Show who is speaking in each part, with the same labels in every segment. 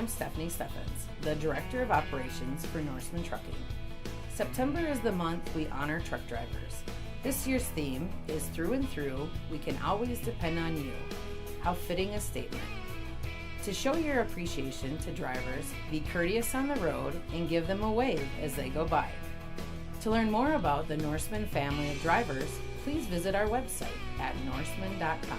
Speaker 1: I'm Stephanie Steffens, the Director of Operations for Norseman Trucking. September is the month we honor truck drivers. This year's theme is Through and Through, We Can Always Depend on You. How fitting a statement. To show your appreciation to drivers, be courteous on the road and give them a wave as they go by. To learn more about the Norseman family of drivers, please visit our website at norseman.com.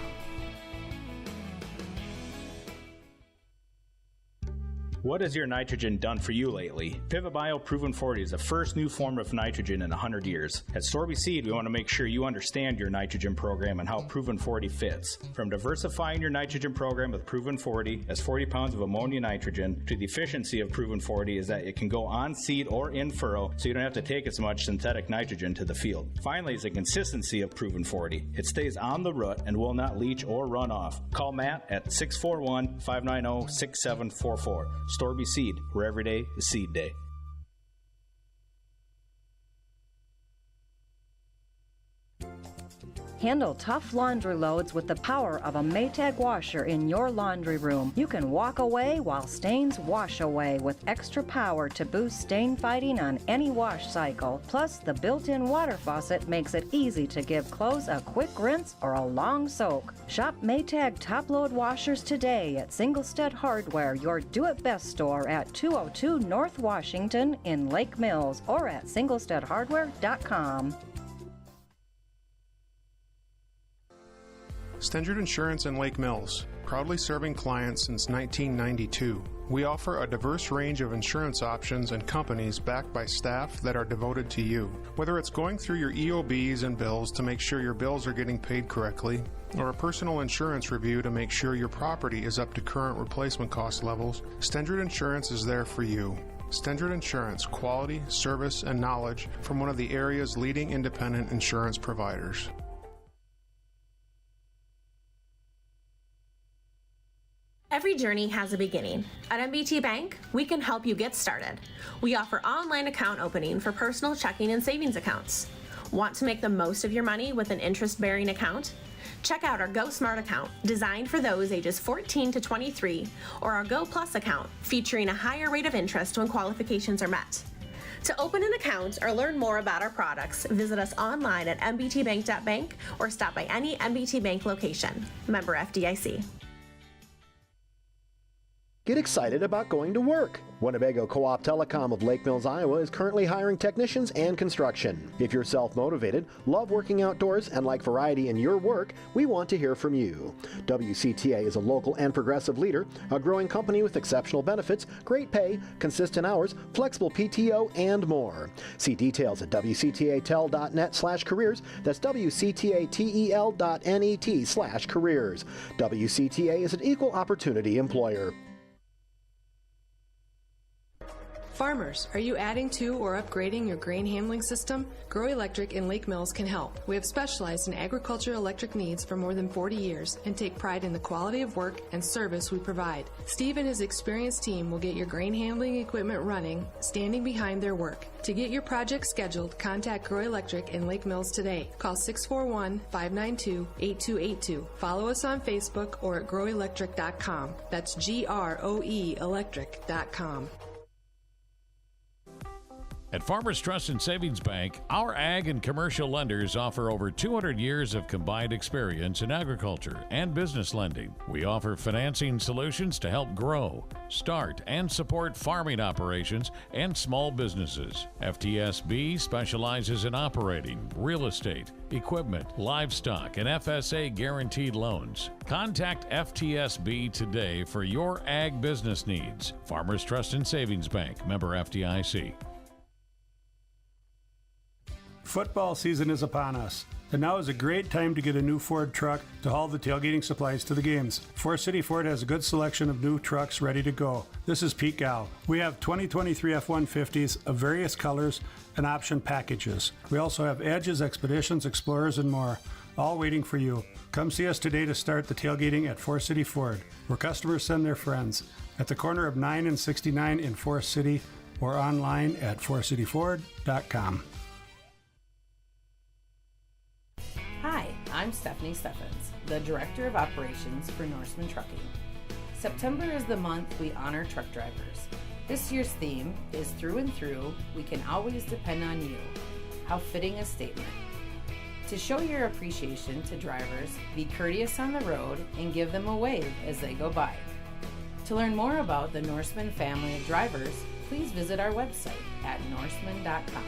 Speaker 2: What has your nitrogen done for you lately? Pivot Bio Proven 40 is the first new form of nitrogen in 100 years. At Storby Seed, we want to make sure you understand your nitrogen program and how Proven 40 fits. From diversifying your nitrogen program with Proven 40 as 40 pounds of ammonia nitrogen to the efficiency of Proven 40 is that it can go on seed or in furrow, so you don't have to take as much synthetic nitrogen to the field. Finally is the consistency of Proven 40. It stays on the root and will not leach or run off. Call Matt at 641-590-6744. Storby Seed, where every day is seed day.
Speaker 3: Handle tough laundry loads with the power of a Maytag washer in your laundry room. You can walk away while stains wash away with extra power to boost stain fighting on any wash cycle. Plus, the built-in water faucet makes it easy to give clothes a quick rinse or a long soak. Shop Maytag top-load washers today at Singlestead Hardware, your do-it-best store at 202 North Washington in Lake Mills, or at singlesteadhardware.com.
Speaker 4: Stendard Insurance in Lake Mills, proudly serving clients since 1992. We offer a diverse range of insurance options and companies backed by staff that are devoted to you. Whether it's going through your EOBs and bills to make sure your bills are getting paid correctly, or a personal insurance review to make sure your property is up to current replacement cost levels, Stendard Insurance is there for you. Stendard Insurance, quality, service, and knowledge from one of the area's leading independent insurance providers.
Speaker 5: Every journey has a beginning. At MBT Bank, we can help you get started. We offer online account opening for personal checking and savings accounts. Want to make the most of your money with an interest-bearing account? Check out our Go Smart account, designed for those ages 14 to 23, or our Go Plus account, featuring a higher rate of interest when qualifications are met. To open an account or learn more about our products, visit us online at mbtbank.bank or stop by any MBT Bank location. Member FDIC.
Speaker 6: Get excited about going to work. Winnebago Co-op Telecom of Lake Mills, Iowa is currently hiring technicians and construction. If you're self-motivated, love working outdoors, and like variety in your work, we want to hear from you. WCTA is a local and progressive leader, a growing company with exceptional benefits, great pay, consistent hours, flexible PTO, and more. See details at WCTATel.net/careers. That's WCTATEL.net/careers. WCTA is an equal opportunity employer.
Speaker 7: Farmers, are you adding to or upgrading your grain handling system? Grow Electric in Lake Mills can help. We have specialized in agricultural electric needs for more than 40 years and take pride in the quality of work and service we provide. Steve and his experienced team will get your grain handling equipment running, standing behind their work. To get your project scheduled, contact Grow Electric in Lake Mills today. Call 641-592-8282. Follow us on Facebook or at growelectric.com. That's GROE electric.com.
Speaker 8: At Farmers Trust and Savings Bank, our ag and commercial lenders offer over 200 years of combined experience in agriculture and business lending. We offer financing solutions to help grow, start, and support farming operations and small businesses. FTSB specializes in operating, real estate, equipment, livestock, and FSA guaranteed loans. Contact FTSB today for your ag business needs. Farmers Trust and Savings Bank, member FDIC.
Speaker 9: Football season is upon us, and now is a great time to get a new Ford truck to haul the tailgating supplies to the games. Forest City Ford has a good selection of new trucks ready to go. This is Pete Gow. We have 2023 F-150s of various colors and option packages. We also have Edges, Expeditions, Explorers, and more, all waiting for you. Come see us today to start the tailgating at Forest City Ford, where customers send their friends, at the corner of 9 and 69 in Forest City, or online at forestcityford.com.
Speaker 1: Hi, I'm Stephanie Steffens, the Director of Operations for Norseman Trucking. September is the month we honor truck drivers. This year's theme is Through and Through, we can always depend on you. How fitting a statement. To show your appreciation to drivers, be courteous on the road and give them a wave as they go by. To learn more about the Norseman family of drivers, please visit our website at norseman.com.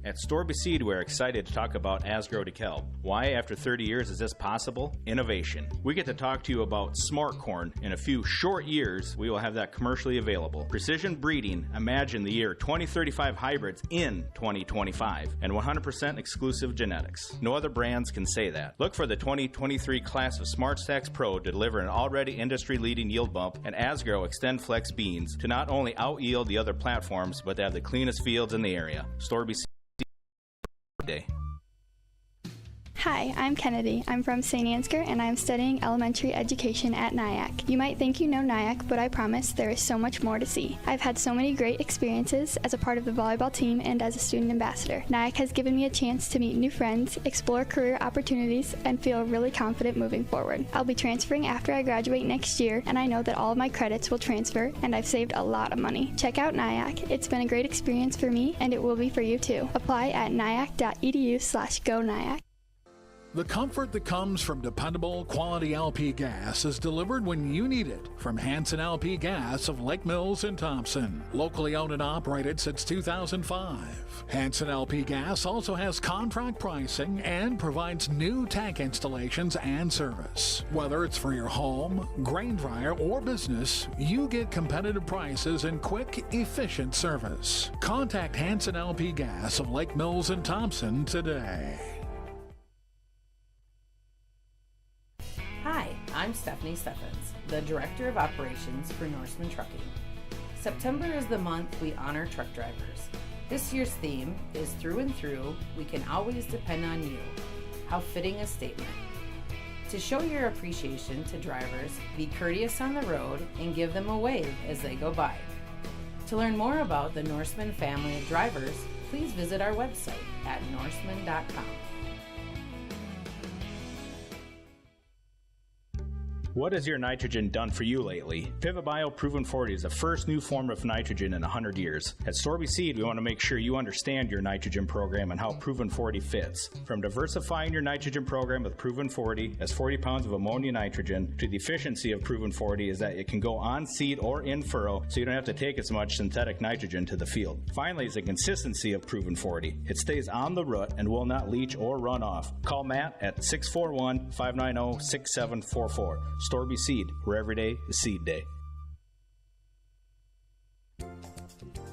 Speaker 2: At Storby Seed, we're excited to talk about Asgrow DeKalb. Why, after 30 years, is this possible? Innovation. We get to talk to you about smart corn. In a few short years, we will have that commercially available. Precision breeding, imagine the year 2035 hybrids in 2025, and 100% exclusive genetics. No other brands can say that. Look for the 2023 class of Smart Stacks Pro to deliver an already industry-leading yield bump and Asgrow Extend Flex beans to not only out-yield the other platforms, but to have the cleanest fields in the area. Storby Seed. Day.
Speaker 10: Hi, I'm Kennedy. I'm from St. Ansgar and I'm studying elementary education at NIAC. You might think you know NIAC, but I promise there is so much more to see. I've had so many great experiences as a part of the volleyball team and as a student ambassador. NIAC has given me a chance to meet new friends, explore career opportunities, and feel really confident moving forward. I'll be transferring after I graduate next year, and I know that all of my credits will transfer, and I've saved a lot of money. Check out NIAC. It's been a great experience for me, and it will be for you too. Apply at niac.edu/go-NIAC.
Speaker 11: The comfort that comes from dependable, quality LP gas is delivered when you need it from Hanson LP Gas of Lake Mills and Thompson. Locally owned and operated since 2005. Hanson LP Gas also has contract pricing and provides new tank installations and service. Whether it's for your home, grain dryer, or business, you get competitive prices and quick, efficient service. Contact Hanson LP Gas of Lake Mills and Thompson today.
Speaker 1: Hi, I'm Stephanie Steffens, the Director of Operations for Norseman Trucking. September is the month we honor truck drivers. This year's theme is Through and Through, we can always depend on you. How fitting a statement. To show your appreciation to drivers, be courteous on the road and give them a wave as they go by. To learn more about the Norseman family of drivers, please visit our website at norseman.com.
Speaker 2: What has your nitrogen done for you lately? Pivot Bio Proven 40 is the first new form of nitrogen in 100 years. At Storby Seed, we want to make sure you understand your nitrogen program and how Proven 40 fits. From diversifying your nitrogen program with Proven 40 as 40 pounds of ammonia nitrogen to the efficiency of Proven 40 is that it can go on seed or in furrow, so you don't have to take as much synthetic nitrogen to the field. Finally is the consistency of Proven 40. It stays on the root and will not leach or run off. Call Matt at 641-590-6744. Storby Seed, where every day is seed day.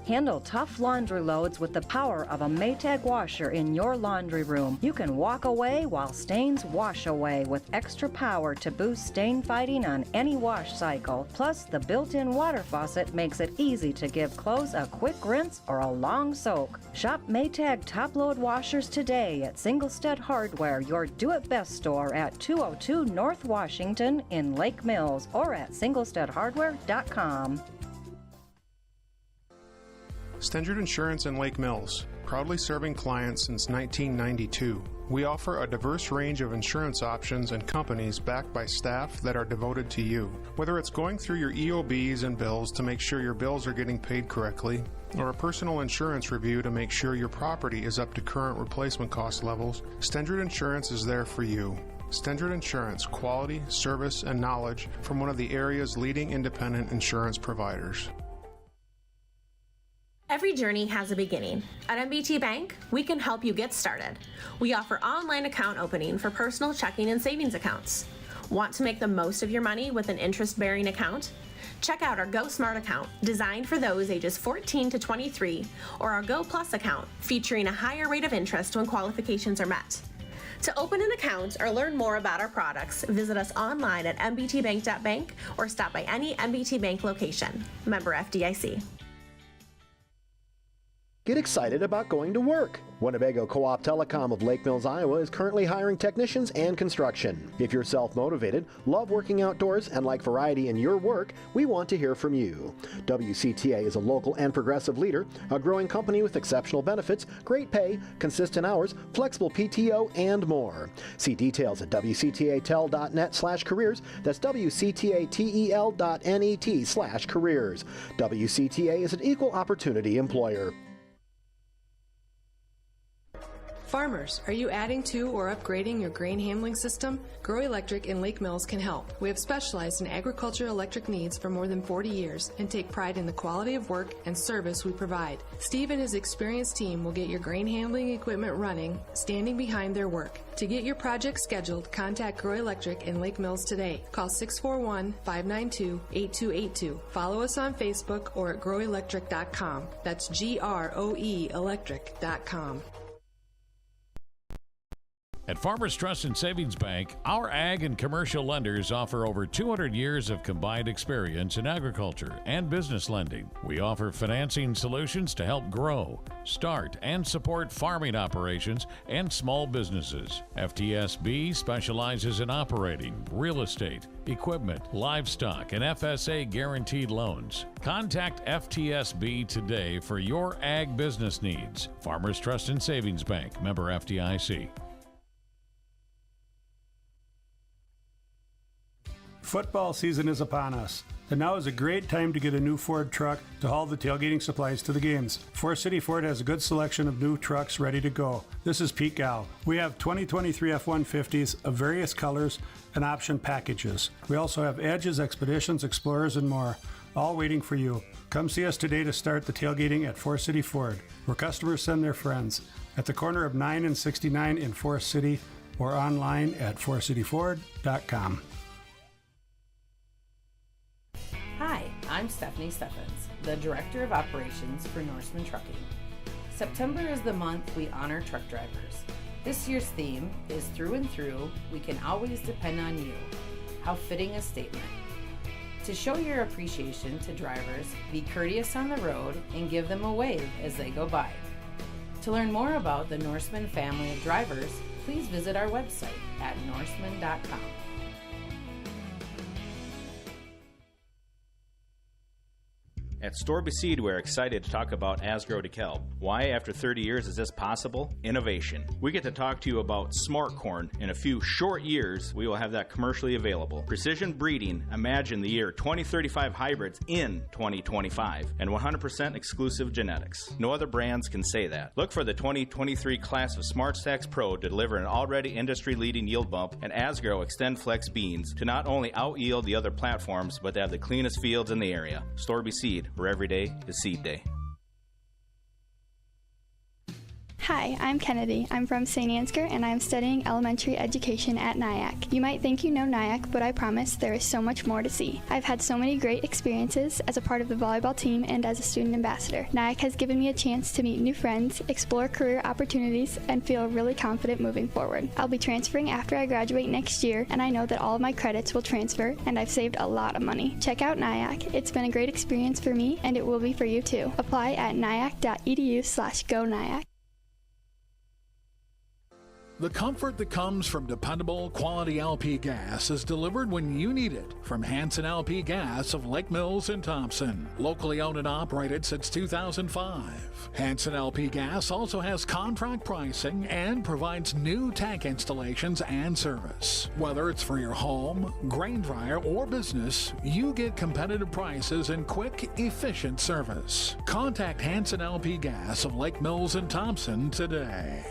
Speaker 3: Handle tough laundry loads with the power of a Maytag washer in your laundry room. You can walk away while stains wash away with extra power to boost stain fighting on any wash cycle. Plus, the built-in water faucet makes it easy to give clothes a quick rinse or a long soak. Shop Maytag top-load washers today at Singlestead Hardware, your do-it-best store at 202 North Washington in Lake Mills, or at singlesteadhardware.com.
Speaker 4: Stendard Insurance in Lake Mills, proudly serving clients since 1992. We offer a diverse range of insurance options and companies backed by staff that are devoted to you. Whether it's going through your EOBs and bills to make sure your bills are getting paid correctly, or a personal insurance review to make sure your property is up to current replacement cost levels, Stendard Insurance is there for you. Stendard Insurance, quality, service, and knowledge from one of the area's leading independent insurance providers.
Speaker 5: Every journey has a beginning. At MBT Bank, we can help you get started. We offer online account opening for personal checking and savings accounts. Want to make the most of your money with an interest-bearing account? Check out our Go Smart account, designed for those ages 14 to 23, or our Go Plus account, featuring a higher rate of interest when qualifications are met. To open an account or learn more about our products, visit us online at mbtbank.bank or stop by any MBT Bank location. Member FDIC.
Speaker 6: Get excited about going to work. Winnebago Co-op Telecom of Lake Mills, Iowa is currently hiring technicians and construction. If you're self-motivated, love working outdoors, and like variety in your work, we want to hear from you. WCTA is a local and progressive leader, a growing company with exceptional benefits, great pay, consistent hours, flexible PTO, and more. See details at WCTATel.net/careers. That's WCTATEL.net/careers. WCTA is an equal opportunity employer.
Speaker 7: Farmers, are you adding to or upgrading your grain handling system? Grow Electric in Lake Mills can help. We have specialized in agriculture electric needs for more than 40 years and take pride in the quality of work and service we provide. Steve and his experienced team will get your grain handling equipment running, standing behind their work. To get your project scheduled, contact Grow Electric in Lake Mills today. Call 641-592-8282. Follow us on Facebook or at growelectric.com. That's GROE electric.com.
Speaker 8: At Farmers Trust and Savings Bank, our ag and commercial lenders offer over 200 years of combined experience in agriculture and business lending. We offer financing solutions to help grow, start, and support farming operations and small businesses. FTSB specializes in operating, real estate, equipment, livestock, and FSA guaranteed loans. Contact FTSB today for your ag business needs. Farmers Trust and Savings Bank, member FDIC.
Speaker 9: Football season is upon us, and now is a great time to get a new Ford truck to haul the tailgating supplies to the games. Forest City Ford has a good selection of new trucks ready to go. This is Pete Gow. We have 2023 F-150s of various colors and option packages. We also have Edges, Expeditions, Explorers, and more, all waiting for you. Come see us today to start the tailgating at Forest City Ford, where customers send their friends, at the corner of 9 and 69 in Forest City, or online at forestcityford.com.
Speaker 1: Hi, I'm Stephanie Steffens, the Director of Operations for Norseman Trucking. September is the month we honor truck drivers. This year's theme is Through and Through, we can always depend on you. How fitting a statement. To show your appreciation to drivers, be courteous on the road and give them a wave as they go by. To learn more about the Norseman family of drivers, please visit our website at norseman.com.
Speaker 2: At Storby Seed, we're excited to talk about Asgrow DeKalb. Why, after 30 years, is this possible? Innovation. We get to talk to you about smart corn. In a few short years, we will have that commercially available. Precision breeding. Imagine the year 2035 hybrids in 2025. And 100% exclusive genetics. No other brands can say that. Look for the 2023 class of Smart Stacks Pro to deliver an already industry-leading yield bump and Asgrow Extend Flex beans to not only out-yield the other platforms, but to have the cleanest fields in the area. Storby Seed, where every day is seed day.
Speaker 10: Hi, I'm Kennedy. I'm from St. Ansgar and I'm studying elementary education at NIAC. You might think you know NIAC, but I promise there is so much more to see. I've had so many great experiences as a part of the volleyball team and as a student ambassador. NIAC has given me a chance to meet new friends, explore career opportunities, and feel really confident moving forward. I'll be transferring after I graduate next year, and I know that all of my credits will transfer, and I've saved a lot of money. Check out NIAC. It's been a great experience for me, and it will be for you too. Apply at niac.edu/go-niac.
Speaker 11: The comfort that comes from dependable, quality LP gas is delivered when you need it from Hanson LP Gas of Lake Mills and Thompson. Locally owned and operated since 2005. Hanson LP Gas also has contract pricing and provides new tank installations and service. Whether it's for your home, grain dryer, or business, you get competitive prices and quick, efficient service. Contact Hanson LP Gas of Lake Mills and Thompson today.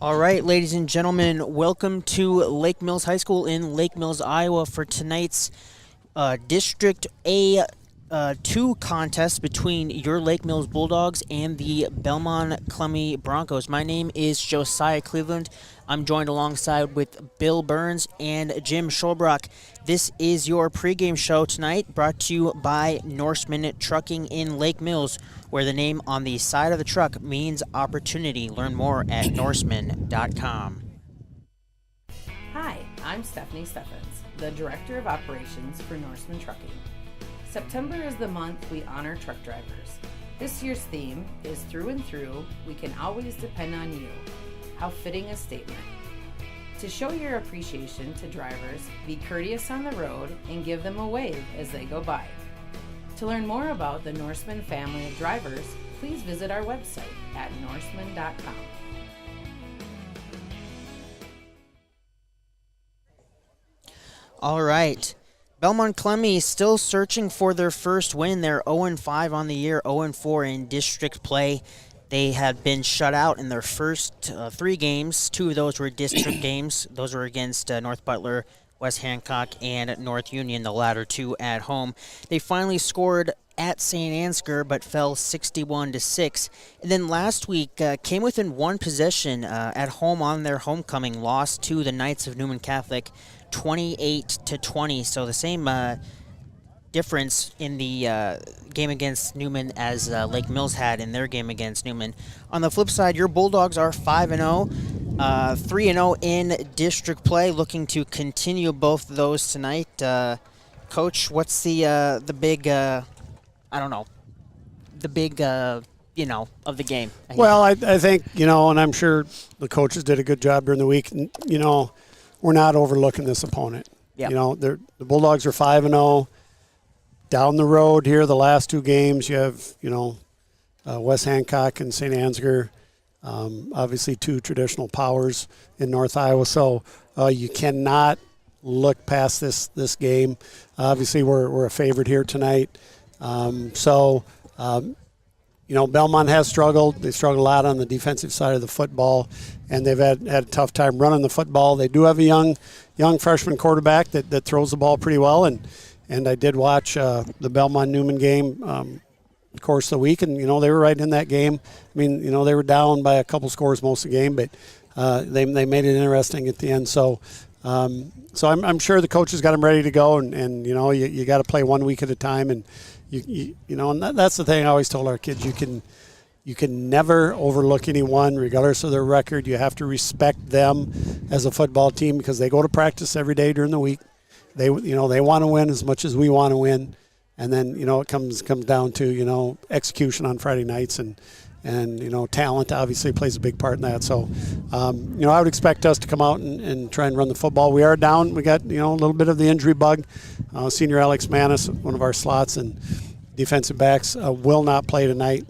Speaker 12: All right, ladies and gentlemen, welcome to Lake Mills High School in Lake Mills, Iowa for tonight's District A2 contest between your Lake Mills Bulldogs and the Belmond-Klemme Broncos. My name is Josiah Cleveland. I'm joined alongside with Bill Burns and Jim Schulbrock. This is your pregame show tonight, brought to you by Norseman Trucking in Lake Mills, where the name on the side of the truck means opportunity. Learn more at norseman.com.
Speaker 1: Hi, I'm Stephanie Steffens, the Director of Operations for Norseman Trucking. September is the month we honor truck drivers. This year's theme is Through and Through, we can always depend on you. How fitting a statement. To show your appreciation to drivers, be courteous on the road and give them a wave as they go by. To learn more about the Norseman family of drivers, please visit our website at norseman.com.
Speaker 12: All right. Belmond-Klemme still searching for their first win. They're 0-5 on the year, 0-4 in district play. They had been shut out in their first 3 games. 2 of those were district games. Those were against North Butler, West Hancock, and North Union, the latter 2 at home. They finally scored at St. Ansgar, but fell 61-6. And then last week came within 1 possession at home on their homecoming, lost to the Knights of Newman Catholic, 28-20. So the same difference in the game against Newman as Lake Mills had in their game against Newman. On the flip side, your Bulldogs are 5-0, 3-0 in district play, looking to continue both of those tonight. Coach, what's the big, the big, of the game?
Speaker 13: Well, I think, and I'm sure the coaches did a good job during the week. We're not overlooking this opponent.
Speaker 12: Yep.
Speaker 13: The Bulldogs are 5-0. Down the road here, the last 2 games, you have, West Hancock and St. Ansgar, obviously 2 traditional powers in North Iowa. So you cannot look past this game. Obviously, we're a favorite here tonight. Belmont has struggled. They struggled a lot on the defensive side of the football, and they've had a tough time running the football. They do have a young freshman quarterback that throws the ball pretty well, and I did watch the Belmont-Newman game the course of the week, and, they were right in that game. I mean, they were down by a couple scores most of the game, but they made it interesting at the end. So I'm sure the coaches got them ready to go, and you got to play 1 week at a time, and and that's the thing I always told our kids. You can never overlook anyone, regardless of their record. You have to respect them as a football team because they go to practice every day during the week. They want to win as much as we want to win, and then it comes down to execution on Friday nights, and talent obviously plays a big part in that. So I would expect us to come out and try and run the football. We are down. We got a little bit of the injury bug. Senior Alex Manis, one of our slots and defensive backs, will not play tonight.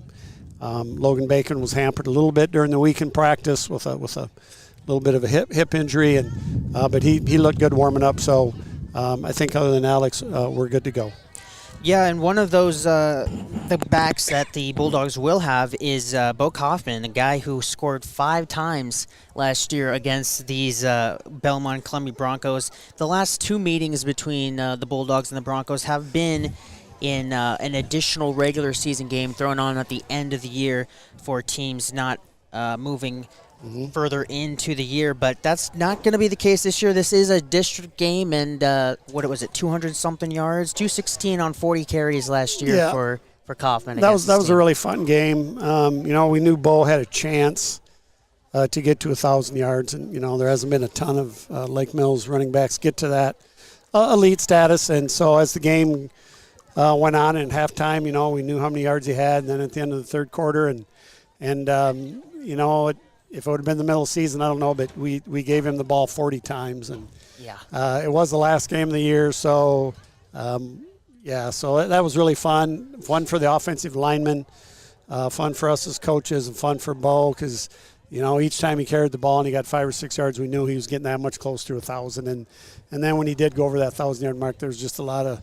Speaker 13: Logan Bacon was hampered a little bit during the week in practice with a little bit of a hip injury, but he looked good warming up. So I think other than Alex, we're good to go.
Speaker 12: Yeah, and one of those the backs that the Bulldogs will have is Bo Kaufman, a guy who scored 5 times last year against these Belmond-Klemme Broncos. The last 2 meetings between the Bulldogs and the Broncos have been in an additional regular season game thrown on at the end of the year for teams not moving further into the year, but that's not going to be the case this year. This is a district game, and 200-something yards, 216 on 40 carries last year for Kaufman.
Speaker 13: That was a really fun game. We knew Bo had a chance to get to 1,000 yards, and there hasn't been a ton of Lake Mills running backs get to that elite status, and so as the game went on in halftime, we knew how many yards he had, and then at the end of the third quarter, if it would have been the middle of the season, I don't know, but we gave him the ball 40 times, and it was the last game of the year, so so that was really fun for the offensive linemen, fun for us as coaches, and fun for Bo because each time he carried the ball and he got 5 or 6 yards, we knew he was getting that much close to 1,000, and then when he did go over that 1,000-yard mark, there was just a lot of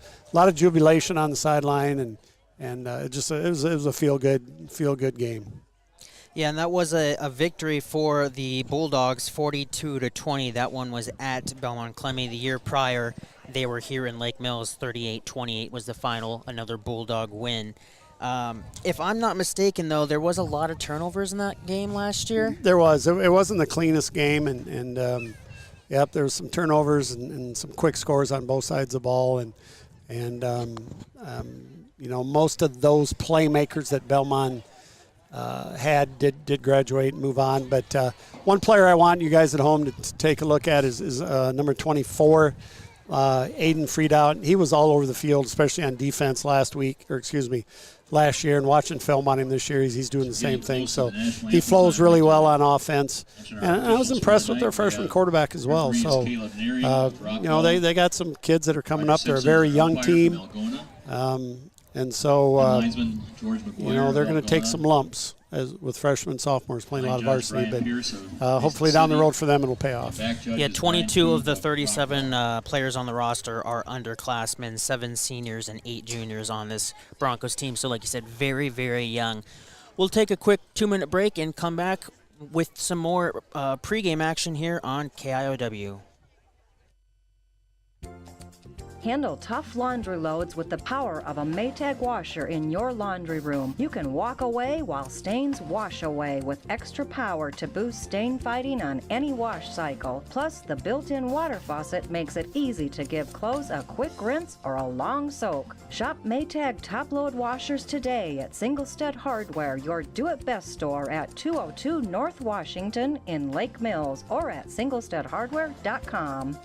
Speaker 13: jubilation on the sideline, and it was a feel good game.
Speaker 12: Yeah, and that was a victory for the Bulldogs, 42-20. That one was at Belmond-Klemme. The year prior, they were here in Lake Mills. 38-28 was the final, another Bulldog win. If I'm not mistaken, though, there was a lot of turnovers in that game last year.
Speaker 13: There was. It wasn't the cleanest game, and there was some turnovers and some quick scores on both sides of the ball, and most of those playmakers that Belmont did graduate and move on. But one player I want you guys at home to take a look at is number 24, Aiden Friedau, he was all over the field, especially on defense last year, and watching film on him this year, he's doing the same thing. So he flows really well on offense. And I was impressed with their freshman quarterback as well. So, they got some kids that are coming up. They're a very young team. And so, they're going to take some lumps with freshmen and sophomores playing a lot of varsity. But hopefully down the road for them, it'll pay off.
Speaker 12: Yeah, 22 of the 37 players on the roster are underclassmen, 7 seniors and 8 juniors on this Broncos team. So like you said, very, very young. We'll take a quick 2-minute break and come back with some more pregame action here on KIOW.
Speaker 3: Handle tough laundry loads with the power of a Maytag washer in your laundry room. You can walk away while stains wash away with extra power to boost stain fighting on any wash cycle. Plus, the built-in water faucet makes it easy to give clothes a quick rinse or a long soak. Shop Maytag top-load washers today at Singlestead Hardware, your do-it-best store at 202 North Washington in Lake Mills, or at singlesteadhardware.com.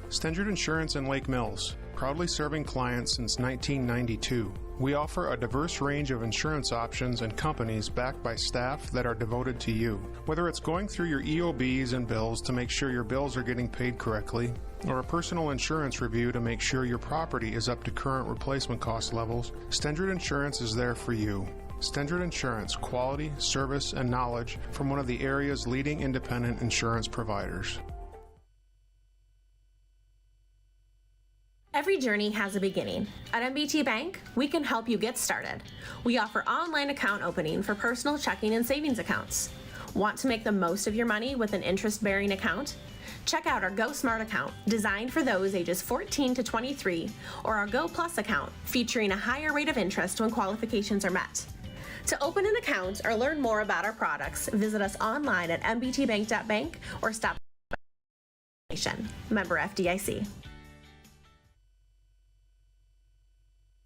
Speaker 4: Stendrud Insurance in Lake Mills, proudly serving clients since 1992. We offer a diverse range of insurance options and companies backed by staff that are devoted to you. Whether it's going through your EOBs and bills to make sure your bills are getting paid correctly, or a personal insurance review to make sure your property is up to current replacement cost levels, Stendrud Insurance is there for you. Stendrud Insurance, quality, service, and knowledge from one of the area's leading independent insurance providers.
Speaker 5: Every journey has a beginning. At MBT Bank, we can help you get started. We offer online account opening for personal checking and savings accounts. Want to make the most of your money with an interest-bearing account? Check out our Go Smart account, designed for those ages 14 to 23, or our Go Plus account, featuring a higher rate of interest when qualifications are met. To open an account or learn more about our products, visit us online at mbtbank.bank or stop by. Member FDIC.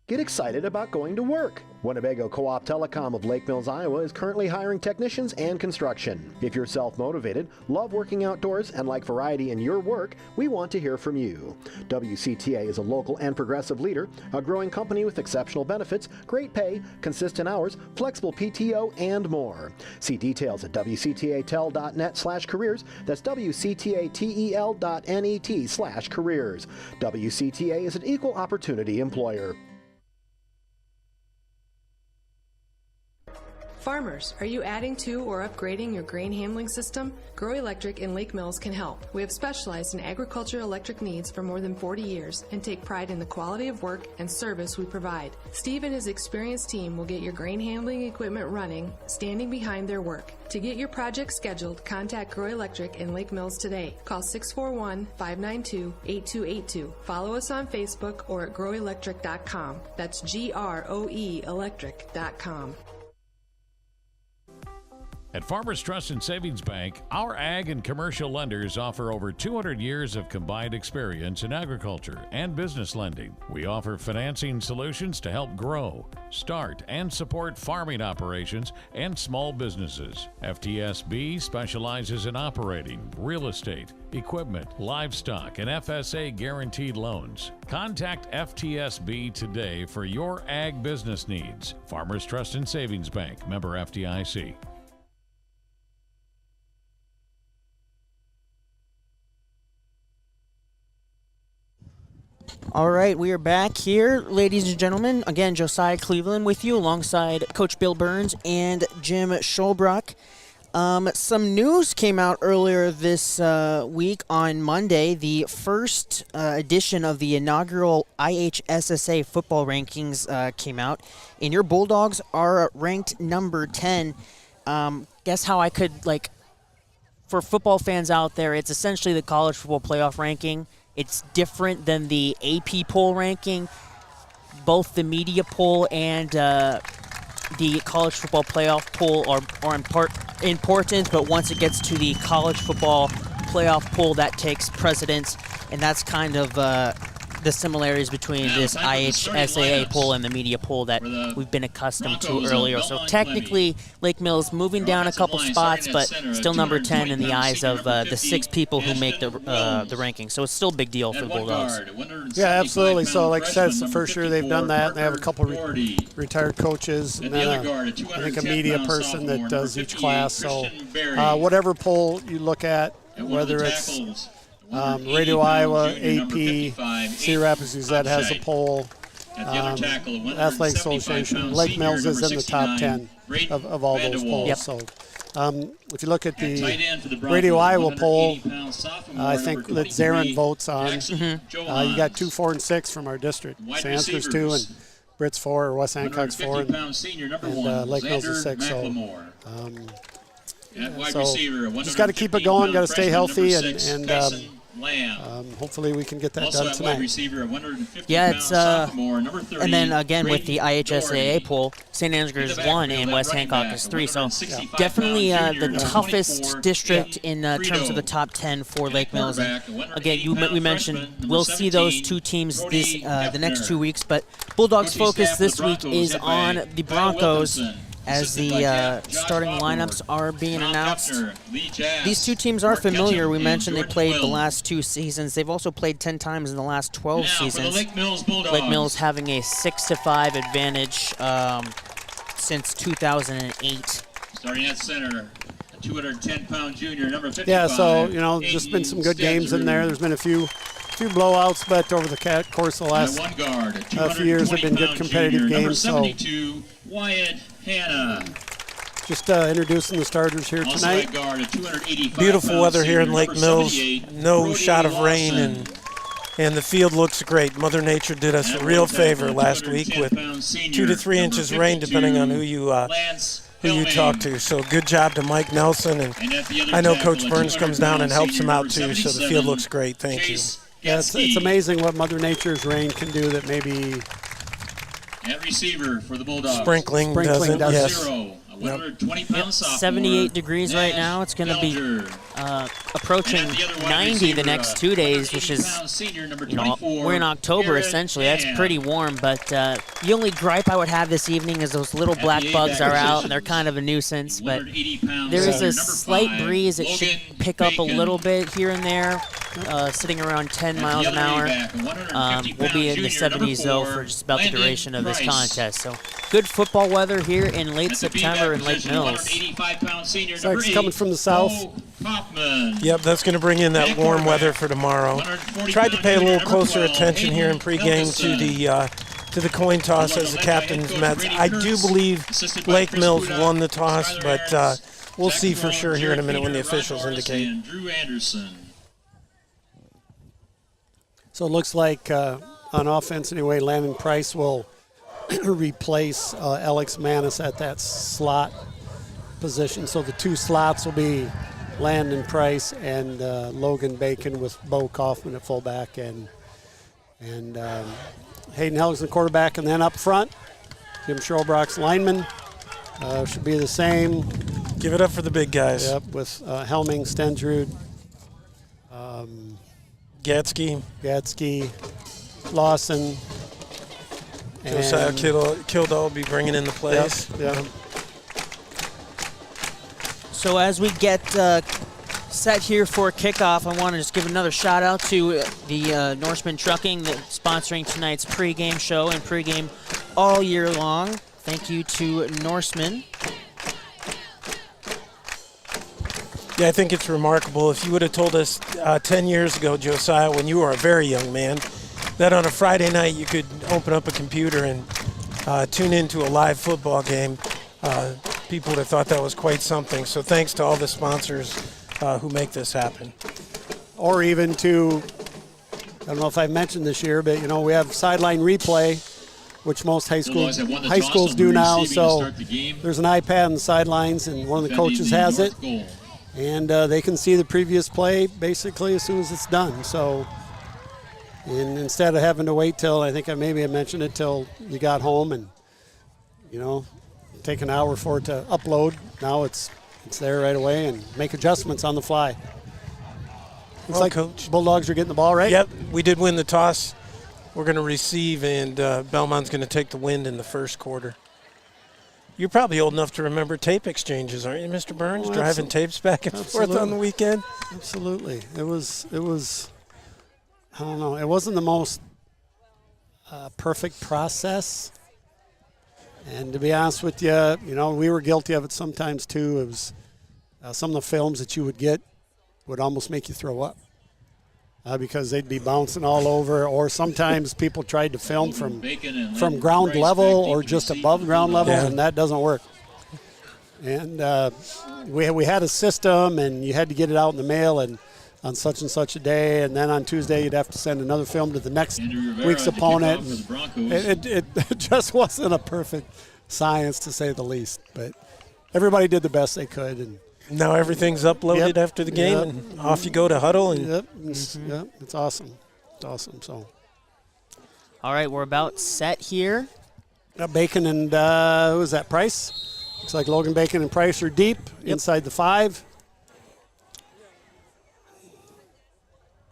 Speaker 6: Get excited about going to work. Winnebago Co-op Telecom of Lake Mills, Iowa is currently hiring technicians and construction. If you're self-motivated, love working outdoors, and like variety in your work, we want to hear from you. WCTA is a local and progressive leader, a growing company with exceptional benefits, great pay, consistent hours, flexible PTO, and more. See details at wctatel.net/careers. That's wctatel.net/careers. WCTA is an equal opportunity employer.
Speaker 7: Farmers, are you adding to or upgrading your grain handling system? Grow Electric in Lake Mills can help. We have specialized in agriculture electric needs for more than 40 years and take pride in the quality of work and service we provide. Steve and his experienced team will get your grain handling equipment running, standing behind their work. To get your project scheduled, contact Grow Electric in Lake Mills today. Call 641-592-8282. Follow us on Facebook or at growelectric.com. That's GROE electric.com.
Speaker 8: At Farmers Trust and Savings Bank, our ag and commercial lenders offer over 200 years of combined experience in agriculture and business lending. We offer financing solutions to help grow, start, and support farming operations and small businesses. FTSB specializes in operating, real estate, equipment, livestock, and FSA guaranteed loans. Contact FTSB today for your ag business needs. Farmers Trust and Savings Bank, member FDIC.
Speaker 12: All right, we are back here, ladies and gentlemen. Again, Josiah Cleveland with you alongside Coach Bill Burns and Jim Scholbrock. Some news came out earlier this week on Monday. The first edition of the inaugural IHSSA football rankings came out, and your Bulldogs are ranked number 10. Guess how I could, for football fans out there, it's essentially the college football playoff ranking. It's different than the AP poll ranking. Both the media poll and the college football playoff poll are important, but once it gets to the college football playoff poll, that takes precedence, and that's kind of the similarities between this IHSAA poll and the media poll that we've been accustomed to earlier. So technically, Lake Mills moving down a couple spots, but still number 10 in the eyes of the 6 people who make the rankings. So it's still a big deal for the Bulldogs.
Speaker 13: Yeah, absolutely. So like I said, it's the first year they've done that. They have a couple retired coaches and then I think a media person that does each class. So whatever poll you look at, whether it's Radio Iowa, AP, Cedar Rapids Gazette has a poll, Athletic Association, Lake Mills is in the top 10 of all those polls.
Speaker 12: Yep.
Speaker 13: So if you look at the Radio Iowa poll, I think that Zarin votes on. You got 2, 4, and 6 from our district. Sandsker's 2 and Britt's 4, or West Hancock's 4, and Lake Mills is 6. So just got to keep it going, got to stay healthy, and hopefully we can get that done tonight.
Speaker 12: Yeah, it's and then again with the IHSAA poll, St. Ansgar's 1 and West Hancock is 3. So definitely the toughest district in terms of the top 10 for Lake Mills. And again, we mentioned we'll see those 2 teams the next 2 weeks, but Bulldogs' focus this week is on the Broncos, as the starting lineups are being announced. These 2 teams are familiar. We mentioned they played the last 2 seasons. They've also played 10 times in the last 12 seasons. Lake Mills having a 6-5 advantage since 2008.
Speaker 14: Starting at center, a 210-pound junior, number 55.
Speaker 13: Yeah, so, just been some good games in there. There's been a few blowouts, but over the course of the last few years have been good competitive games. So
Speaker 14: Wyatt Hanna.
Speaker 13: Just introducing the starters here tonight.
Speaker 15: Beautiful weather here in Lake Mills. No shot of rain, and the field looks great. Mother Nature did us a real favor last week with 2 to 3 inches of rain, depending on who you talk to. So good job to Mike Nelson, and I know Coach Burns comes down and helps him out too. So the field looks great. Thank you.
Speaker 13: Yeah, it's amazing what Mother Nature's rain can do that maybe
Speaker 14: at receiver for the Bulldogs.
Speaker 15: Sprinkling doesn't. Yes.
Speaker 12: 78 degrees right now. It's going to be approaching 90 the next 2 days, which is, we're in October essentially. That's pretty warm, but the only gripe I would have this evening is those little black bugs are out, and they're kind of a nuisance, but there is a slight breeze. It should pick up a little bit here and there, sitting around 10 miles an hour. We'll be in the 70s, though, for just about the duration of this contest. So good football weather here in late September in Lake Mills.
Speaker 13: So it's coming from the south.
Speaker 15: Yep, that's going to bring in that warm weather for tomorrow. Tried to pay a little closer attention here in pregame to the coin toss as the captains met. I do believe Lake Mills won the toss, but we'll see for sure here in a minute when the officials indicate.
Speaker 13: So it looks like on offense anyway, Landon Price will replace Alex Manis at that slot position. So the 2 slots will be Landon Price and Logan Bacon, with Bo Kaufman at fullback and Hayden Helgson quarterback. And then up front, Jim Schroebrock's lineman should be the same.
Speaker 15: Give it up for the big guys.
Speaker 13: Yep, with Helming, Stensrud, Gatsky, Lawson.
Speaker 15: Josiah Kildall will be bringing in the plays.
Speaker 13: Yep.
Speaker 12: So as we get set here for kickoff, I want to just give another shout out to the Norseman Trucking that's sponsoring tonight's pregame show and pregame all year long. Thank you to Norseman.
Speaker 15: Yeah, I think it's remarkable. If you would have told us 10 years ago, Josiah, when you were a very young man, that on a Friday night you could open up a computer and tune into a live football game, people would have thought that was quite something. So thanks to all the sponsors who make this happen.
Speaker 13: Or even to, I don't know if I mentioned this year, but we have sideline replay, which most high schools do now. So there's an iPad on the sidelines, and one of the coaches has it, and they can see the previous play basically as soon as it's done. So, and instead of having to wait till, I think I mentioned it, till you got home and take an hour for it to upload, now it's there right away and make adjustments on the fly. Looks like
Speaker 15: Coach,
Speaker 13: Bulldogs are getting the ball right.
Speaker 15: Yep, we did win the toss. we're going to receive, and Belmont's going to take the wind in the first quarter. You're probably old enough to remember tape exchanges, aren't you, Mr. Burns? Driving tapes back and forth on the weekend?
Speaker 13: Absolutely. It was, I don't know, it wasn't the most perfect process. And to be honest with you, we were guilty of it sometimes too. It was some of the films that you would get would almost make you throw up because they'd be bouncing all over, or sometimes people tried to film from ground level or just above ground level, and that doesn't work. And we had a system, and you had to get it out in the mail and on such and such a day, and then on Tuesday you'd have to send another film to the next week's opponent. It just wasn't a perfect science, to say the least, but everybody did the best they could. And
Speaker 15: now everything's uploaded after the game, and off you go to huddle. And
Speaker 13: yep, it's awesome. It's awesome. So,
Speaker 12: all right, we're about set here.
Speaker 13: Bacon and who is that? Price. Looks like Logan Bacon and Price are deep inside the 5.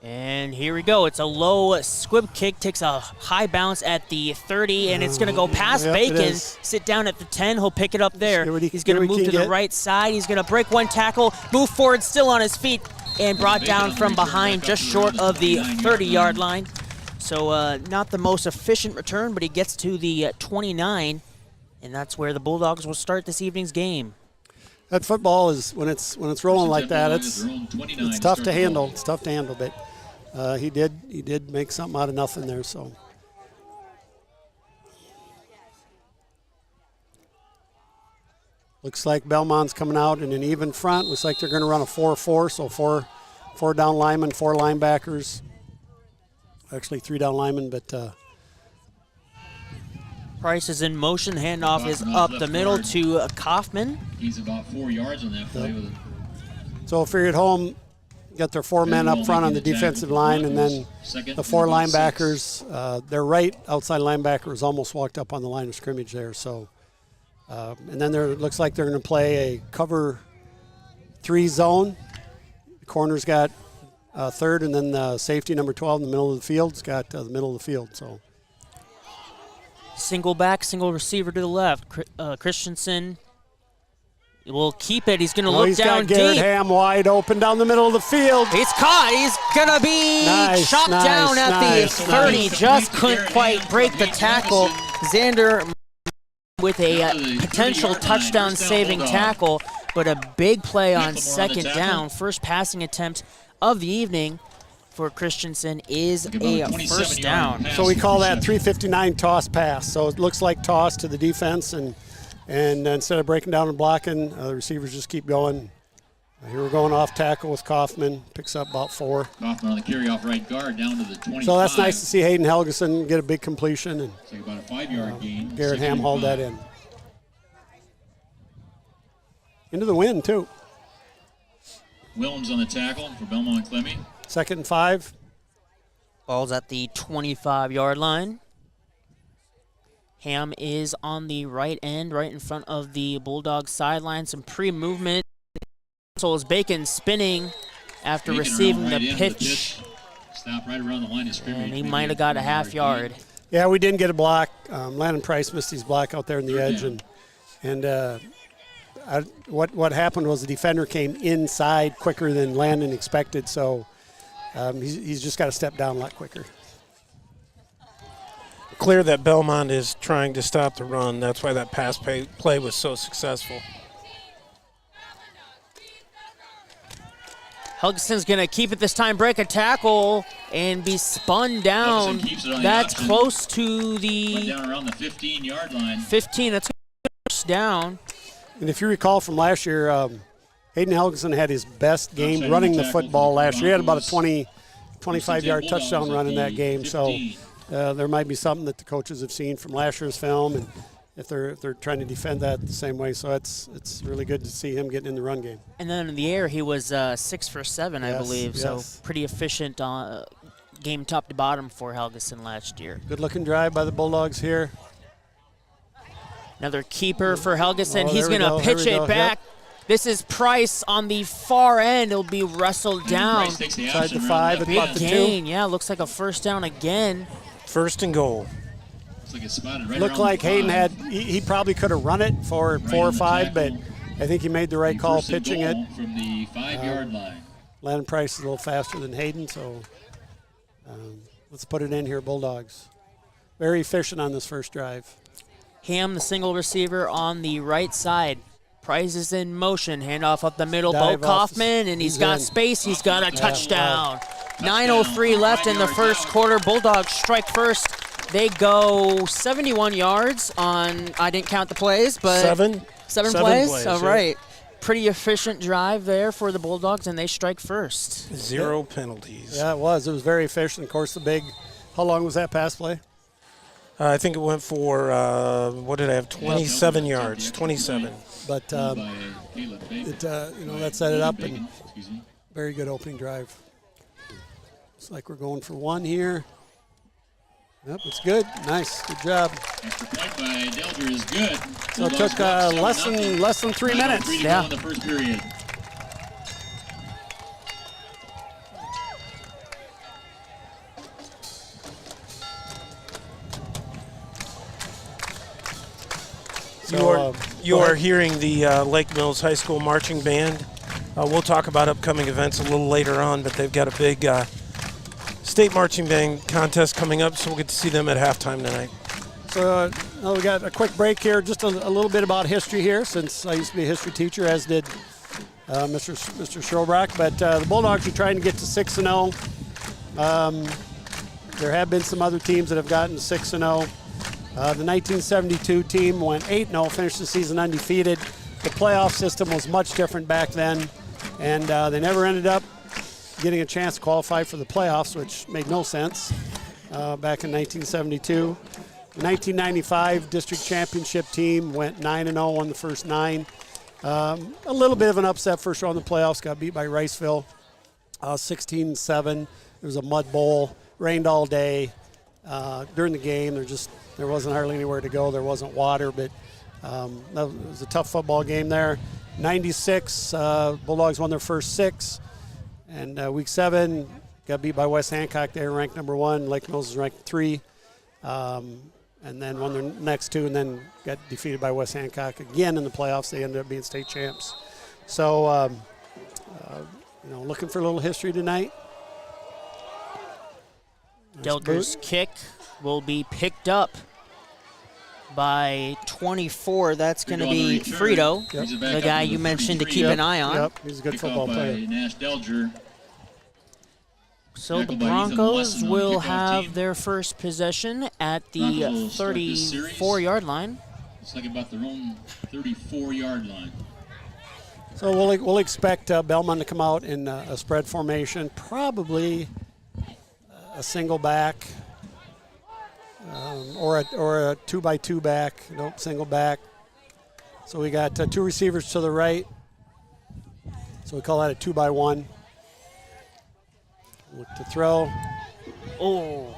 Speaker 12: And here we go. It's a low squib kick, takes a high bounce at the 30, and it's going to go past Bacon, sit down at the 10. He'll pick it up there. He's going to move to the right side. He's going to break one tackle, move forward, still on his feet, and brought down from behind just short of the 30-yard line. So not the most efficient return, but he gets to the 29, and that's where the Bulldogs will start this evening's game.
Speaker 13: That football is, when it's rolling like that, it's tough to handle. It's tough to handle, but he did make something out of nothing there. So looks like Belmont's coming out in an even front. Looks like they're going to run a 4-4, so four down linemen, 4 linebackers. Actually 3 down linemen, but
Speaker 12: Price is in motion. Handoff is up the middle to Kaufman.
Speaker 14: He's about 4 yards on that play.
Speaker 13: So if you're at home, got their 4 men up front on the defensive line, and then the 4 linebackers. Their right outside linebackers almost walked up on the line of scrimmage there. So, and then it looks like they're going to play a cover 3 zone. The corner's got 3rd, and then the safety number 12 in the middle of the field's got the middle of the field. So.
Speaker 12: Single back, single receiver to the left. Christensen will keep it. He's going to look down deep.
Speaker 13: He's got Garrett Ham wide open down the middle of the field.
Speaker 12: He's caught. He's going to be chopped down at the 30. Just couldn't quite break the tackle. Xander with a potential touchdown-saving tackle, but a big play on second down. First passing attempt of the evening for Christensen is a first down.
Speaker 13: So we call that 359 toss pass. So it looks like toss to the defense, and instead of breaking down and blocking, the receivers just keep going. Here we're going off tackle with Kaufman. Picks up about 4.
Speaker 14: Kaufman on the carry off right guard down to the 25.
Speaker 13: So that's nice to see Hayden Helgeson get a big completion. And
Speaker 14: it's like about a 5-yard gain.
Speaker 13: Garrett Ham hauled that in. Into the wind, too.
Speaker 14: Willems on the tackle for Belmond-Klemme.
Speaker 13: 2nd and 5.
Speaker 12: Ball's at the 25-yard line. Ham is on the right end, right in front of the Bulldog sideline. Some pre-movement. So is Bacon spinning after receiving the pitch.
Speaker 14: Stop right around the line of scrimmage.
Speaker 12: And he might have got a half yard.
Speaker 13: Yeah, we didn't get a block. Landon Price missed his block out there in the edge, what happened was the defender came inside quicker than Landon expected, so he's just got to step down a lot quicker.
Speaker 15: Clear that Belmont is trying to stop the run. That's why that pass play was so successful.
Speaker 12: Helgeson's going to keep it this time, break a tackle, and be spun down. That's close to the
Speaker 14: down around the 15-yard line.
Speaker 12: 15, that's down.
Speaker 13: And if you recall from last year, Hayden Helgeson had his best game running the football last year. He had about a 25-yard touchdown run in that game. So there might be something that the coaches have seen from last year's film, and if they're trying to defend that the same way. So it's really good to see him getting in the run game.
Speaker 12: And then in the air, he was 6 for 7, I believe. Yes. So pretty efficient game top to bottom for Helgeson last year.
Speaker 13: Good-looking drive by the Bulldogs here.
Speaker 12: Another keeper for Helgeson. He's going to pitch it back. Yep. This is Price on the far end. It'll be wrestled down.
Speaker 13: Inside the 5 at
Speaker 12: big
Speaker 13: about the
Speaker 12: gain.
Speaker 13: 2.
Speaker 12: Yeah, looks like a first down again
Speaker 15: First and goal.
Speaker 14: Looks like it's spotted right
Speaker 13: Looked
Speaker 14: around
Speaker 13: like
Speaker 14: the
Speaker 13: Hayden
Speaker 14: five.
Speaker 13: he probably could have run it for
Speaker 14: Right
Speaker 13: 4 or
Speaker 14: on the
Speaker 13: 5, but
Speaker 14: tackle.
Speaker 13: I think he made the right call
Speaker 14: First and
Speaker 13: pitching it.
Speaker 14: goal from the 5-yard line.
Speaker 13: Landon Price is a little faster than Hayden, so let's put it in here, Bulldogs. Very efficient on this first drive.
Speaker 12: Ham, the single receiver on the right side. Price is in motion. Handoff up the middle.
Speaker 13: Dive
Speaker 12: Bo
Speaker 13: off
Speaker 12: Kaufman, and he's got
Speaker 13: in.
Speaker 12: space. He's got a touchdown.
Speaker 14: Touchdown.
Speaker 12: 9:03 left in the
Speaker 14: 5
Speaker 12: first
Speaker 14: yards
Speaker 12: quarter. Bulldogs strike first. They go 71 yards on, I didn't count the plays, but
Speaker 15: Seven
Speaker 12: plays. All
Speaker 15: yeah.
Speaker 12: right. Pretty efficient drive there for the Bulldogs, and they strike first.
Speaker 15: 0 penalties.
Speaker 13: Yeah, it was. It was very efficient. Of course, how long was that pass play?
Speaker 15: I think it went for, what did I have, 27 yards, 27.
Speaker 13: But that set it up, and very good opening drive. Looks like we're going for 1 here. Yep, it's good. Nice, good job.
Speaker 14: Extra point by Delger is good.
Speaker 13: So it took less than 3 minutes.
Speaker 14: 3 to go in the first period.
Speaker 15: You are hearing the Lake Mills High School Marching Band. We'll talk about upcoming events a little later on, but they've got a big state marching band contest coming up, so we'll get to see them at halftime tonight.
Speaker 13: So we got a quick break here, just a little bit about history here, since I used to be a history teacher, as did Mr. Schrobrack. But the Bulldogs are trying to get to 6-0. There have been some other teams that have gotten to 6-0. The 1972 team went 8-0, finished the season undefeated. The playoff system was much different back then, and they never ended up getting a chance to qualify for the playoffs, which made no sense back in 1972. The 1995 district championship team went 9-0, won the first 9. A little bit of an upset first round of the playoffs, got beat by Riceville 16-7. It was a mud bowl, rained all day. During the game, there wasn't hardly anywhere to go. There wasn't water, but that was a tough football game there. 96, Bulldogs won their first 6. And week 7, got beat by West Hancock. They were ranked number 1. Lake Mills is ranked 3. And then won their next 2, and then got defeated by West Hancock again in the playoffs. They ended up being state champs. So, looking for a little history tonight.
Speaker 12: Delger's kick will be picked up by 24. That's going to be Frito, the guy you mentioned to keep an eye on.
Speaker 13: Yep, he's a good football player.
Speaker 14: Nash Delger.
Speaker 12: So the Broncos will have their first possession at the 34-yard line.
Speaker 14: It's like about their own 34-yard line.
Speaker 13: So we'll expect Belmond to come out in a spread formation, probably a single back or a 2x2 back. Nope, single back. So we got 2 receivers to the right. So we call that a 2x1. Look to throw.
Speaker 12: Oh,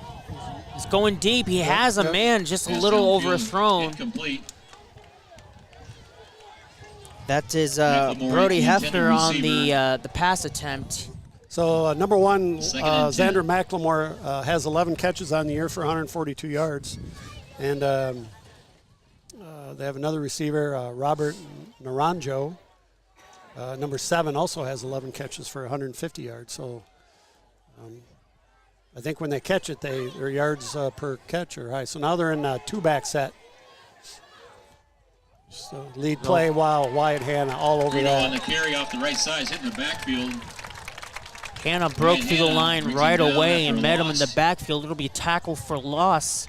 Speaker 12: he's going deep. He has a man just a little overthrown.
Speaker 14: Incomplete.
Speaker 12: That is Brody Hefner on the pass attempt.
Speaker 13: So number 1, Xander McLemore has 11 catches on the year for 142 yards. And they have another receiver, Robert Naranjo. Number 7 also has 11 catches for 150 yards. So I think when they catch it, their yards per catch are high. So now they're in a 2-back set. So lead play, wow, Wyatt Hanna all over that.
Speaker 14: On the carry off the right side, hitting the backfield.
Speaker 12: Hanna broke through the line right away and met him in the backfield. It'll be a tackle for loss.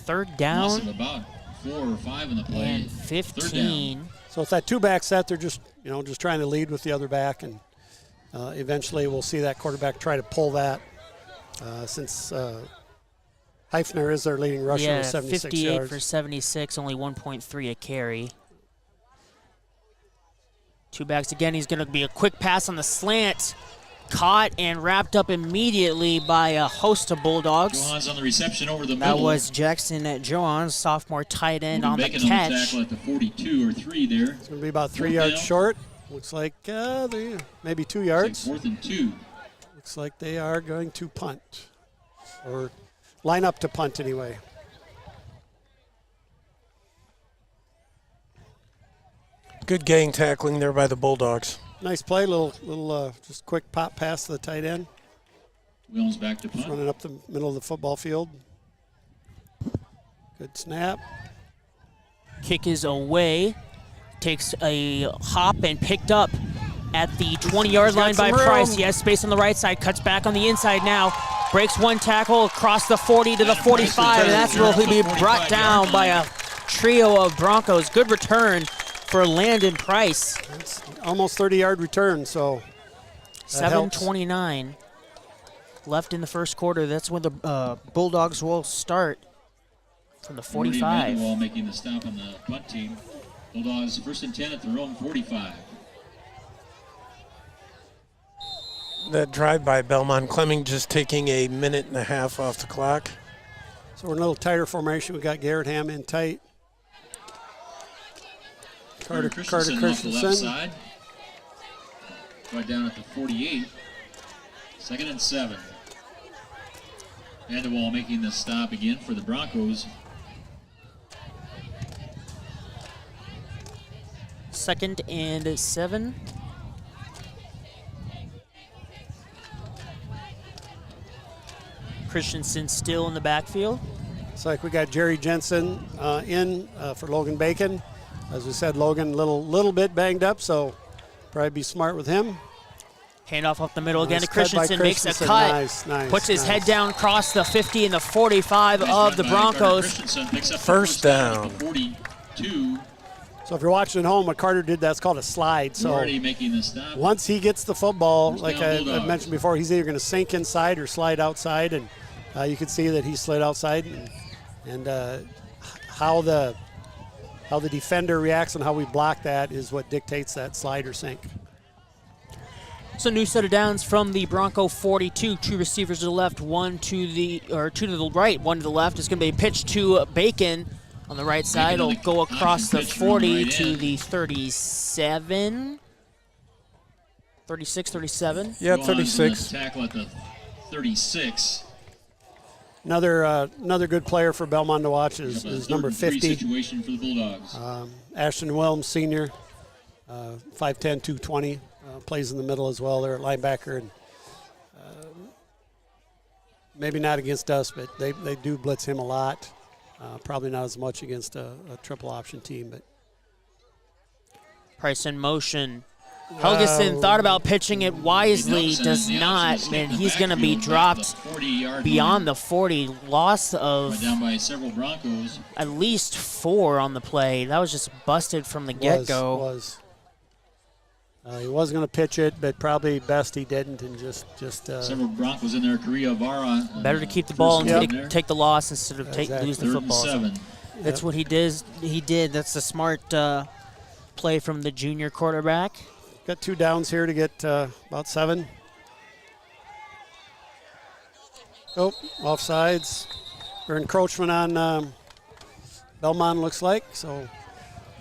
Speaker 12: 3rd down.
Speaker 14: Loss of about 4 or 5 in the play.
Speaker 12: And 15.
Speaker 13: So with that 2-back set, they're just trying to lead with the other back, and eventually we'll see that quarterback try to pull that since Heifner is their leading rusher with 76
Speaker 12: 58
Speaker 13: yards.
Speaker 12: for 76, only 1.3 a carry. 2 backs again. He's going to be a quick pass on the slant. Caught and wrapped up immediately by a host of Bulldogs.
Speaker 14: Johans on the reception over the
Speaker 12: That
Speaker 14: middle.
Speaker 12: was Jackson Johans, sophomore tight end on the
Speaker 14: Bacon
Speaker 12: catch.
Speaker 14: on the tackle at the 42 or 3 there.
Speaker 13: It's going to be about 3 yards short. Looks like maybe 2 yards.
Speaker 14: Like 4th and 2.
Speaker 13: Looks like they are going to punt. Or line up to punt anyway.
Speaker 15: Good gang tackling there by the Bulldogs.
Speaker 13: Nice play, little just quick pop pass to the tight end.
Speaker 14: Williams back to punt.
Speaker 13: Just running up the middle of the football field. Good snap.
Speaker 12: Kick is away. Takes a hop and picked up at the 20-yard line by Price. He has space on the right side. Cuts back on the inside now. Breaks one tackle across the 40 to the 45, and that's where he'll be brought down by a trio of Broncos. Good return for Landon Price.
Speaker 13: It's almost 30-yard return, so
Speaker 12: 7:29 left in the first quarter. That's when the Bulldogs will start from the 45.
Speaker 14: While making the stop on the punt team. Bulldogs 1st and 10 at their own 45.
Speaker 15: That drive by Belmond-Klemme just taking a minute and a half off the clock.
Speaker 13: So we're in a little tighter formation. We got Garrett Ham in tight. Carter Christensen.
Speaker 14: Off the left side. Right down at the 48. 2nd and 7. Vanderwall making the stop again for the Broncos.
Speaker 12: 2nd and 7. Christensen still in the backfield.
Speaker 13: It's like we got Jerry Jensen in for Logan Bacon. As we said, Logan a little bit banged up, so probably be smart with him.
Speaker 12: Handoff up the middle again to
Speaker 13: cut by
Speaker 12: Christensen. Makes a
Speaker 13: Christensen.
Speaker 12: cut.
Speaker 13: Nice,
Speaker 12: puts his head down across the 50 and the 45 of the Broncos.
Speaker 15: First down.
Speaker 14: 42.
Speaker 13: So if you're watching at home, what Carter did, that's called a slide. So
Speaker 14: already making the stop.
Speaker 13: Once he gets the football,
Speaker 14: First
Speaker 13: like
Speaker 14: down,
Speaker 13: I mentioned before, he's either going to sink inside or slide outside, and you can see that he slid outside, and how the defender reacts and how we block that is what dictates that slide or sink.
Speaker 12: So new set of downs from the Bronco 42. Two receivers to the left, two to the right, one to the left. It's going to be a pitch to Bacon on the right side. It'll go across the 40 to the 37. 36, 37.
Speaker 15: Yeah, 36.
Speaker 14: Tackle at the 36.
Speaker 13: Another good player for Belmont to watch is number 50.
Speaker 14: Situation for the Bulldogs.
Speaker 13: Ashton Wilms, senior, 5'10", 220, plays in the middle as well. They're at linebacker, and maybe not against us, but they do blitz him a lot. Probably not as much against a triple option team, but
Speaker 12: Price in motion. Helgeson thought about pitching it wisely, does not, and he's going to be dropped beyond the 40. Loss of
Speaker 14: down by several Broncos.
Speaker 12: At least 4 on the play. That was just busted from the get-go.
Speaker 13: He was going to pitch it, but probably best he didn't, and just
Speaker 14: several Broncos in there. Korea Vara.
Speaker 12: Better to keep the ball and take the loss instead of lose the football.
Speaker 14: 3rd and 7.
Speaker 12: That's what he did. That's a smart play from the junior quarterback.
Speaker 13: Got 2 downs here to get about 7. Oh, offsides. Or encroachment on Belmont, looks like. So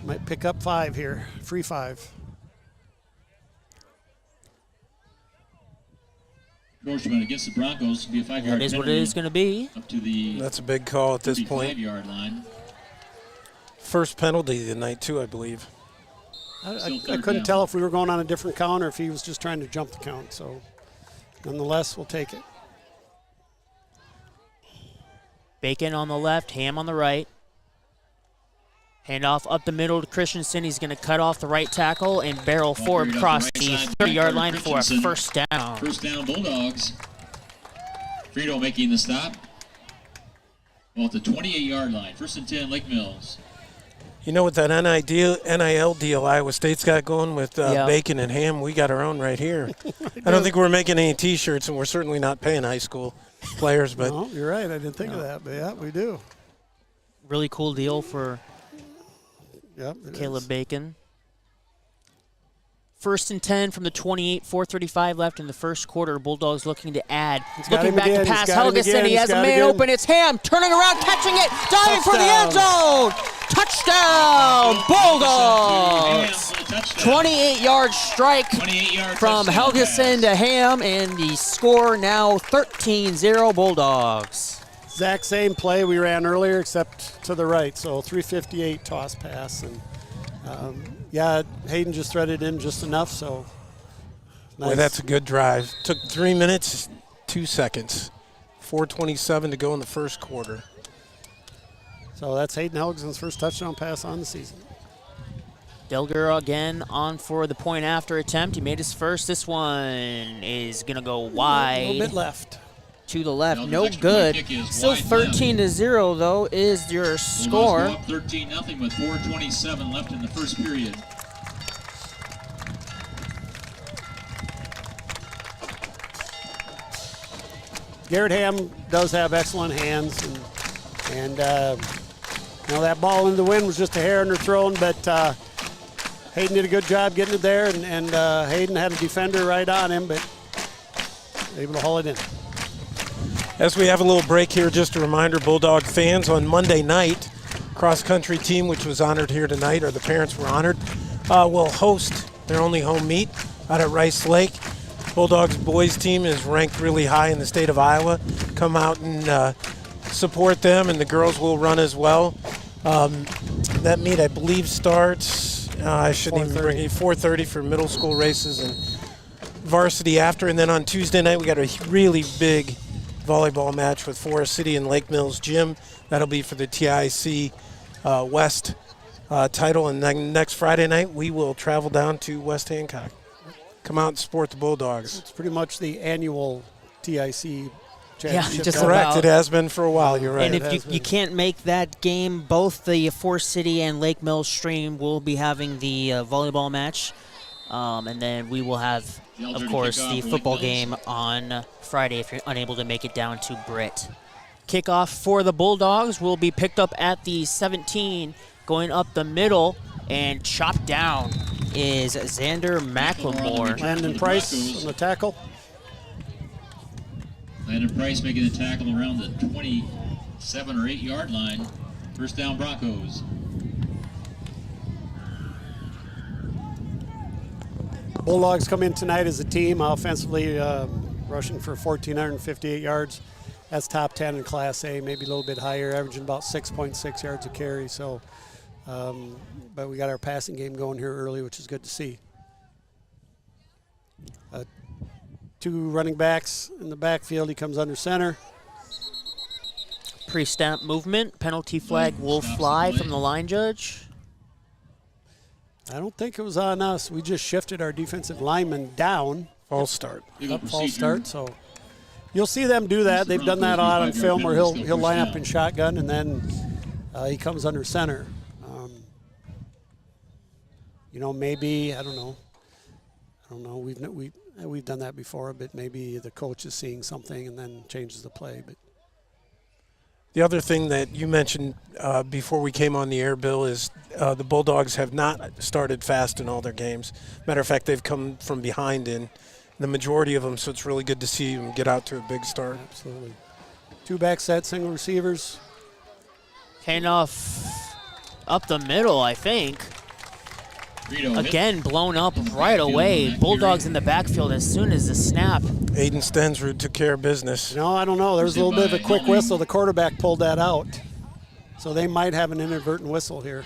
Speaker 13: might pick up 5 here. Free 5.
Speaker 14: Encroachment against the Broncos will be a 5-yard penalty.
Speaker 12: That is what it is going to be.
Speaker 14: Up to the
Speaker 15: That's a big call at this point.
Speaker 14: 5-yard line.
Speaker 15: First penalty of the night, too, I believe.
Speaker 13: I couldn't tell if we were going on a different count or if he was just trying to jump the count. So, nonetheless, we'll take it.
Speaker 12: Bacon on the left, Ham on the right. Handoff up the middle to Christensen. He's going to cut off the right tackle and barrel forward across the 30-yard line for a first down.
Speaker 14: First down, Bulldogs. Frito making the stop. Well, at the 28-yard line. 1st and 10, Lake Mills.
Speaker 15: You know, with that NIL deal Iowa State's got going with Bacon and Ham, we got our own right here. I don't think we're making any T-shirts, and we're certainly not paying high school players. But
Speaker 13: no, you're right. I didn't think of that, but yeah, we do.
Speaker 12: Really cool deal for Caleb
Speaker 13: is.
Speaker 12: Bacon. 1st and 10 from the 28, 4:35 left in the first quarter. Bulldogs looking to add. Looking back to pass. Helgeson, he has a man open. It's Ham turning around, catching it, diving for the end zone. Touchdown, Bulldogs! 28-yard strike from Helgeson to Ham, and the score now 13-0 Bulldogs.
Speaker 13: Exact same play we ran earlier, except to the right. So 358 toss pass, and Hayden just threaded in just enough. So nice.
Speaker 15: Boy, that's a good drive. Took 3 minutes, 2 seconds, 4:27 to go in the first quarter.
Speaker 13: So that's Hayden Helgeson's first touchdown pass on the season.
Speaker 12: Delger again on for the point after attempt. He made his first. This one is going to go wide.
Speaker 13: A little bit left.
Speaker 12: To the left, no good. Still 13-0 though is your score.
Speaker 14: 13-0 with 4:27 left in the first period.
Speaker 13: Garrett Ham does have excellent hands, and that ball in the wind was just a hair underthrown, but Hayden did a good job getting it there, and Hayden had a defender right on him, but able to haul it in.
Speaker 15: As we have a little break here, just a reminder, Bulldog fans, on Monday night, cross-country team, which was honored here tonight, or the parents were honored, will host their only home meet out at Rice Lake. Bulldogs boys team is ranked really high in the state of Iowa. Come out and support them, and the girls will run as well. That meet, I believe, starts, I shouldn't even bring it, 4:30 for middle school races and varsity after. And then on Tuesday night, we got a really big volleyball match with Forest City and Lake Mills Gym. That'll be for the TIC West title. And then next Friday night, we will travel down to West Hancock. Come out and support the Bulldogs.
Speaker 13: It's pretty much the annual TIC championship.
Speaker 12: Yeah, just
Speaker 15: correct. It has been for a while. You're right.
Speaker 12: And if you can't make that game, both the Forest City and Lake Mills stream will be having the volleyball match. And then we will have, of course, the football game on Friday if you're unable to make it down to Britt. Kickoff for the Bulldogs will be picked up at the 17, going up the middle, and chopped down is Xander McLemore.
Speaker 13: Landon Price on the tackle.
Speaker 14: Landon Price making the tackle around the 27 or 8 yard line. First down, Broncos.
Speaker 13: Bulldogs come in tonight as a team, offensively rushing for 1,458 yards. That's top 10 in Class A, maybe a little bit higher, averaging about 6.6 yards a carry. So, but we got our passing game going here early, which is good to see. Two running backs in the backfield. He comes under center.
Speaker 12: Pre-snap movement. Penalty flag will fly from the line judge.
Speaker 13: I don't think it was on us. We just shifted our defensive lineman down.
Speaker 15: False start.
Speaker 13: False start. So you'll see them do that. They've done that a lot on film where he'll line up in shotgun and then he comes under center. Maybe I don't know. We've done that before, but maybe the coach is seeing something and then changes the play. But
Speaker 15: the other thing that you mentioned before we came on the air, Bill, is the Bulldogs have not started fast in all their games. Matter of fact, they've come from behind in the majority of them, so it's really good to see them get out to a big start.
Speaker 13: Absolutely. Two back set, single receivers.
Speaker 12: Handoff up the middle, I think. Again, blown up right away. Bulldogs in the backfield as soon as the snap.
Speaker 15: Aiden Stensrud took care of business.
Speaker 13: No, I don't know. There was a little bit of a quick whistle. The quarterback pulled that out. So they might have an inadvertent whistle here.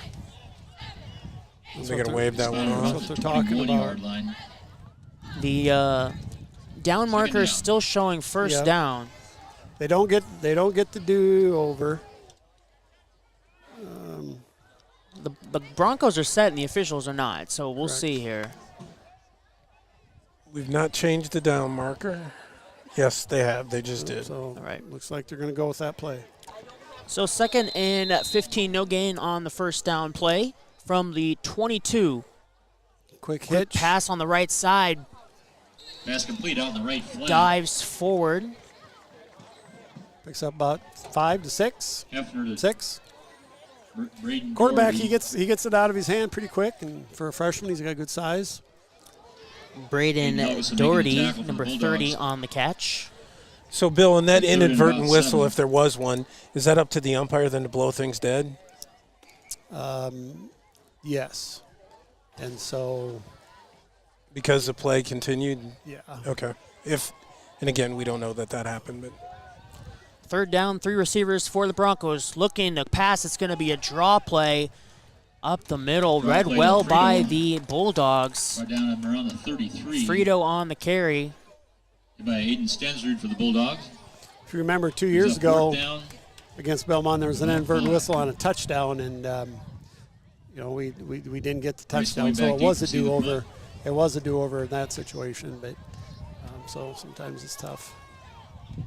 Speaker 15: They're going to wave that one off.
Speaker 13: That's what they're talking about.
Speaker 12: The down marker is still showing first down.
Speaker 13: They don't get the do-over.
Speaker 12: The Broncos are set and the officials are not, so we'll see here.
Speaker 15: We've not changed the down marker. Yes, they have. They just did.
Speaker 13: So,
Speaker 12: all right.
Speaker 13: Looks like they're going to go with that play.
Speaker 12: So 2nd and 15, no gain on the first down play from the 22.
Speaker 13: Quick hitch.
Speaker 12: Pass on the right side.
Speaker 14: Pass complete out in the right flank.
Speaker 12: Dives forward.
Speaker 13: Picks up about 5 to 6. 6.
Speaker 14: Braden
Speaker 13: Quarterback,
Speaker 14: Gordy.
Speaker 13: he gets it out of his hand pretty quick, and for a freshman, he's got good size.
Speaker 12: Braden Doherty, number 30, on the catch.
Speaker 15: So, Bill, in that inadvertent whistle, if there was one, is that up to the umpire then to blow things dead?
Speaker 13: Yes. And so...
Speaker 15: Because the play continued?
Speaker 13: Yeah.
Speaker 15: Okay. And again, we don't know that happened, but...
Speaker 12: Third down, 3 receivers for the Broncos. Looking to pass. It's going to be a draw play up the middle. Read well by the Bulldogs.
Speaker 14: Right down around the 33.
Speaker 12: Frito on the carry.
Speaker 14: By Aiden Stensrud for the Bulldogs.
Speaker 13: If you remember 2 years ago against Belmont, there was an inverted whistle on a touchdown, and we didn't get the touchdown, so it was a do-over. It was a do-over in that situation, but so sometimes it's tough.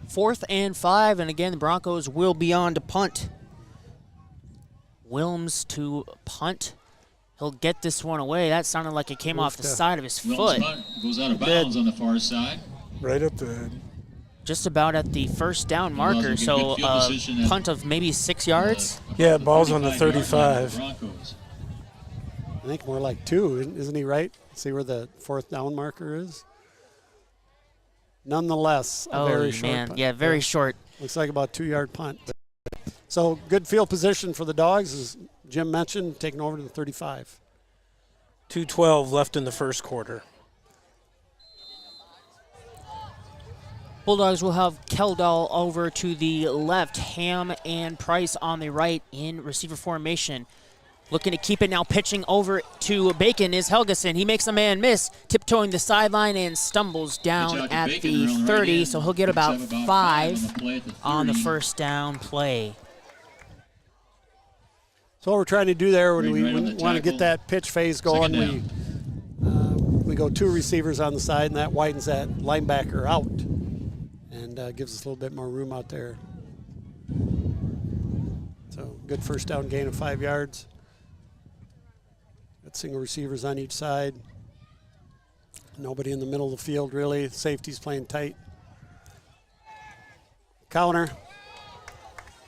Speaker 12: 4th and 5, and again the Broncos will be on to punt. Wilms to punt. He'll get this one away. That sounded like it came off the side of his foot.
Speaker 14: Punt goes out of bounds on the far side.
Speaker 15: Right up the head.
Speaker 12: Just about at the first down marker, so punt of maybe 6 yards.
Speaker 15: Yeah, ball's on the 35.
Speaker 13: I think more like 2, isn't he right? See where the 4th down marker is? Nonetheless, a very short punt.
Speaker 12: Yeah, very short.
Speaker 13: Looks like about 2-yard punt. So good field position for the Dogs, as Jim mentioned, taking over to the 35.
Speaker 15: 2:12 left in the first quarter.
Speaker 12: Bulldogs will have Keldall over to the left, Ham and Price on the right in receiver formation. Looking to keep it now, pitching over to Bacon is Helgeson. He makes a man miss, tiptoeing the sideline and stumbles down at the 30, so he'll get about 5 on the first down play.
Speaker 13: So what we're trying to do there when we want to get that pitch phase going, we go 2 receivers on the side, and that widens that linebacker out and gives us a little bit more room out there. So good first down gain of 5 yards. Got single receivers on each side. Nobody in the middle of the field, really. Safety's playing tight. Counter.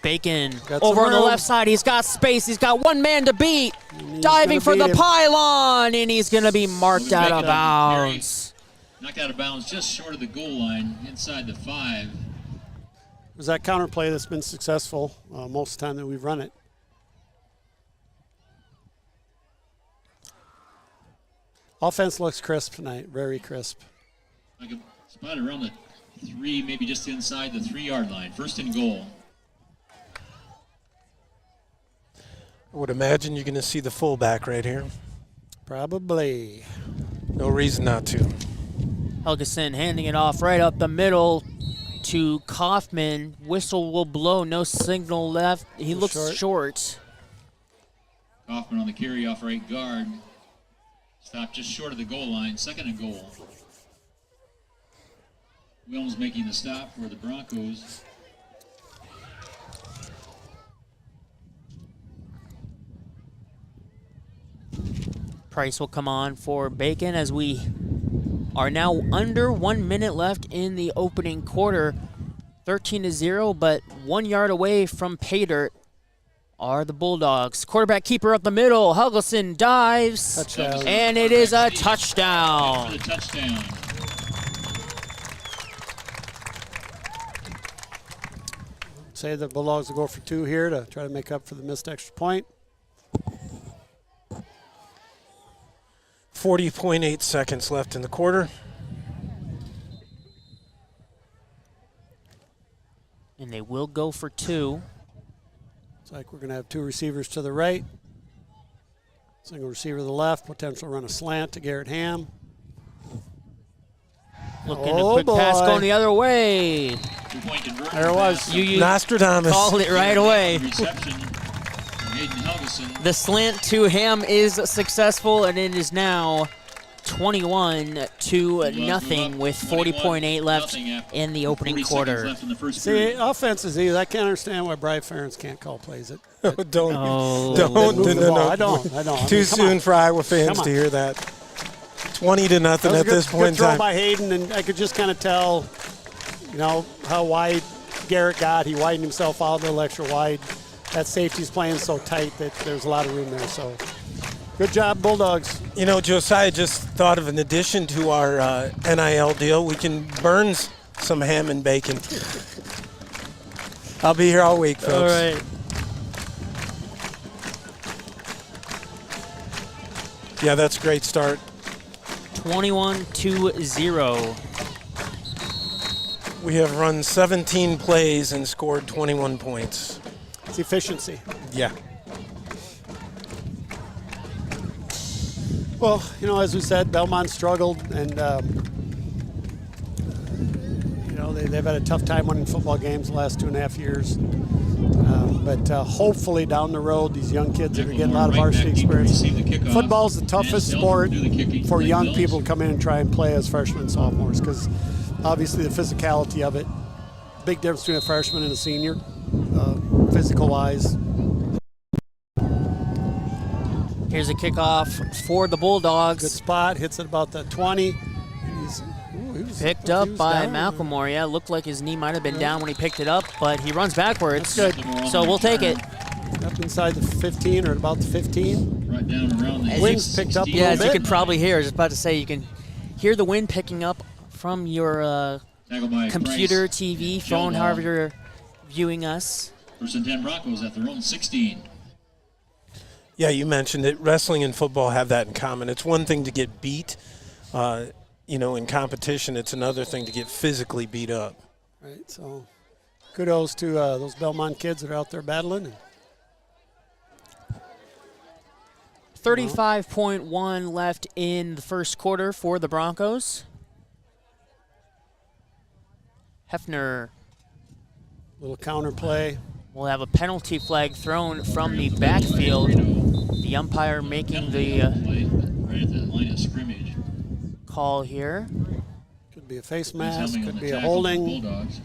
Speaker 12: Bacon over on the left side. He's got space. He's got one man to beat. Diving for the pylon, and he's going to be marked out of bounds.
Speaker 14: Knocked out of bounds just short of the goal line, inside the 5.
Speaker 13: It was that counter play that's been successful most of the time that we've run it. Offense looks crisp tonight, very crisp.
Speaker 14: Like a spot around the 3, maybe just inside the 3-yard line. 1st and goal.
Speaker 15: I would imagine you're going to see the fullback right here.
Speaker 13: Probably.
Speaker 15: No reason not to.
Speaker 12: Helgeson handing it off right up the middle to Kaufman. Whistle will blow, no signal left. He looks short.
Speaker 14: Kaufman on the carry off right guard. Stopped just short of the goal line, 2nd and goal. Wilms making the stop for the Broncos.
Speaker 12: Price will come on for Bacon as we are now under 1 minute left in the opening quarter. 13-0, but 1 yard away from pay dirt are the Bulldogs. Quarterback keeper up the middle. Helgeson dives,
Speaker 13: touchdown.
Speaker 12: And it is a touchdown.
Speaker 13: Say the Bulldogs will go for 2 here to try to make up for the missed extra point.
Speaker 15: 40.8 seconds left in the quarter.
Speaker 12: And they will go for 2.
Speaker 13: Looks like we're going to have 2 receivers to the right. Single receiver to the left. Potential run a slant to Garrett Ham.
Speaker 12: Looking a quick pass going the other way.
Speaker 13: There it was.
Speaker 12: You
Speaker 15: Nostradamus.
Speaker 12: Called it right away. The slant to Ham is successful, and it is now 21-0 with 40.8 left in the opening quarter.
Speaker 13: See, offense is easy. I can't understand why Bri Ferentz can't call plays.
Speaker 15: Don't.
Speaker 13: I don't.
Speaker 15: Too soon for Iowa fans to hear that. 20-0 at this point in
Speaker 13: time. Good throw by
Speaker 15: time.
Speaker 13: Hayden, and I could just kind of tell, how wide Garrett got. He widened himself out a little extra wide. That safety's playing so tight that there's a lot of room there. So, good job, Bulldogs.
Speaker 15: Josiah just thought of an addition to our NIL deal. We can burn some ham and bacon. I'll be here all week, folks.
Speaker 12: All right.
Speaker 15: Yeah, that's a great start.
Speaker 12: 21-0.
Speaker 15: We have run 17 plays and scored 21 points.
Speaker 13: It's efficiency.
Speaker 15: Yeah.
Speaker 13: Well, as we said, Belmont struggled, and they've had a tough time winning football games the last 2.5 years. But hopefully down the road, these young kids that are getting a lot of varsity experience. Football is the toughest sport for young people to come in and try and play as freshmen and sophomores, because obviously the physicality of it, big difference between a freshman and a senior, physical-wise.
Speaker 12: Here's a kickoff for the Bulldogs.
Speaker 13: Good spot, hits at about the 20.
Speaker 12: Picked up by McLemore. Yeah, looked like his knee might have been down when he picked it up, but he runs backwards.
Speaker 13: That's good.
Speaker 12: So we'll take it.
Speaker 13: Up inside the 15 or about the 15.
Speaker 14: Right down around the
Speaker 13: wind's picked up a little
Speaker 12: as
Speaker 13: bit.
Speaker 12: you can probably hear, I was just about to say, you can hear the wind picking up from your computer, TV, phone, however you're viewing us.
Speaker 14: First and 10 Broncos at their own 16.
Speaker 15: Yeah, you mentioned it. Wrestling and football have that in common. It's one thing to get beat, in competition. It's another thing to get physically beat up.
Speaker 13: Right, so kudos to those Belmont kids that are out there battling.
Speaker 12: 35.1 left in the first quarter for the Broncos. Hefner.
Speaker 13: Little counter play.
Speaker 12: We'll have a penalty flag thrown from the backfield. The umpire making the
Speaker 14: right at the line of scrimmage.
Speaker 12: Call here.
Speaker 13: Could be a face mask, could be a holding.
Speaker 14: Bulldogs.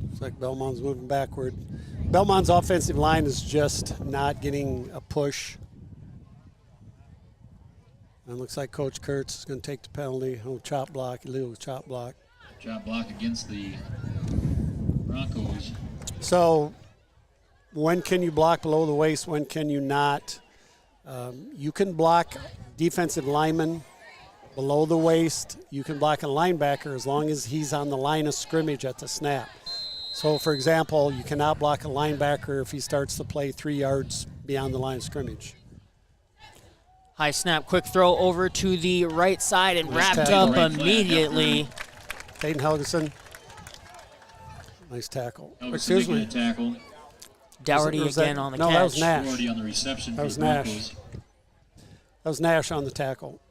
Speaker 13: Looks like Belmont's moving backward. Belmont's offensive line is just not getting a push. And it looks like Coach Kurtz is going to take the penalty. Oh, chop block, illegal chop block.
Speaker 14: Chop block against the Broncos.
Speaker 13: So when can you block below the waist? When can you not? You can block defensive linemen below the waist. You can block a linebacker as long as he's on the line of scrimmage at the snap. So, for example, you cannot block a linebacker if he starts to play 3 yards beyond the line of scrimmage.
Speaker 12: High snap, quick throw over to the right side and wrapped up immediately.
Speaker 13: Caden Helgeson. Nice tackle.
Speaker 14: Excuse me. Tackle.
Speaker 12: Dougherty again on the catch.
Speaker 13: No, that was Nash.
Speaker 14: Dougherty on the reception.
Speaker 13: That was Nash. That was Nash on the tackle.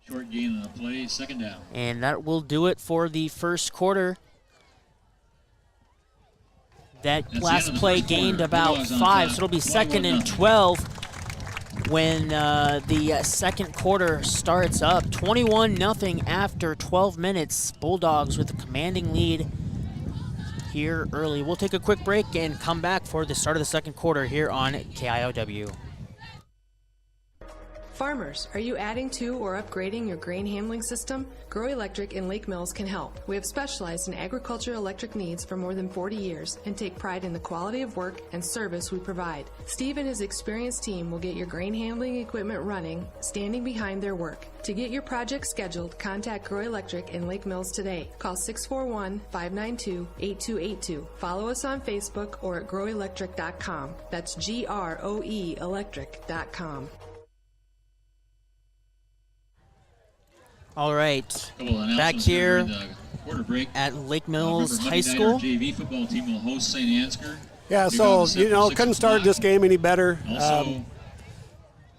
Speaker 14: Short gain on the play, second down.
Speaker 12: And that will do it for the first quarter. That last play gained about 5, so it'll be 2nd and 12 when the second quarter starts up. 21-0 after 12 minutes. Bulldogs with a commanding lead here early. We'll take a quick break and come back for the start of the second quarter here on KIOW.
Speaker 7: Farmers, are you adding to or upgrading your grain handling system? Grow Electric in Lake Mills can help. We have specialized in agriculture electric needs for more than 40 years and take pride in the quality of work and service we provide. Steve and his experienced team will get your grain handling equipment running, standing behind their work. To get your project scheduled, contact Grow Electric in Lake Mills today. Call 641-592-8282. Follow us on Facebook or at growelectric.com. That's GROE electric.com.
Speaker 12: All right, back here at Lake Mills High School.
Speaker 14: Our JV football team will host St. Ansgar.
Speaker 13: Yeah, so, couldn't start this game any better.
Speaker 14: Also,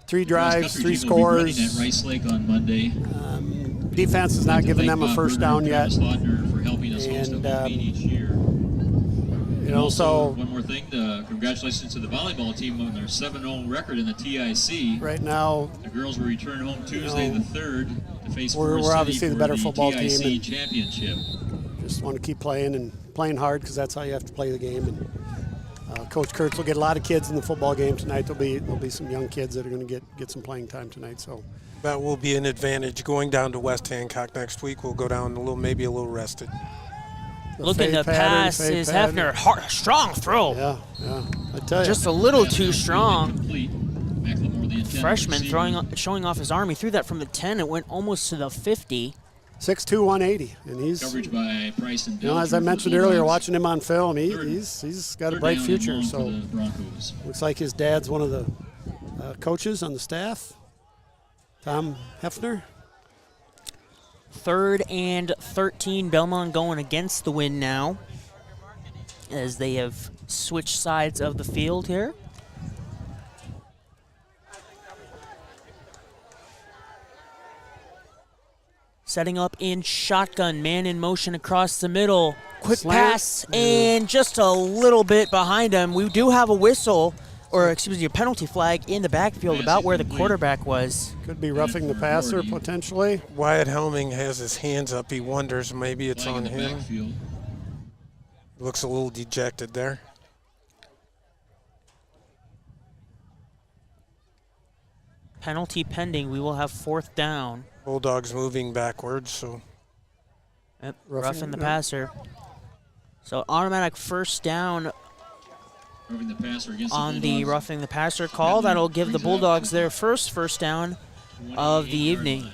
Speaker 13: 3 drives, 3 scores.
Speaker 14: At Rice Lake on Monday.
Speaker 13: Defense is not giving them a first down yet.
Speaker 14: For helping us host a meet each year.
Speaker 13: So
Speaker 14: one more thing, congratulations to the volleyball team on their 7-0 record in the TIC.
Speaker 13: Right now,
Speaker 14: the girls will return home Tuesday the 3rd to face
Speaker 13: we're obviously the better football
Speaker 14: TIC
Speaker 13: team. And
Speaker 14: championship.
Speaker 13: Just want to keep playing and playing hard because that's how you have to play the game. And Coach Kurtz will get a lot of kids in the football game tonight. There'll be some young kids that are going to get some playing time tonight. So
Speaker 15: that will be an advantage. Going down to West Hancock next week, we'll go down maybe a little rested.
Speaker 12: Looking to pass is Hefner. Strong throw.
Speaker 13: Yeah, I tell you.
Speaker 12: Just a little too strong. Freshman showing off his arm. He threw that from the 10. It went almost to the 50.
Speaker 13: 6'2", 180, and he's
Speaker 14: coverage by Price and
Speaker 13: Bill. As I mentioned earlier, watching him on film, he's got a bright future. So looks like his dad's one of the coaches on the staff, Tom Hefner.
Speaker 12: 3rd and 13, Belmont going against the wind now, as they have switched sides of the field here. Setting up in shotgun, man in motion across the middle. Quick pass, and just a little bit behind him. We do have a whistle, or excuse me, a penalty flag in the backfield about where the quarterback was.
Speaker 13: Could be roughing the passer potentially.
Speaker 15: Wyatt Helming has his hands up. He wonders maybe it's on him. Looks a little dejected there.
Speaker 12: Penalty pending. We will have 4th down.
Speaker 15: Bulldogs moving backwards, so.
Speaker 12: Yep, roughing the passer. So automatic 1st down on the roughing the passer call. That'll give the Bulldogs their first down of the evening.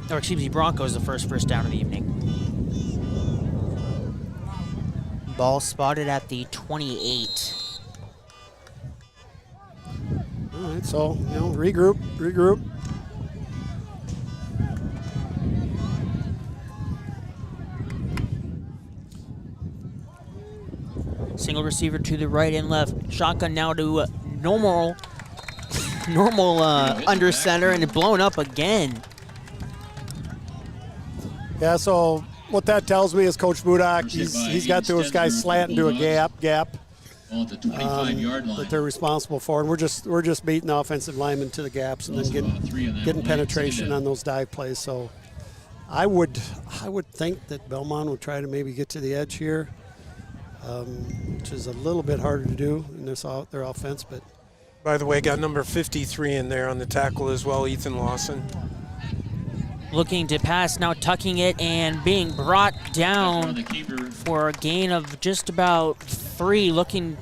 Speaker 12: Or excuse me, Broncos the first down of the evening. Ball spotted at the 28.
Speaker 13: All right, so, regroup.
Speaker 12: Single receiver to the right and left. Shotgun now to normal under center, and blown up again.
Speaker 13: Yeah, so what that tells me is Coach Budak, he's got those guys slanting to a gap
Speaker 14: at the 25-yard line
Speaker 13: that they're responsible for, and we're just beating the offensive linemen to the gaps and then getting penetration on those dive plays. So I would think that Belmont would try to maybe get to the edge here, which is a little bit harder to do in their offense. But
Speaker 15: by the way, got number 53 in there on the tackle as well, Ethan Lawson.
Speaker 12: Looking to pass, now tucking it and being brought down for a gain of just about 3, looking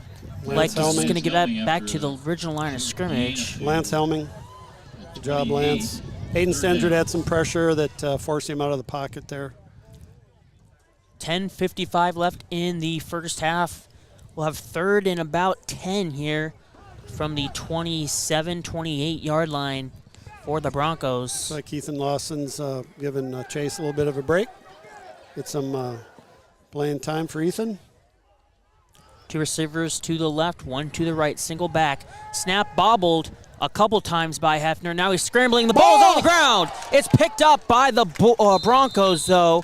Speaker 12: like he's going to get that back to the original line of scrimmage.
Speaker 13: Lance Helming. Good job, Lance. Hayden Stendrud had some pressure that forced him out of the pocket there.
Speaker 12: 10:55 left in the first half. We'll have 3rd and about 10 here from the 27-28-yard line for the Broncos.
Speaker 13: Looks like Ethan Lawson's giving Chase a little bit of a break. Get some playing time for Ethan.
Speaker 12: 2 receivers to the left, 1 to the right, single back. Snap bobbled a couple times by Hefner. Now he's scrambling. The ball's on the ground. It's picked up by the Broncos, though,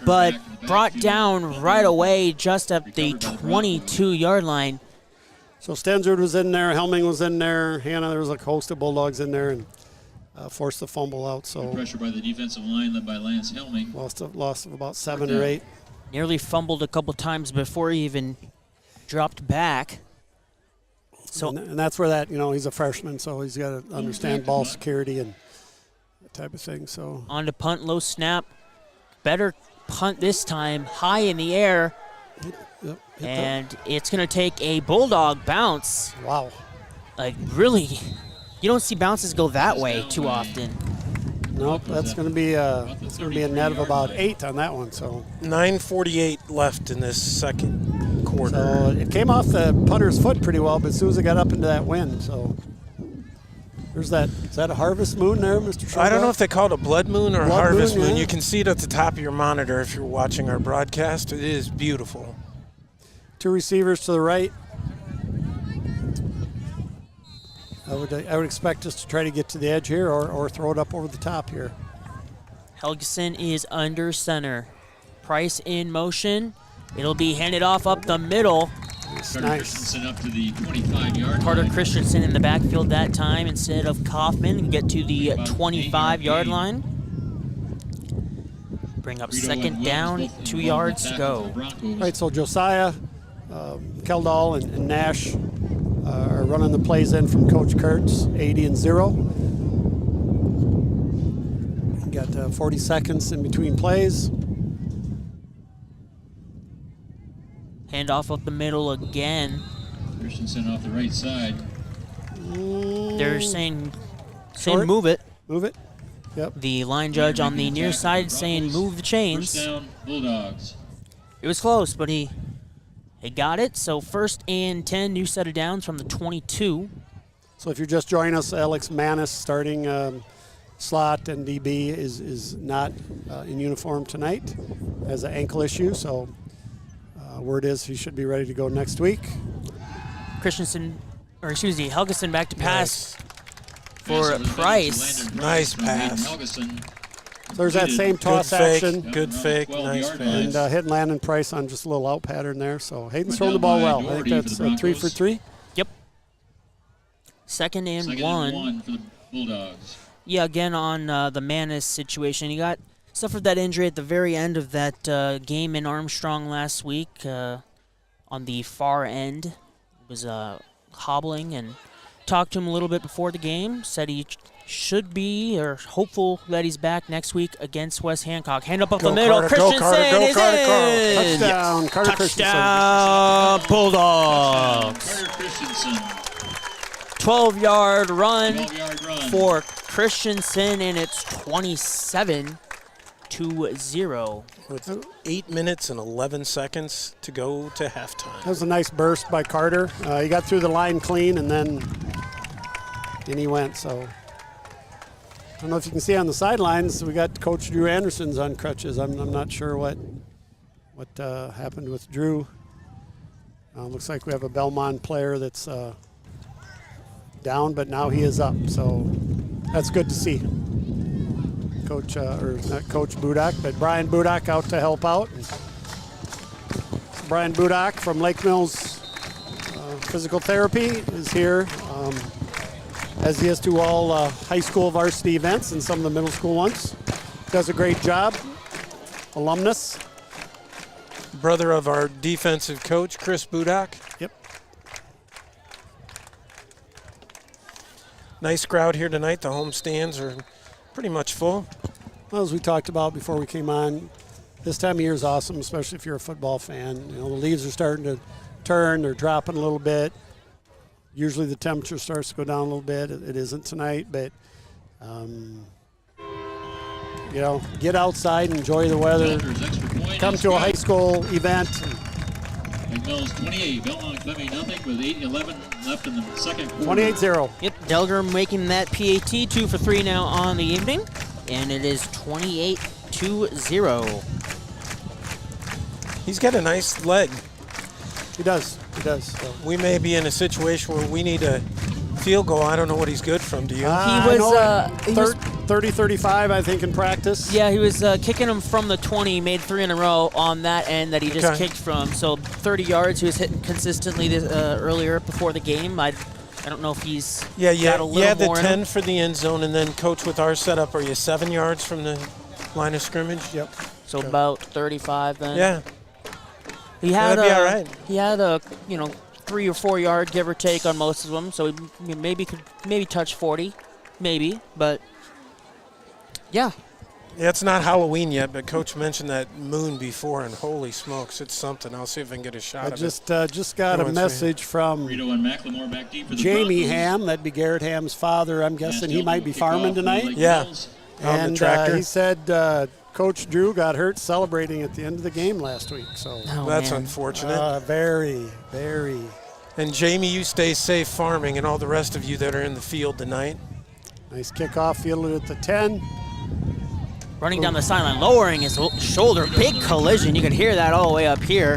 Speaker 12: but brought down right away just at the 22-yard line.
Speaker 13: So Stensrud was in there, Helming was in there, Hannah, there was a host of Bulldogs in there, and forced the fumble out. So
Speaker 14: pressure by the defensive line led by Lance Helming.
Speaker 13: Lost of about 7 or 8.
Speaker 12: Nearly fumbled a couple times before he even dropped back. So
Speaker 13: and that's where that, he's a freshman, so he's got to understand ball security and that type of thing. So
Speaker 12: on to punt, low snap. Better punt this time, high in the air. And it's going to take a Bulldog bounce.
Speaker 13: Wow.
Speaker 12: Like, really, you don't see bounces go that way too often.
Speaker 13: Nope, that's going to be a net of about 8 on that one. So
Speaker 15: 9:48 left in this second quarter.
Speaker 13: So it came off the punter's foot pretty well, but as soon as it got up into that wind, so there's that. Is that a harvest moon there, Mr. Schroeder?
Speaker 15: I don't know if they call it a blood moon or a harvest moon.
Speaker 13: Yeah.
Speaker 15: You can see it at the top of your monitor if you're watching our broadcast. It is beautiful.
Speaker 13: 2 receivers to the right. I would expect us to try to get to the edge here or throw it up over the top here.
Speaker 12: Helgeson is under center. Price in motion. It'll be handed off up the middle.
Speaker 14: Carter Christensen up to the 25-yard line.
Speaker 12: Carter Christensen in the backfield that time instead of Kaufman. Get to the 25-yard line. Bring up 2nd down, 2 yards to go.
Speaker 13: All right, so Josiah, Keldall, and Nash are running the plays in from Coach Kurtz, 80 and 0. Got 40 seconds in between plays.
Speaker 12: Hand off up the middle again.
Speaker 14: Christensen off the right side.
Speaker 12: They're saying move it.
Speaker 13: Move it. Yep.
Speaker 12: The line judge on the near side saying move the chains.
Speaker 14: First down, Bulldogs.
Speaker 12: It was close, but he got it. So 1st and 10, new set of downs from the 22.
Speaker 13: So if you're just joining us, Alex Manis starting slot and DB is not in uniform tonight, has an ankle issue. So word is he should be ready to go next week.
Speaker 12: Helgeson back to pass for Price.
Speaker 15: Nice pass.
Speaker 13: So there's that same toss action.
Speaker 15: Good fake, nice pass.
Speaker 13: And hitting Landon Price on just a little out pattern there. So Hayden's throwing the ball well. I think that's 3 for 3.
Speaker 12: Yep. 2nd and 1
Speaker 14: for the Bulldogs.
Speaker 12: Yeah, again on the Manis situation. He suffered that injury at the very end of that game in Armstrong last week on the far end. Was hobbling, and talked to him a little bit before the game. Said he should be, or hopeful that he's back next week against West Hancock. Hand up the middle. Christensen is in.
Speaker 13: Touchdown, Carter
Speaker 12: Touchdown, Bulldogs.
Speaker 14: Carter Christensen.
Speaker 12: 12-yard run for Christensen, and it's 27-0.
Speaker 15: With 8 minutes and 11 seconds to go to halftime.
Speaker 13: That was a nice burst by Carter. He got through the line clean, and then in he went. So I don't know if you can see on the sidelines, we got Coach Drew Anderson's on crutches. I'm not sure what happened with Drew. Looks like we have a Belmond player that's down, but now he is up. So that's good to see. Coach, or not Coach Budak, but Brian Budak out to help out. Brian Budak from Lake Mills Physical Therapy is here, as he is to all high school varsity events and some of the middle school ones. Does a great job. Alumnus.
Speaker 15: Brother of our defensive coach, Chris Budak.
Speaker 13: Yep.
Speaker 15: Nice crowd here tonight. The home stands are pretty much full.
Speaker 13: Well, as we talked about before we came on, this time of year is awesome, especially if you're a football fan. You know, the leaves are starting to turn, they're dropping a little bit. Usually the temperature starts to go down a little bit. It isn't tonight, but you know, get outside, enjoy the weather, come to a high school event.
Speaker 14: McMills 28, Belmond-Klemme nothing with 8:11 left in the second quarter.
Speaker 13: 28-0.
Speaker 12: Yep, Delger making that PAT 2 for 3 now on the evening, and it is 28-0.
Speaker 15: He's got a nice leg.
Speaker 13: He does. So.
Speaker 15: We may be in a situation where we need a field goal. I don't know what he's good from. Do you?
Speaker 12: He was
Speaker 13: 30-35, I think, in practice.
Speaker 12: Yeah, he was kicking him from the 20, made 3 in a row on that end that he just kicked from. So 30 yards, he was hitting consistently earlier before the game. I don't know if he's got a little
Speaker 15: the
Speaker 12: more
Speaker 15: 10
Speaker 12: in him.
Speaker 15: for the end zone, and then, Coach, with our setup, are you 7 yards from the line of scrimmage?
Speaker 13: Yep.
Speaker 12: So about 35 then.
Speaker 15: Yeah.
Speaker 12: He had
Speaker 15: that'd be all right.
Speaker 12: He had a 3 or 4 yard give or take on most of them, so he could touch 40, but yeah.
Speaker 15: Yeah, it's not Halloween yet, but Coach mentioned that moon before, and holy smokes, it's something. I'll see if I can get a shot of it.
Speaker 13: I just got a message from Jamie Ham. That'd be Garrett Ham's father. I'm guessing he might be farming tonight.
Speaker 15: Yeah.
Speaker 13: And he said Coach Drew got hurt celebrating at the end of the game last week. So
Speaker 15: that's unfortunate.
Speaker 13: Very, very.
Speaker 15: And Jamie, you stay safe farming, and all the rest of you that are in the field tonight.
Speaker 13: Nice kickoff, fielded at the 10.
Speaker 12: Running down the sideline, lowering his shoulder, big collision. You can hear that all the way up here.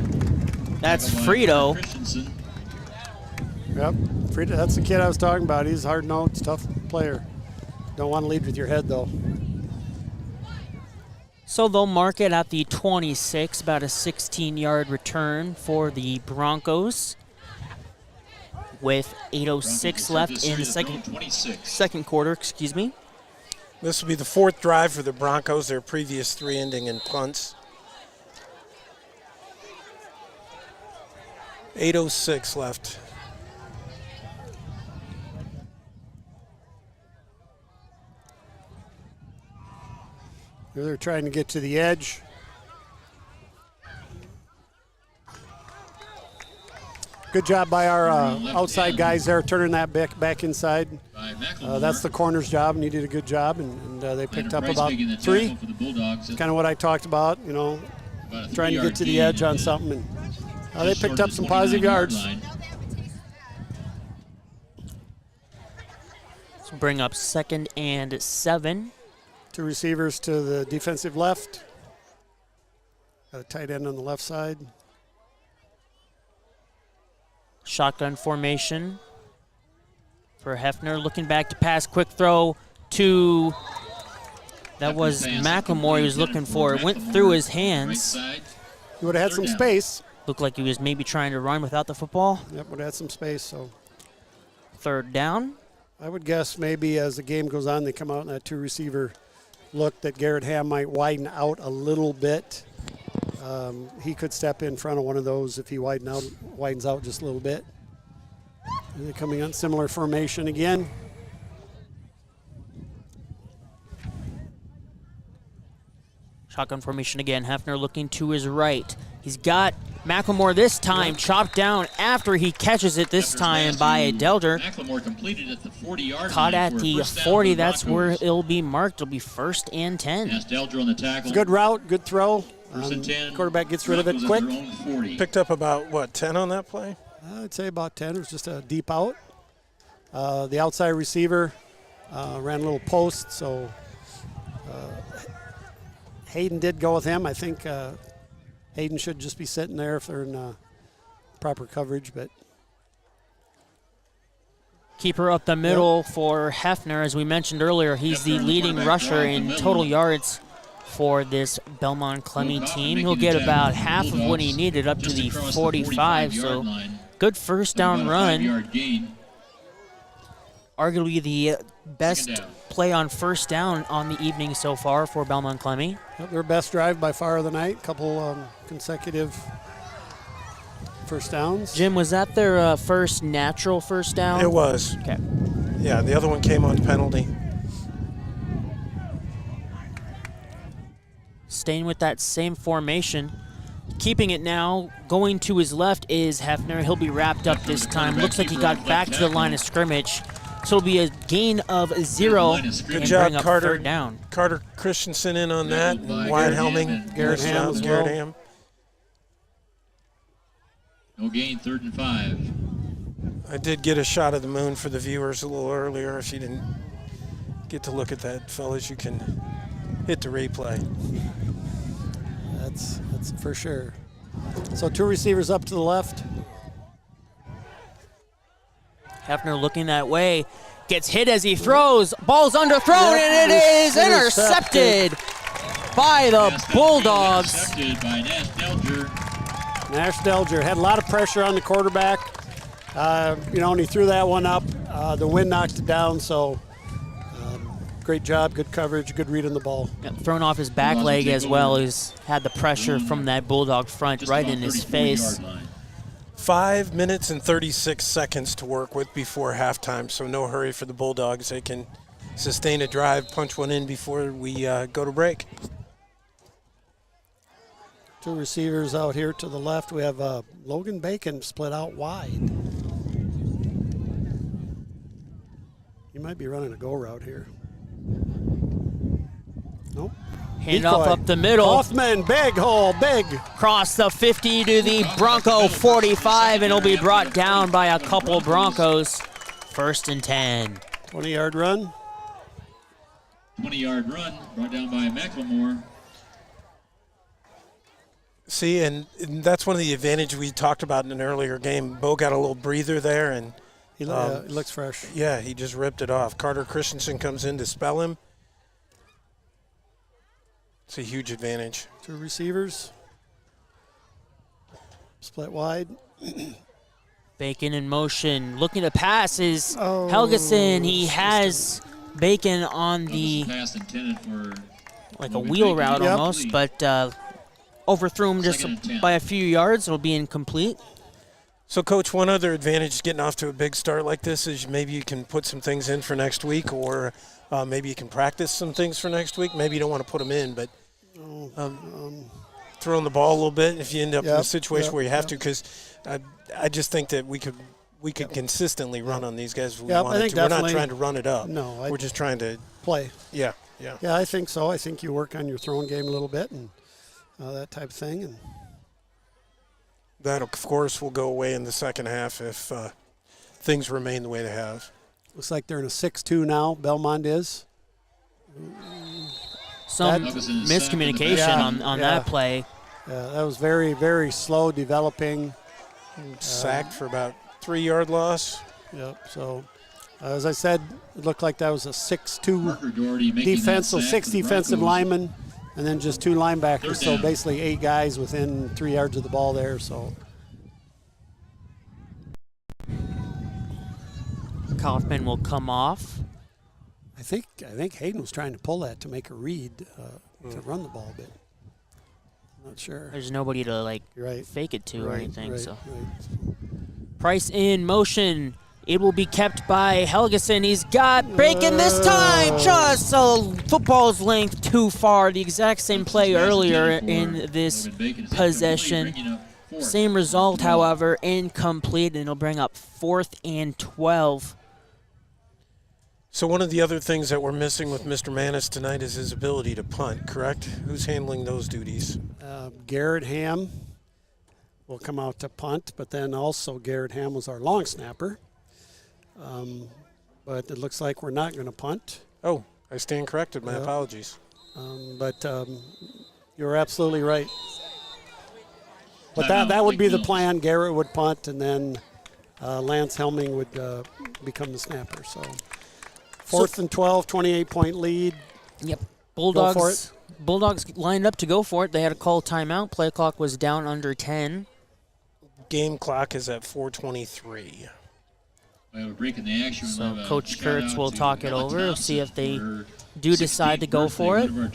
Speaker 12: That's Frito.
Speaker 13: Yep, Frito, that's the kid I was talking about. He's hard-nosed, tough player. Don't want to lead with your head, though.
Speaker 12: So they'll mark it at the 26, about a 16-yard return for the Broncos, with 8:06 left in the second quarter. Excuse me.
Speaker 15: This will be the 4th drive for the Broncos, their previous 3 ending in punts. 8:06 left.
Speaker 13: They're trying to get to the edge. Good job by our outside guys there, turning that back inside. That's the corner's job, and he did a good job, and they picked up about 3. Kind of what I talked about, trying to get to the edge on something, and they picked up some positive yards.
Speaker 12: So bring up 2nd and 7.
Speaker 13: 2 receivers to the defensive left. Got a tight end on the left side.
Speaker 12: Shotgun formation for Hefner, looking back to pass, quick throw to, that was McLemore he was looking for. It went through his hands.
Speaker 13: He would have had some space.
Speaker 12: Looked like he was maybe trying to run without the football.
Speaker 13: Yep, would have had some space. So
Speaker 12: 3rd down.
Speaker 13: I would guess maybe as the game goes on, they come out in that 2 receiver look that Garrett Ham might widen out a little bit. He could step in front of one of those if he widens out just a little bit. And they're coming on similar formation again.
Speaker 12: Shotgun formation again. Hefner looking to his right. He's got McLemore this time, chopped down after he catches it this time by Delger.
Speaker 14: McLemore completed at the 40-yard
Speaker 12: Caught
Speaker 14: line
Speaker 12: at the 40. That's where it'll be marked. It'll be 1st and 10.
Speaker 14: Yes, Delger on the tackle.
Speaker 13: Good route, good throw.
Speaker 14: 1st and 10.
Speaker 13: Quarterback gets rid of it quick.
Speaker 15: Picked up about, 10 on that play?
Speaker 13: I'd say about 10. It was just a deep out. The outside receiver ran a little post, so Hayden did go with him. I think Hayden should just be sitting there if they're in proper coverage. But
Speaker 12: keeper up the middle for Hefner. As we mentioned earlier, he's the leading rusher in total yards for this Belmond-Klemme team. He'll get about half of what he needed, up to the 45, so good 1st down run. Arguably the best play on 1st down on the evening so far for Belmond-Klemme.
Speaker 13: Their best drive by far of the night, couple consecutive 1st downs.
Speaker 12: Jim, was that their first natural 1st down?
Speaker 15: It was.
Speaker 12: Okay.
Speaker 15: Yeah, the other one came on penalty.
Speaker 12: Staying with that same formation. Keeping it now, going to his left is Hefner. He'll be wrapped up this time. Looks like he got back to the line of scrimmage. So it'll be a gain of 0.
Speaker 15: Good job, Carter.
Speaker 12: 3rd down.
Speaker 15: Carter Christensen in on that. Wide helming.
Speaker 13: Garrett Ham as
Speaker 15: Garrett
Speaker 13: well.
Speaker 15: Ham.
Speaker 14: No gain, 3rd and 5.
Speaker 15: I did get a shot of the moon for the viewers a little earlier. If you didn't get to look at that, fellas, you can hit the replay.
Speaker 13: That's for sure. So 2 receivers up to the left.
Speaker 12: Hefner looking that way. Gets hit as he throws. Ball's underthrown, and it is intercepted by the Bulldogs.
Speaker 14: Intercepted by Nash Delger.
Speaker 13: Nash Delger had a lot of pressure on the quarterback. And he threw that one up. The wind knocked it down, so great job, good coverage, good read on the ball.
Speaker 12: Thrown off his back leg as well. He's had the pressure from that Bulldog front right in his face.
Speaker 15: 5 minutes and 36 seconds to work with before halftime, so no hurry for the Bulldogs. They can sustain a drive, punch one in before we go to break.
Speaker 13: 2 receivers out here to the left. We have Logan Bacon split out wide. He might be running a go route here. Nope.
Speaker 12: Hand off up the middle.
Speaker 13: Hoffman, big hole, big.
Speaker 12: Cross the 50 to the Bronco 45, and it'll be brought down by a couple Broncos. 1st and 10.
Speaker 13: 20-yard run.
Speaker 14: 20-yard run brought down by McLemore.
Speaker 15: See, and that's one of the advantages we talked about in an earlier game. Bo got a little breather there, and
Speaker 13: he looks fresh.
Speaker 15: Yeah, he just ripped it off. Carter Christensen comes in to spell him. It's a huge advantage.
Speaker 13: 2 receivers. Split wide.
Speaker 12: Bacon in motion. Looking to pass is Helgeson. He has Bacon on the, like a wheel route almost, but overthrew him just by a few yards. It'll be incomplete.
Speaker 15: So, Coach, one other advantage getting off to a big start like this is maybe you can put some things in for next week, or maybe you can practice some things for next week. Maybe you don't want to put them in, but throwing the ball a little bit if you end up in a situation where you have to, because I just think that we could we could consistently run on these guys if we
Speaker 13: I
Speaker 15: wanted
Speaker 13: think
Speaker 15: to. We're not
Speaker 13: definitely.
Speaker 15: trying to run it up.
Speaker 13: No.
Speaker 15: We're just trying to
Speaker 13: play.
Speaker 15: Yeah.
Speaker 13: Yeah, I think so. I think you work on your throwing game a little bit and that type of thing. And
Speaker 15: that, of course, will go away in the second half if things remain the way they have.
Speaker 13: Looks like they're in a 6-2 now. Belmont is.
Speaker 12: Some miscommunication on that play.
Speaker 13: Yeah, that was very, very slow developing.
Speaker 15: Sacked for about 3-yard loss.
Speaker 13: Yep, so as I said, it looked like that was a 6-2 defense, so 6 defensive linemen, and then just 2 linebackers, so basically 8 guys within 3 yards of the ball there. So
Speaker 12: Kaufman will come off.
Speaker 13: I think Hayden was trying to pull that to make a read to run the ball a bit. Not sure.
Speaker 12: There's nobody to fake it to or anything.
Speaker 13: Right.
Speaker 12: Price in motion. It will be kept by Helgeson. He's got breaking this time. Just a football's length too far. The exact same play earlier in this possession. Same result, however, incomplete, and it'll bring up 4th and 12.
Speaker 15: So one of the other things that we're missing with Mr. Manis tonight is his ability to punt, correct? Who's handling those duties?
Speaker 13: Garrett Ham will come out to punt, but then also Garrett Ham was our long snapper. But it looks like we're not going to punt.
Speaker 15: Oh, I stand corrected. My apologies.
Speaker 13: But you're absolutely right. But that would be the plan. Garrett would punt, and then Lance Helming would become the snapper. So 4th and 12, 28-point lead.
Speaker 12: Yep.
Speaker 13: Go for it.
Speaker 12: Bulldogs lined up to go for it. They had to call timeout. Play clock was down under 10.
Speaker 15: Game clock is at 4:23.
Speaker 14: We have a break in the action.
Speaker 12: So Coach Kurtz will talk it over, see if they do decide to go for it.
Speaker 13: I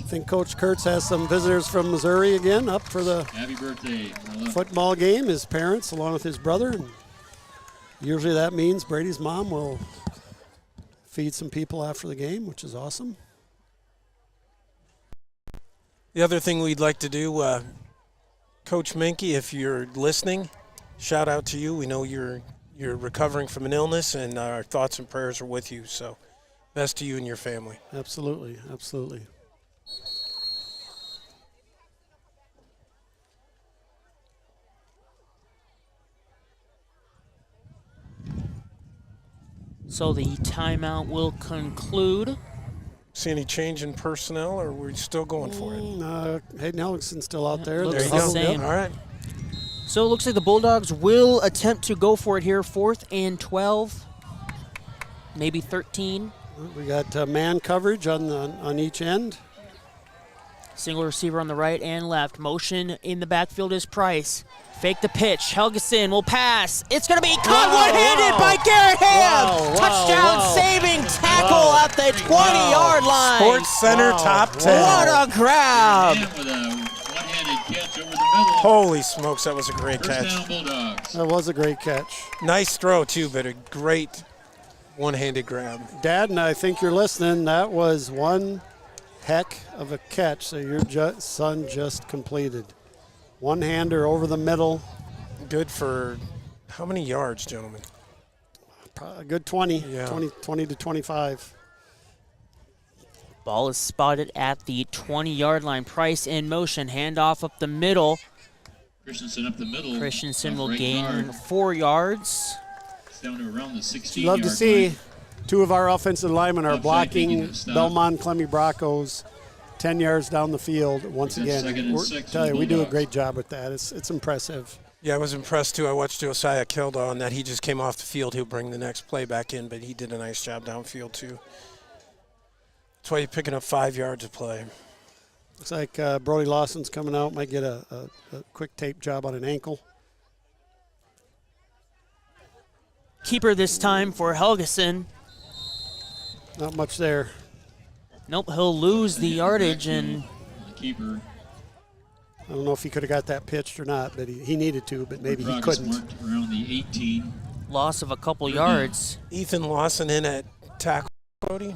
Speaker 13: think Coach Kurtz has some visitors from Missouri again up for the
Speaker 14: Happy birthday,
Speaker 13: football game. His parents, along with his brother. And usually that means Brady's mom will feed some people after the game, which is awesome.
Speaker 15: The other thing we'd like to do, Coach Minke, if you're listening, shout out to you. We know you're recovering from an illness, and our thoughts and prayers are with you. So best to you and your family.
Speaker 13: Absolutely, absolutely.
Speaker 12: So the timeout will conclude.
Speaker 15: See any change in personnel, or are we still going for it?
Speaker 13: Hayden Helgeson's still out there.
Speaker 12: Looks
Speaker 15: There you
Speaker 12: the
Speaker 15: go.
Speaker 12: same.
Speaker 15: All right.
Speaker 12: So it looks like the Bulldogs will attempt to go for it here. 4th and 12, maybe 13.
Speaker 13: We got man coverage on each end.
Speaker 12: Single receiver on the right and left. Motion in the backfield is Price. Fake the pitch. Helgeson will pass. It's going to be caught one-handed by Garrett Ham. Touchdown saving tackle at the 20-yard line.
Speaker 15: Sports Center top 10.
Speaker 12: What a grab.
Speaker 14: With a one-handed catch over the middle.
Speaker 15: Holy smokes, that was a great
Speaker 14: First
Speaker 15: catch.
Speaker 14: down, Bulldogs.
Speaker 13: That was a great catch.
Speaker 15: Nice throw, too, but a great one-handed grab.
Speaker 13: Dad, and I think you're listening. That was one heck of a catch. So your son just completed. One-hander over the middle.
Speaker 15: Good for how many yards, gentlemen?
Speaker 13: Probably a good 20,
Speaker 15: Yeah.
Speaker 13: 20 to 25.
Speaker 12: Ball is spotted at the 20-yard line. Price in motion. Handoff up the middle.
Speaker 14: Christensen up the middle.
Speaker 12: Christensen
Speaker 14: Off
Speaker 12: will
Speaker 14: right
Speaker 12: gain
Speaker 14: guard.
Speaker 12: 4 yards.
Speaker 14: It's down to around the 16
Speaker 13: Love to
Speaker 14: yard
Speaker 13: see
Speaker 14: line.
Speaker 13: two of our offensive linemen are
Speaker 14: Offside
Speaker 13: blocking
Speaker 14: kicking to stop.
Speaker 13: Belmond-Klemme Broncos 10 yards down the field once
Speaker 14: That's
Speaker 13: again.
Speaker 14: second and
Speaker 13: We're-
Speaker 14: 6
Speaker 13: tell you,
Speaker 14: for
Speaker 13: we do a
Speaker 14: Bulldogs.
Speaker 13: great job with that. It's impressive.
Speaker 15: Yeah, I was impressed, too. I watched Josiah Kildaw on that. He just came off the field. He'll bring the next play back in, but he did a nice job downfield, too. That's why you're picking up 5 yards of play.
Speaker 13: Looks like Brody Lawson's coming out. Might get a quick tape job on an ankle.
Speaker 12: Keeper this time for Helgeson.
Speaker 13: Not much there.
Speaker 12: Nope, he'll lose the yardage, and
Speaker 14: The keeper.
Speaker 13: I don't know if he could have got that pitched or not, but he needed to, but maybe he
Speaker 14: Progress
Speaker 13: couldn't.
Speaker 14: marked around the 18.
Speaker 12: loss of a couple yards.
Speaker 15: Ethan Lawson in at tackle, Cody?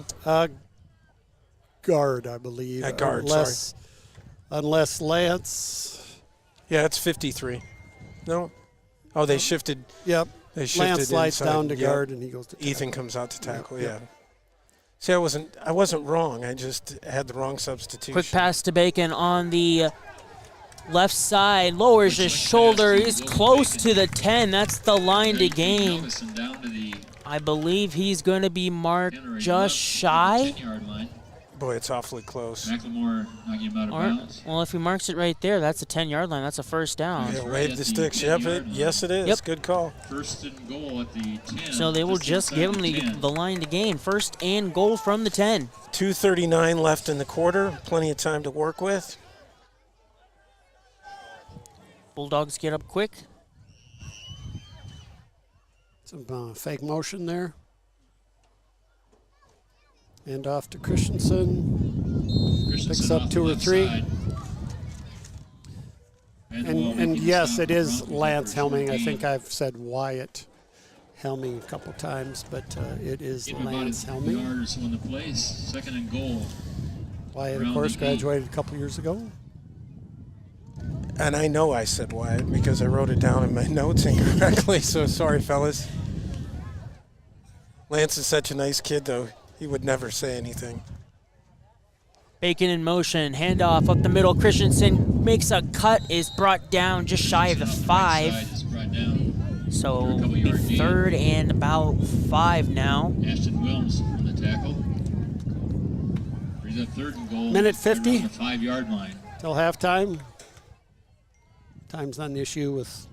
Speaker 13: Guard, I believe.
Speaker 15: At guard,
Speaker 13: Unless Lance.
Speaker 15: Yeah, it's 53. No? Oh, they shifted.
Speaker 13: Yep.
Speaker 15: They shifted
Speaker 13: Lance slides
Speaker 15: inside.
Speaker 13: down to guard, and he goes to tackle.
Speaker 15: Ethan comes out to tackle, yeah. See, I wasn't wrong. I just had the wrong substitution.
Speaker 12: Quick pass to Bacon on the left side. Lowers his shoulder. He's close to the 10. That's the line to gain. I believe he's going to be marked just shy.
Speaker 15: Boy, it's awfully close.
Speaker 14: McLemore knocking him out of bounds.
Speaker 12: Well, if he marks it right there, that's a 10-yard line. That's a first down.
Speaker 15: Yeah, wave the sticks. Yes, it is.
Speaker 12: Yep.
Speaker 15: Good call.
Speaker 14: First and goal at the 10.
Speaker 12: So they will just give him the line to gain. First and goal from the 10.
Speaker 15: 2:39 left in the quarter. Plenty of time to work with.
Speaker 12: Bulldogs get up quick.
Speaker 13: Some fake motion there. And off to Christensen. Picks up 2 or 3. And yes, it is Lance Helming. I think I've said Wyatt Helming a couple times, but it is Lance Helming.
Speaker 14: Yards on the place. Second and goal.
Speaker 13: Wyatt, of course, graduated a couple years ago.
Speaker 15: And I know I said Wyatt because I wrote it down in my notes incorrectly, so sorry, fellas. Lance is such a nice kid, though. He would never say anything.
Speaker 12: Bacon in motion, handoff up the middle. Christensen makes a cut, is brought down just shy of the 5. So it'll be third and about 5 now.
Speaker 14: Ashton Wilms on the tackle. Brings up third and goal.
Speaker 13: Minute 50.
Speaker 14: On the 5-yard line.
Speaker 13: Till halftime. Time's not an issue with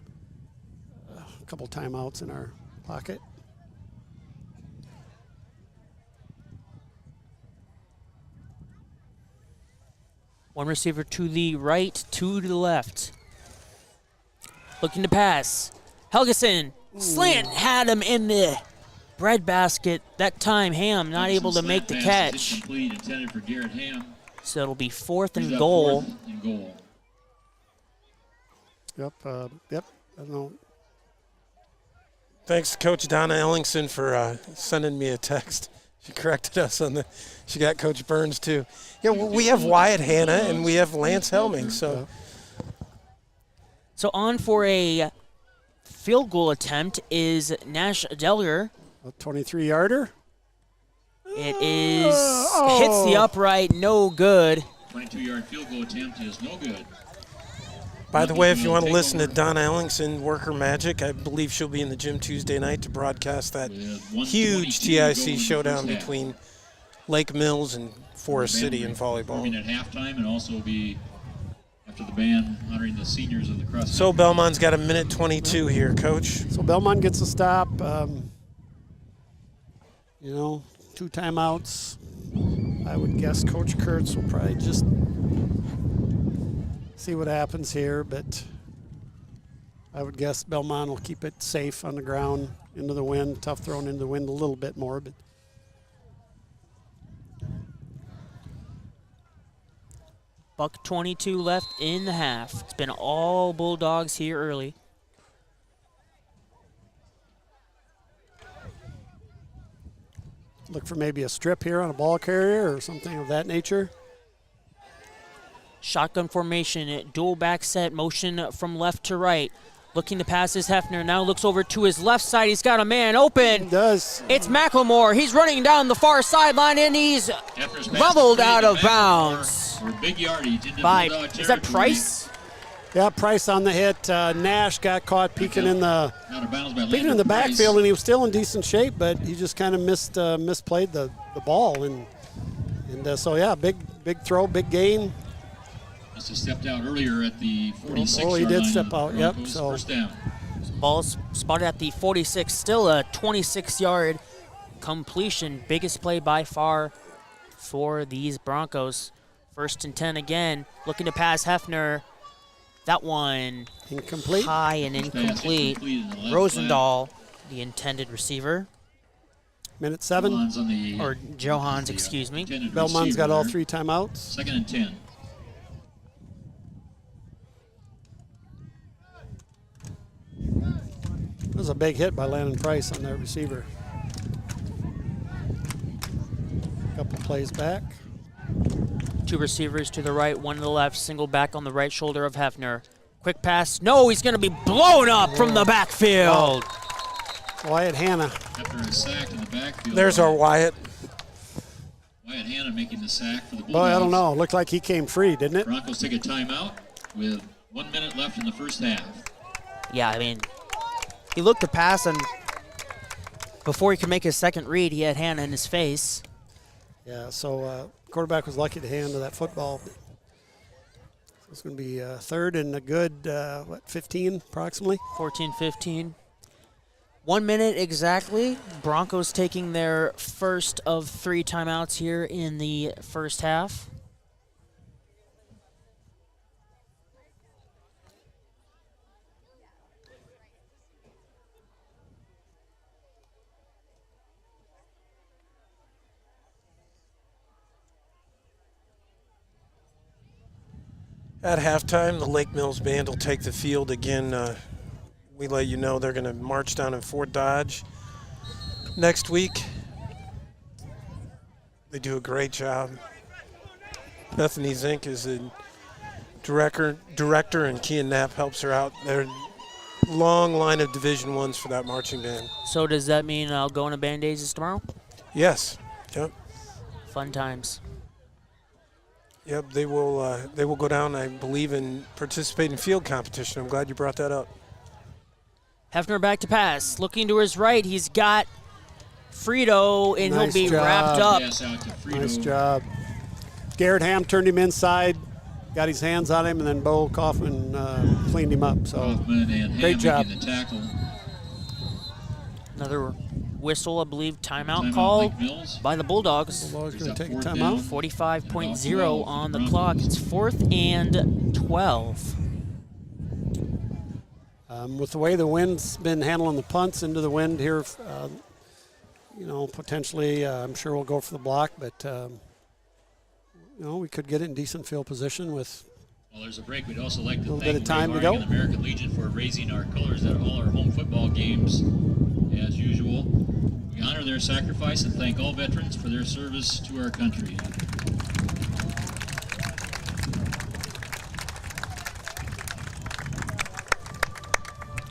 Speaker 13: a couple timeouts in our pocket.
Speaker 12: One receiver to the right, 2 to the left. Looking to pass. Helgeson, slant, had him in the breadbasket. That time, Ham not able to make the catch.
Speaker 14: Intended for Garrett Ham.
Speaker 12: So it'll be fourth and goal.
Speaker 13: Yep, I don't know.
Speaker 15: Thanks to Coach Donna Ellingson for sending me a text. She corrected us on she got Coach Burns too. Yeah, we have Wyatt Hanna and we have Lance Helming. So
Speaker 12: on for a field goal attempt is Nash Delger.
Speaker 13: A 23-yarder.
Speaker 12: It is hits the upright, no good.
Speaker 14: 22-yard field goal attempt is no good.
Speaker 15: By the way, if you want to listen to Donna Ellingson work her magic, I believe she'll be in the gym Tuesday night to broadcast that huge TIC showdown between Lake Mills and Forest City in volleyball.
Speaker 14: At halftime and also be after the band honoring the seniors of the cross.
Speaker 15: So Belmont's got a minute 22 here, Coach.
Speaker 13: So Belmont gets a stop. 2 timeouts. I would guess Coach Kurtz will probably just see what happens here, but I would guess Belmont will keep it safe on the ground, into the wind, tough thrown into the wind a little bit more. But
Speaker 12: Buck 22 left in the half. It's been all Bulldogs here early.
Speaker 13: Look for maybe a strip here on a ball carrier or something of that nature.
Speaker 12: Shotgun formation, dual back set, motion from left to right. Looking to pass is Hefner. Now looks over to his left side. He's got a man open.
Speaker 13: He does.
Speaker 12: It's McLemore. He's running down the far sideline, and he's leveled out of bounds.
Speaker 14: Big yardage into
Speaker 12: is that Price?
Speaker 13: Yeah, Price on the hit. Nash got caught peeking in the backfield, and he was still in decent shape, but he just kind of misplayed the ball, and so yeah, big throw, big gain.
Speaker 14: Must have stepped out earlier at the 46.
Speaker 13: Oh, he did step out. Yep. So
Speaker 14: first down.
Speaker 12: Ball spotted at the 46. Still a 26-yard completion. Biggest play by far for these Broncos. First and 10 again. Looking to pass Hefner. That one
Speaker 13: incomplete.
Speaker 12: High and incomplete. Rosendahl, the intended receiver.
Speaker 13: Minute 7.
Speaker 12: Or Johans, excuse me.
Speaker 13: Belmont's got all 3 timeouts.
Speaker 14: Second and 10.
Speaker 13: That was a big hit by Landon Price on that receiver. Couple plays back.
Speaker 12: 2 receivers to the right, 1 to the left. Single back on the right shoulder of Hefner. Quick pass. No, he's going to be blown up from the backfield.
Speaker 13: Wyatt Hanna.
Speaker 14: After a sack in the backfield.
Speaker 15: There's our Wyatt.
Speaker 14: Wyatt Hanna making the sack for the Bulldogs.
Speaker 13: Boy, I don't know. Looked like he came free, didn't it?
Speaker 14: Broncos take a timeout with 1 minute left in the first half.
Speaker 12: Yeah, I mean, he looked to pass, and before he could make his second read, he had Hanna in his face.
Speaker 13: Yeah, so quarterback was lucky to hand to that football. So it's going to be third and a good, 15 approximately?
Speaker 12: 14, 15. 1 minute exactly. Broncos taking their first of 3 timeouts here in the first half.
Speaker 15: At halftime, the Lake Mills band will take the field again. We let you know they're going to march down in Fort Dodge next week. They do a great job. Bethany Zink is the director, and Kian Knapp helps her out. They're a long line of Division I's for that marching band.
Speaker 12: So does that mean I'll go into Band Days tomorrow?
Speaker 15: Yes. Yep.
Speaker 12: Fun times.
Speaker 15: Yep, they will go down, I believe, and participate in field competition. I'm glad you brought that up.
Speaker 12: Hefner back to pass. Looking to his right, he's got Frito, and
Speaker 13: Nice
Speaker 12: he'll be
Speaker 13: job.
Speaker 12: wrapped up.
Speaker 13: Nice job. Garrett Ham turned him inside, got his hands on him, and then Bo Kaufman cleaned him up. So great job.
Speaker 14: The tackle.
Speaker 12: Another whistle, I believe, timeout called by the Bulldogs.
Speaker 13: Bulldogs going to take a timeout.
Speaker 12: 45.0 on the clock. It's 4th and 12.
Speaker 13: With the way the wind's been handling the punts into the wind here, potentially I'm sure we'll go for the block, but, we could get it in decent field position with
Speaker 14: Well, there's a break. We'd also like to
Speaker 13: a little
Speaker 14: thank
Speaker 13: bit of time
Speaker 14: Ray
Speaker 13: to go.
Speaker 14: Harding and the American Legion for raising our colors at all our home football games, as usual. We honor their sacrifice and thank all veterans for their service to our country.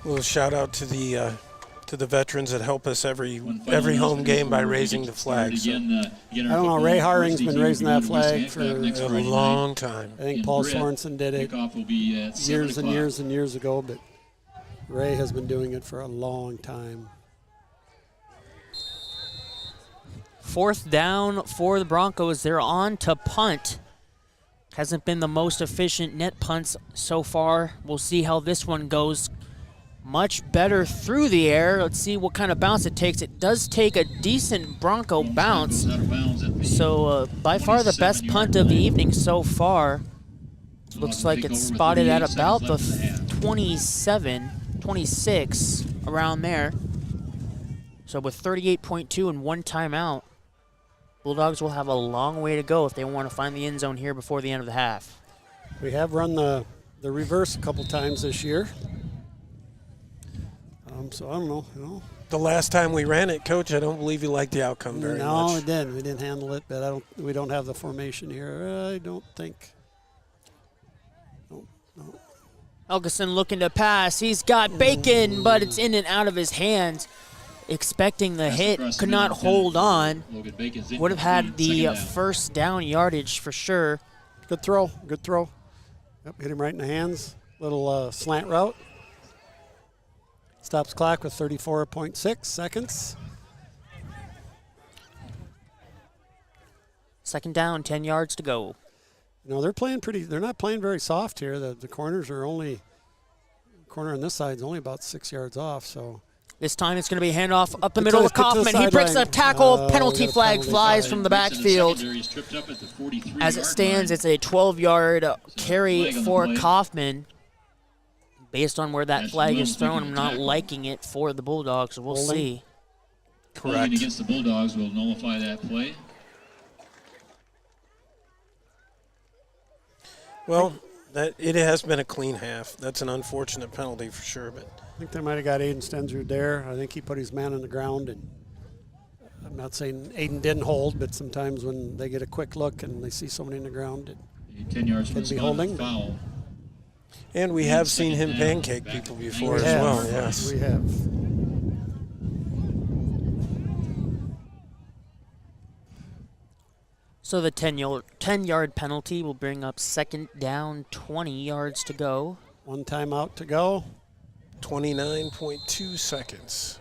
Speaker 15: A little shout out to the veterans that help us every home game by raising the flag. So.
Speaker 13: I don't know. Ray Harding's been raising that flag for
Speaker 15: a long time.
Speaker 13: I think Paul Sorensen did it years and years and years ago, but Ray has been doing it for a long time.
Speaker 12: 4th down for the Broncos. They're on to punt. Hasn't been the most efficient net punts so far. We'll see how this one goes. Much better through the air. Let's see what kind of bounce it takes. It does take a decent Bronco bounce. So by far the best punt of the evening so far. Looks like it's spotted at about the 27, 26, around there. So with 38.2 and 1 timeout, Bulldogs will have a long way to go if they want to find the end zone here before the end of the half.
Speaker 13: We have run the reverse a couple times this year. So I don't know.
Speaker 15: The last time we ran it, Coach, I don't believe you liked the outcome very much.
Speaker 13: No, we didn't. We didn't handle it, but we don't have the formation here. I don't think. No.
Speaker 12: Elgison looking to pass. He's got Bacon, but it's in and out of his hands. Expecting the hit, could not hold on. Would have had the first down yardage for sure.
Speaker 13: Good throw. Yep, hit him right in the hands. Little slant route. Stops clock with 34.6 seconds.
Speaker 12: Second down, 10 yards to go.
Speaker 13: They're playing they're not playing very soft here. The corners are corner on this side is only about 6 yards off, so.
Speaker 12: This time it's going to be a handoff up the middle of Kaufman. He breaks a tackle. Penalty flag flies from the backfield. As it stands, it's a 12-yard carry for Kaufman. Based on where that flag is thrown, I'm not liking it for the Bulldogs, so we'll see.
Speaker 14: Correct. Against the Bulldogs will nullify that play.
Speaker 15: Well, it has been a clean half. That's an unfortunate penalty for sure, but
Speaker 13: I think they might have got Aiden Stensrud there. I think he put his man on the ground, and I'm not saying Aiden didn't hold, but sometimes when they get a quick look and they see somebody in the ground, it
Speaker 14: 10 yards from
Speaker 13: can be holding.
Speaker 14: Foul.
Speaker 15: And we have seen him pancake people before as well. Yes,
Speaker 13: we have.
Speaker 12: So the 10-yard penalty will bring up second down, 20 yards to go.
Speaker 13: One timeout to go.
Speaker 15: 29.2 seconds.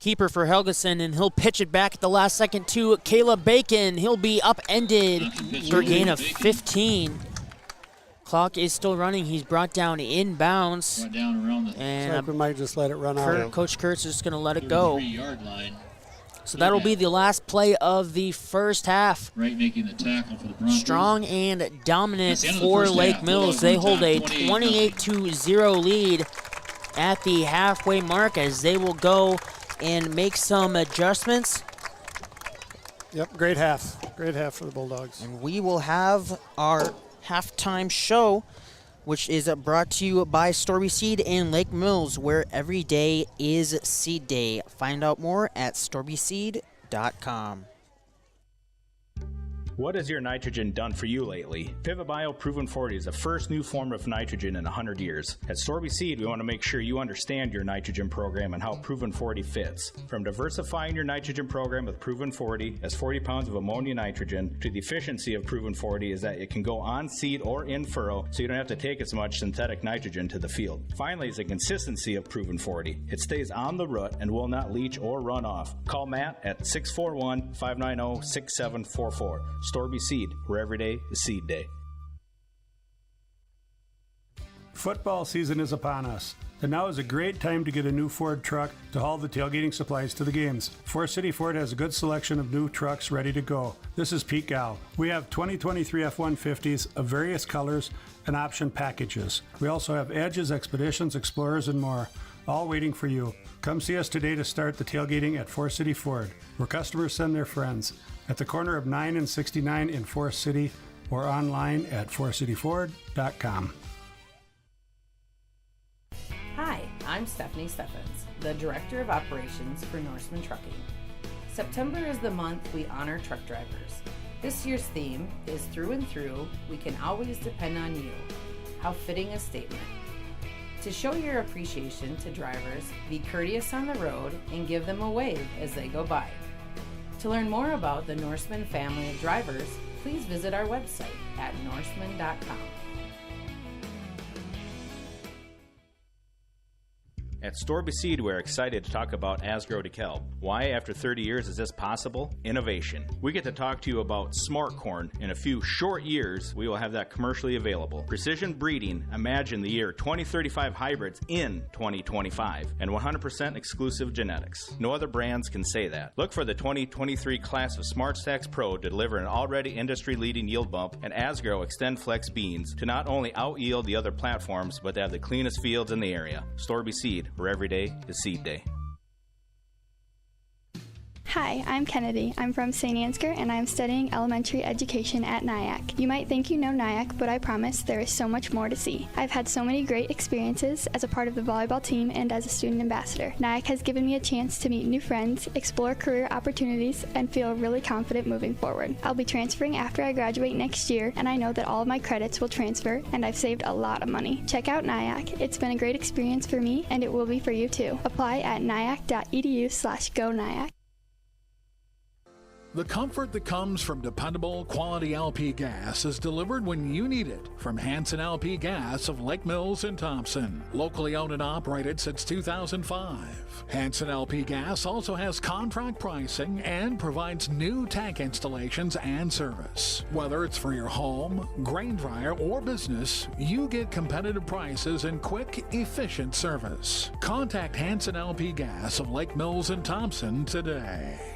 Speaker 12: Keeper for Helgeson, and he'll pitch it back at the last second to Caleb Bacon. He'll be upended for a gain of 15. Clock is still running. He's brought down inbounds.
Speaker 13: And like we might just let it run out.
Speaker 12: Coach Kurtz is just going to let it go.
Speaker 14: 3-yard line.
Speaker 12: So that'll be the last play of the first half.
Speaker 14: Right, making the tackle for the Broncos.
Speaker 12: Strong and dominant for Lake Mills. They hold a 28-0 lead at the halfway mark as they will go and make some adjustments.
Speaker 13: Yep, great half. Great half for the Bulldogs.
Speaker 12: And we will have our halftime show, which is brought to you by Storby Seed and Lake Mills, where every day is seed day. Find out more at storbyseed.com.
Speaker 2: What has your nitrogen done for you lately? Pivot Bio Proven 40 is the first new form of nitrogen in 100 years. At Storby Seed, we want to make sure you understand your nitrogen program and how Proven 40 fits. From diversifying your nitrogen program with Proven 40 as 40 pounds of ammonia nitrogen to the efficiency of Proven 40 is that it can go on seed or in furrow, so you don't have to take as much synthetic nitrogen to the field. Finally is the consistency of Proven 40. It stays on the root and will not leach or run off. Call Matt at 641-590-6744. Storby Seed, where every day is seed day.
Speaker 9: Football season is upon us, and now is a great time to get a new Ford truck to haul the tailgating supplies to the games. Forest City Ford has a good selection of new trucks ready to go. This is Pete Gow. We have 2023 F-150s of various colors and option packages. We also have Edges, Expeditions, Explorers, and more, all waiting for you. Come see us today to start the tailgating at Forest City Ford, where customers send their friends, at the corner of 9 and 69 in Forest City, or online at forestcityford.com.
Speaker 1: Hi, I'm Stephanie Steffens, the Director of Operations for Norseman Trucking. September is the month we honor truck drivers. This year's theme is Through and Through, we can always depend on you. How fitting a statement. To show your appreciation to drivers, be courteous on the road and give them a wave as they go by. To learn more about the Norseman family of drivers, please visit our website at norseman.com.
Speaker 2: At Storby Seed, we're excited to talk about Asgrow DeKalb. Why, after 30 years, is this possible? Innovation. We get to talk to you about smart corn. In a few short years, we will have that commercially available. Precision breeding, imagine the year 2035 hybrids in 2025, and 100% exclusive genetics. No other brands can say that. Look for the 2023 class of Smart Stacks Pro to deliver an already industry-leading yield bump and Asgrow Extend Flex beans to not only out-yield the other platforms, but to have the cleanest fields in the area. Storby Seed, where every day is seed day.
Speaker 10: Hi, I'm Kennedy. I'm from St. Ansgar and I'm studying elementary education at Nyack. You might think you know Nyack, but I promise there is so much more to see. I've had so many great experiences as a part of the volleyball team and as a student ambassador. Nyack has given me a chance to meet new friends, explore career opportunities, and feel really confident moving forward. I'll be transferring after I graduate next year, and I know that all of my credits will transfer, and I've saved a lot of money. Check out Nyack. It's been a great experience for me, and it will be for you too. Apply at nyack.edu/go-nyack.
Speaker 11: The comfort that comes from dependable, quality LP gas is delivered when you need it from Hanson LP Gas of Lake Mills and Thompson. Locally owned and operated since 2005. Hanson LP Gas also has contract pricing and provides new tank installations and service. Whether it's for your home, grain dryer, or business, you get competitive prices and quick, efficient service. Contact Hanson LP Gas of Lake Mills and Thompson today.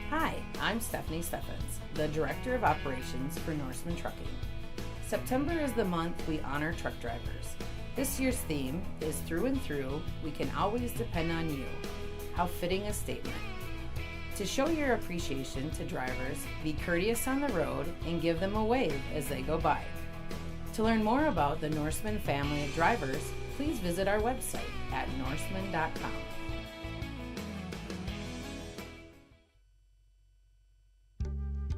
Speaker 1: Hi, I'm Stephanie Steffens, the Director of Operations for Norseman Trucking. September is the month we honor truck drivers. This year's theme is Through and Through, we can always depend on you. How fitting a statement. To show your appreciation to drivers, be courteous on the road and give them a wave as they go by. To learn more about the Norseman family of drivers, please visit our website at norseman.com.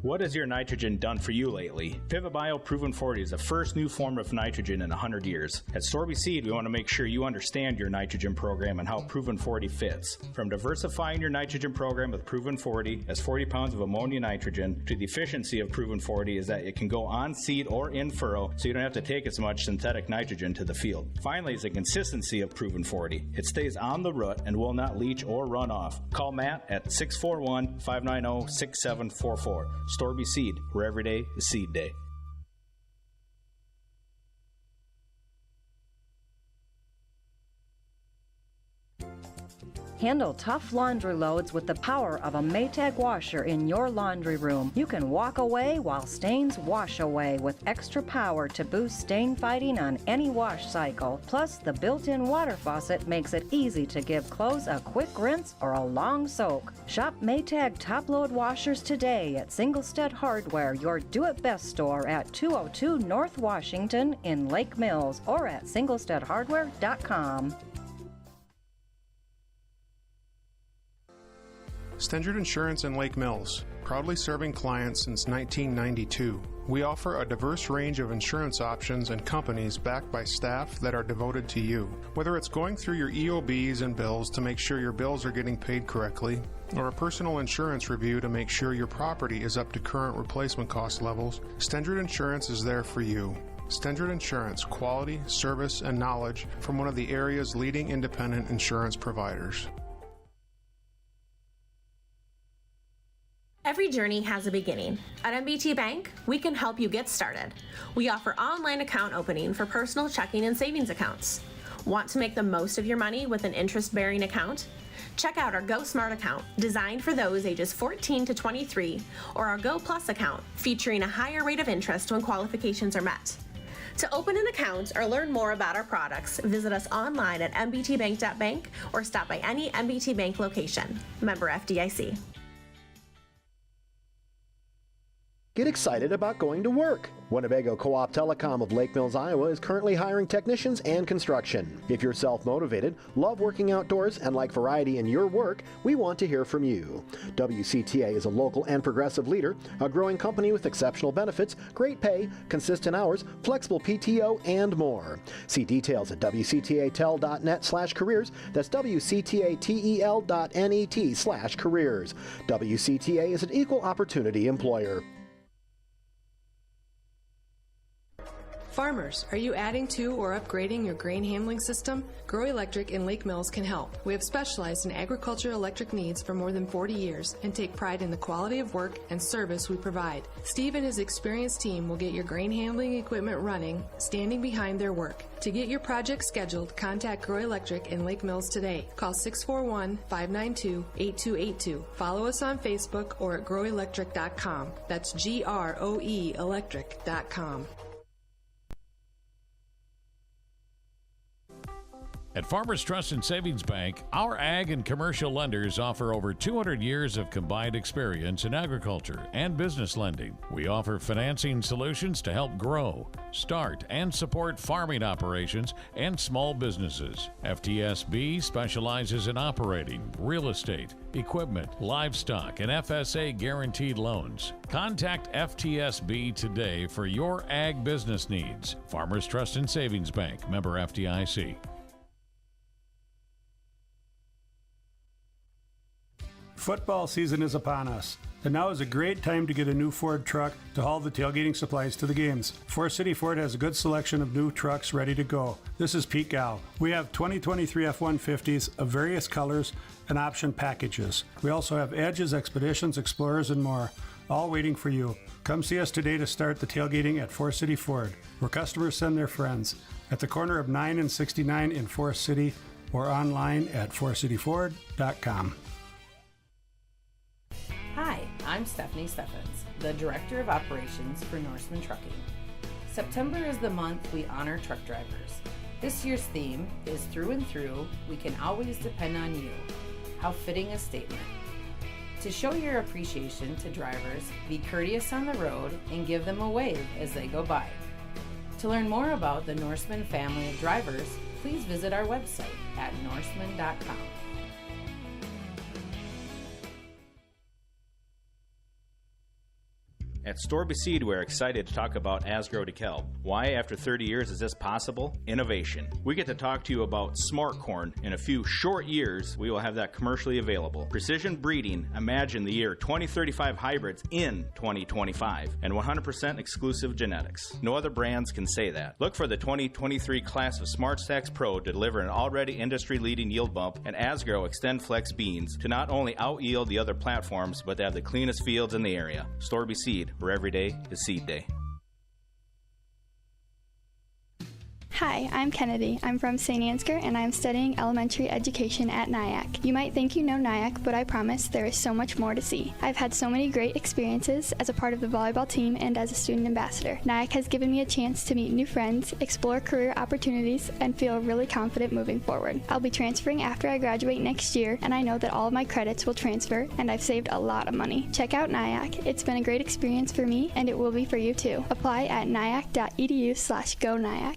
Speaker 2: What has your nitrogen done for you lately? PivotBio Proven 40 is the first new form of nitrogen in 100 years. At Storby Seed, we want to make sure you understand your nitrogen program and how Proven 40 fits. From diversifying your nitrogen program with Proven 40 as 40 pounds of ammonia nitrogen to the efficiency of Proven 40 is that it can go on seed or in furrow, so you don't have to take as much synthetic nitrogen to the field. Finally is the consistency of Proven 40. It stays on the root and will not leach or run off. Call Matt at 641-590-6744. Storby Seed, where every day is seed day.
Speaker 3: Handle tough laundry loads with the power of a Maytag washer in your laundry room. You can walk away while stains wash away with extra power to boost stain fighting on any wash cycle. Plus, the built-in water faucet makes it easy to give clothes a quick rinse or a long soak. Shop Maytag top-load washers today at Singlestead Hardware, your do-it-best store at 202 North Washington in Lake Mills, or at singlesteadhardware.com.
Speaker 4: Stendard Insurance in Lake Mills, proudly serving clients since 1992. We offer a diverse range of insurance options and companies backed by staff that are devoted to you. Whether it's going through your EOBs and bills to make sure your bills are getting paid correctly, or a personal insurance review to make sure your property is up to current replacement cost levels, Stendard Insurance is there for you. Stendard Insurance, quality, service, and knowledge from one of the area's leading independent insurance providers.
Speaker 5: Every journey has a beginning. At MBT Bank, we can help you get started. We offer online account opening for personal checking and savings accounts. Want to make the most of your money with an interest-bearing account? Check out our Go Smart account, designed for those ages 14 to 23, or our Go Plus account, featuring a higher rate of interest when qualifications are met. To open an account or learn more about our products, visit us online at mbtbank.bank or stop by any MBT Bank location. Member FDIC.
Speaker 6: Get excited about going to work. Winnebago Co-op Telecom of Lake Mills, Iowa is currently hiring technicians and construction. If you're self-motivated, love working outdoors, and like variety in your work, we want to hear from you. WCTA is a local and progressive leader, a growing company with exceptional benefits, great pay, consistent hours, flexible PTO, and more. See details at wctatel.net/careers. That's wctatel.net/careers. WCTA is an equal opportunity employer.
Speaker 7: Farmers, are you adding to or upgrading your grain handling system? Grow Electric in Lake Mills can help. We have specialized in agricultural electric needs for more than 40 years and take pride in the quality of work and service we provide. Steve and his experienced team will get your grain handling equipment running, standing behind their work. To get your project scheduled, contact Grow Electric in Lake Mills today. Call 641-592-8282. Follow us on Facebook or at growelectric.com. That's GROE electric.com.
Speaker 8: At Farmers Trust and Savings Bank, our ag and commercial lenders offer over 200 years of combined experience in agriculture and business lending. We offer financing solutions to help grow, start, and support farming operations and small businesses. FTSB specializes in operating, real estate, equipment, livestock, and FSA guaranteed loans. Contact FTSB today for your ag business needs. Farmers Trust and Savings Bank, member FDIC.
Speaker 9: Football season is upon us, and now is a great time to get a new Ford truck to haul the tailgating supplies to the games. Forest City Ford has a good selection of new trucks ready to go. This is Pete Gal. We have 2023 F-150s of various colors and option packages. We also have Edges, Expeditions, Explorers, and more, all waiting for you. Come see us today to start the tailgating at Forest City Ford, where customers send their friends, at the corner of 9 and 69 in Forest City, or online at forestcityford.com.
Speaker 1: Hi, I'm Stephanie Steffens, the Director of Operations for Norseman Trucking. September is the month we honor truck drivers. This year's theme is Through and Through, we can always depend on you. How fitting a statement. To show your appreciation to drivers, be courteous on the road and give them a wave as they go by. To learn more about the Norseman family of drivers, please visit our website at norseman.com.
Speaker 2: At Storby Seed, we're excited to talk about Asgrow DeKalb. Why, after 30 years, is this possible? Innovation. We get to talk to you about smart corn. In a few short years, we will have that commercially available. Precision breeding. Imagine the year 2035 hybrids in 2025. And 100% exclusive genetics. No other brands can say that. Look for the 2023 class of Smart Stacks Pro to deliver an already industry-leading yield bump and Asgrow Extend Flex beans to not only out-yield the other platforms, but to have the cleanest fields in the area. Storby Seed, where every day is seed day.
Speaker 10: Hi, I'm Kennedy. I'm from St. Ansgar and I'm studying elementary education at Nyack. You might think you know Nyack, but I promise there is so much more to see. I've had so many great experiences as a part of the volleyball team and as a student ambassador. Nyack has given me a chance to meet new friends, explore career opportunities, and feel really confident moving forward. I'll be transferring after I graduate next year, and I know that all of my credits will transfer, and I've saved a lot of money. Check out Nyack. It's been a great experience for me, and it will be for you too. Apply at nyack.edu/go-nyack.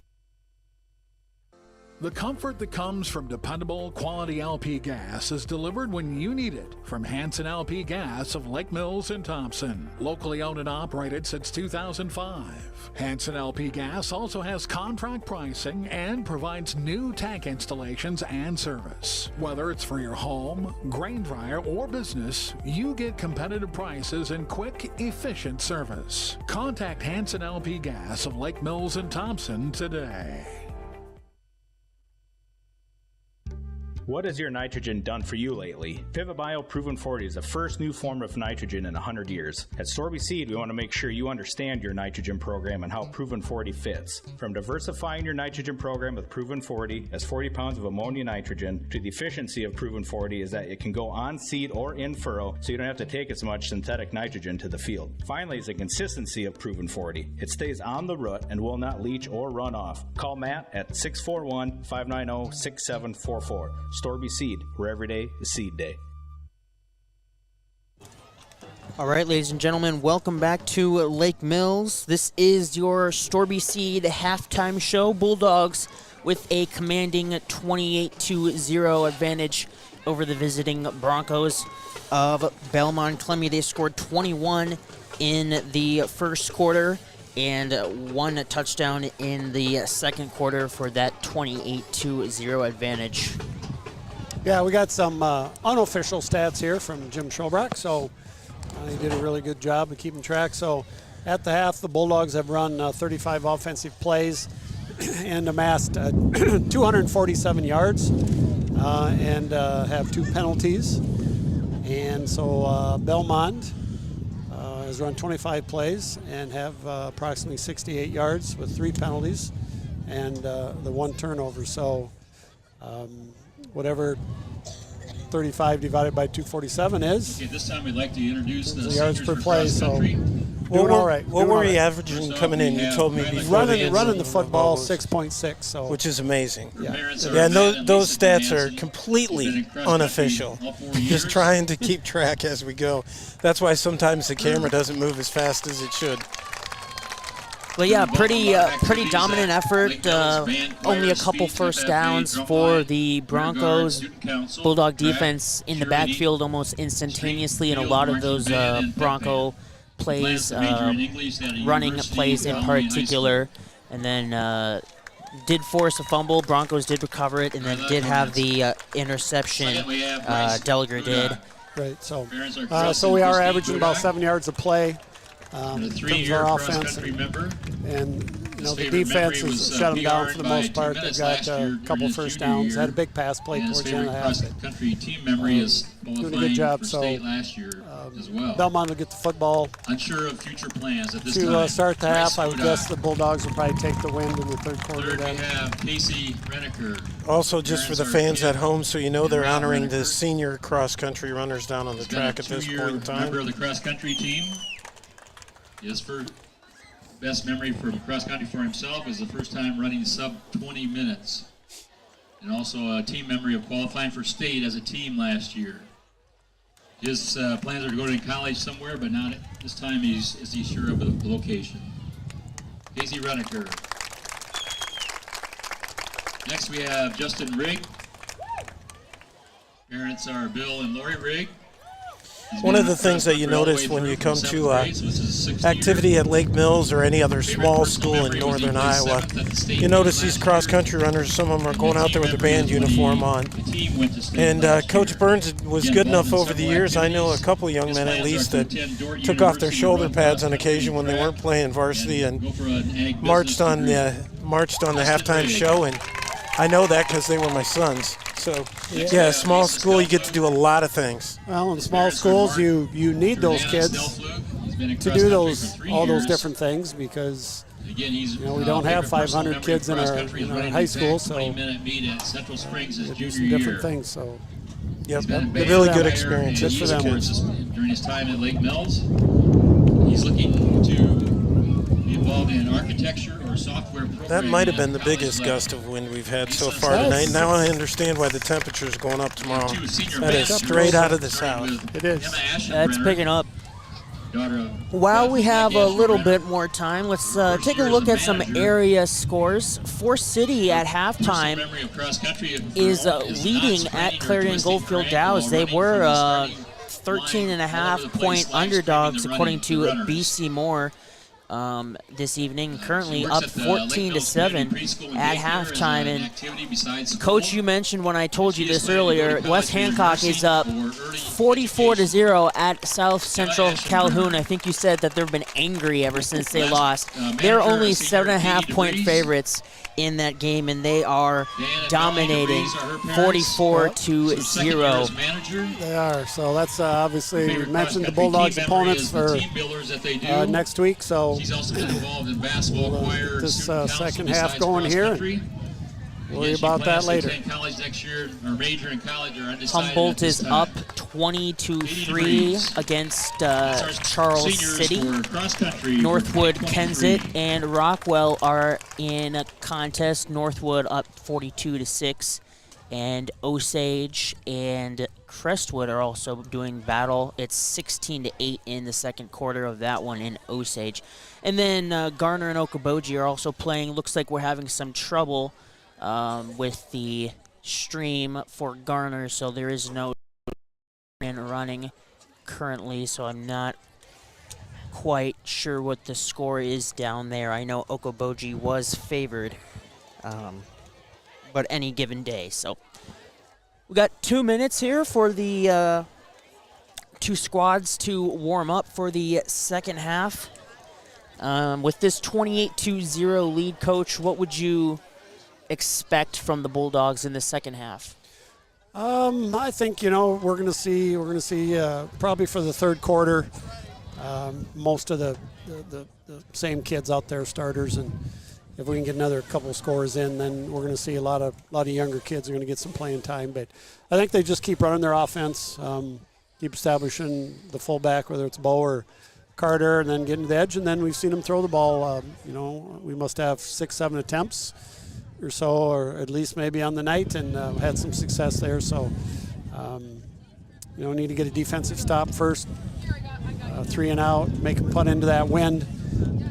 Speaker 11: The comfort that comes from dependable, quality LP gas is delivered when you need it from Hanson LP Gas of Lake Mills and Thompson. Locally owned and operated since 2005. Hanson LP Gas also has contract pricing and provides new tank installations and service. Whether it's for your home, grain dryer, or business, you get competitive prices and quick, efficient service. Contact Hanson LP Gas of Lake Mills and Thompson today.
Speaker 2: What has your nitrogen done for you lately? PivotBio Proven 40 is the first new form of nitrogen in 100 years. At Storby Seed, we want to make sure you understand your nitrogen program and how Proven 40 fits. From diversifying your nitrogen program with Proven 40 as 40 pounds of ammonia nitrogen to the efficiency of Proven 40 is that it can go on seed or in furrow, so you don't have to take as much synthetic nitrogen to the field. Finally is the consistency of Proven 40. It stays on the root and will not leach or run off. Call Matt at 641-590-6744. Storby Seed, where every day is seed day.
Speaker 12: All right, ladies and gentlemen, welcome back to Lake Mills. This is your Storby Seed halftime show. Bulldogs with a commanding 28-0 advantage over the visiting Broncos of Belmond-Klemme. They scored 21 in the first quarter and one touchdown in the second quarter for that 28-0 advantage.
Speaker 13: Yeah, we got some unofficial stats here from Jim Schobrock, so he did a really good job of keeping track. So at the half, the Bulldogs have run 35 offensive plays and amassed 247 yards and have 2 penalties. And so Belmond has run 25 plays and have approximately 68 yards with 3 penalties and the 1 turnover. So whatever 35 divided by 247 is.
Speaker 14: Okay, this time we'd like to introduce the
Speaker 13: yards per play. So doing
Speaker 15: all
Speaker 13: right.
Speaker 15: What were you averaging coming in? You told me before.
Speaker 13: Running the football 6.6. So
Speaker 15: which is amazing.
Speaker 13: Yeah,
Speaker 15: and those stats are completely unofficial. Just trying to keep track as we go. That's why sometimes the camera doesn't move as fast as it should.
Speaker 12: Well, yeah, pretty dominant effort. Only a couple first downs for the Broncos. Bulldog defense in the backfield almost instantaneously in a lot of those Bronco plays, running plays in particular. And then did force a fumble. Broncos did recover it, and then did have the interception. Delegar did.
Speaker 13: Right. So we are averaging about 7 yards a play. In terms of our offense, and the defense has shut them down for the most part. They've got a couple first downs. Had a big pass play towards the end of the half. Doing a good job. So Belmont will get the football.
Speaker 14: Unsure of future plans at this
Speaker 13: to
Speaker 14: time.
Speaker 13: Start the half. I would guess the Bulldogs will probably take the win in the third quarter.
Speaker 14: Third, we have Casey Reneker.
Speaker 15: Also, just for the fans at home, so you know, they're honoring the senior cross-country runners down on the track at this point in time.
Speaker 14: Member of the cross-country team. His first best memory from cross-country for himself is the first time running sub 20 minutes. And also a team memory of qualifying for state as a team last year. His plans are to go to college somewhere, but not at this time is he sure of the location. Casey Reneker. Next we have Justin Rigg. Parents are Bill and Lori Rigg.
Speaker 15: One of the things that you notice when you come to activity at Lake Mills or any other small school in northern Iowa, you notice these cross-country runners, some of them are going out there with their band uniform on. And Coach Burns was good enough over the years. I know a couple young men at least that took off their shoulder pads on occasion when they weren't playing varsity and marched on the halftime show, and I know that because they were my sons. So, yeah, small school, you get to do a lot of things.
Speaker 13: Well, in small schools, you need those kids to do all those different things because we don't have 500 kids in our high school, so you do some different things. So,
Speaker 15: yep, really good experiences for them.
Speaker 14: During his time at Lake Mills, he's looking to be involved in architecture or software programming.
Speaker 15: That might have been the biggest gust of wind we've had so far tonight. Now I understand why the temperature is going up tomorrow. That is straight out of the south.
Speaker 13: It is.
Speaker 12: That's picking up. While we have a little bit more time, let's take a look at some area scores. Forest City at halftime is leading at Clarendon Goldfield Dows. They were 13.5-point underdogs according to BC Moore this evening, currently up 14-7 at halftime. And Coach, you mentioned when I told you this earlier, West Hancock is up 44-0 at South Central Calhoun. I think you said that they've been angry ever since they lost. They're only 7.5-point favorites in that game, and they are dominating 44-0.
Speaker 13: They are. So that's obviously, we mentioned the Bulldogs' opponents for next week. So this second half going here. Worry about that later.
Speaker 12: Humboldt is up 20-3 against Charles City. Northwood, Kensett, and Rockwell are in a contest. Northwood up 42-6, and Osage and Crestwood are also doing battle. It's 16-8 in the second quarter of that one in Osage. And then Garner and Okoboji are also playing. Looks like we're having some trouble with the stream for Garner, so there is no running currently, so I'm not quite sure what the score is down there. I know Okoboji was favored, but any given day. So we got 2 minutes here for the two squads to warm up for the second half. With this 28-0 lead, Coach, what would you expect from the Bulldogs in the second half?
Speaker 13: I think we're going to see probably for the third quarter most of the same kids out there, starters, and if we can get another couple scores in, then we're going to see a lot of younger kids are going to get some playing time. But I think they just keep running their offense, keep establishing the fullback, whether it's Bo or Carter, and then getting to the edge, and then we've seen them throw the ball. We must have 6-7 attempts or so, or at least maybe on the night, and had some success there. So, need to get a defensive stop first, 3 and out, make them putt into that wind,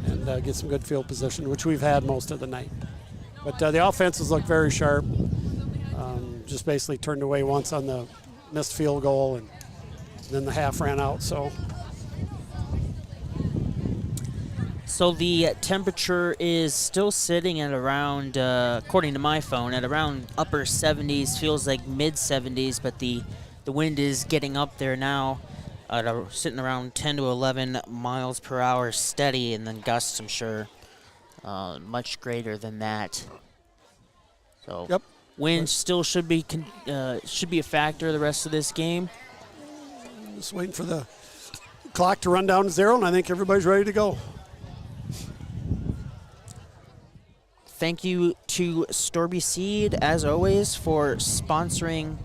Speaker 13: and get some good field position, which we've had most of the night. But the offenses look very sharp. Just basically turned away once on the missed field goal, and then the half ran out.
Speaker 12: So the temperature is still sitting at around, according to my phone, at around upper 70s, feels like mid 70s, but the wind is getting up there now, sitting around 10 to 11 miles per hour steady, and then gusts, I'm sure, much greater than that. So
Speaker 13: yep.
Speaker 12: Wind still should be a factor the rest of this game.
Speaker 13: Just waiting for the clock to run down to 0, and I think everybody's ready to go.
Speaker 12: Thank you to Storby Seed, as always, for sponsoring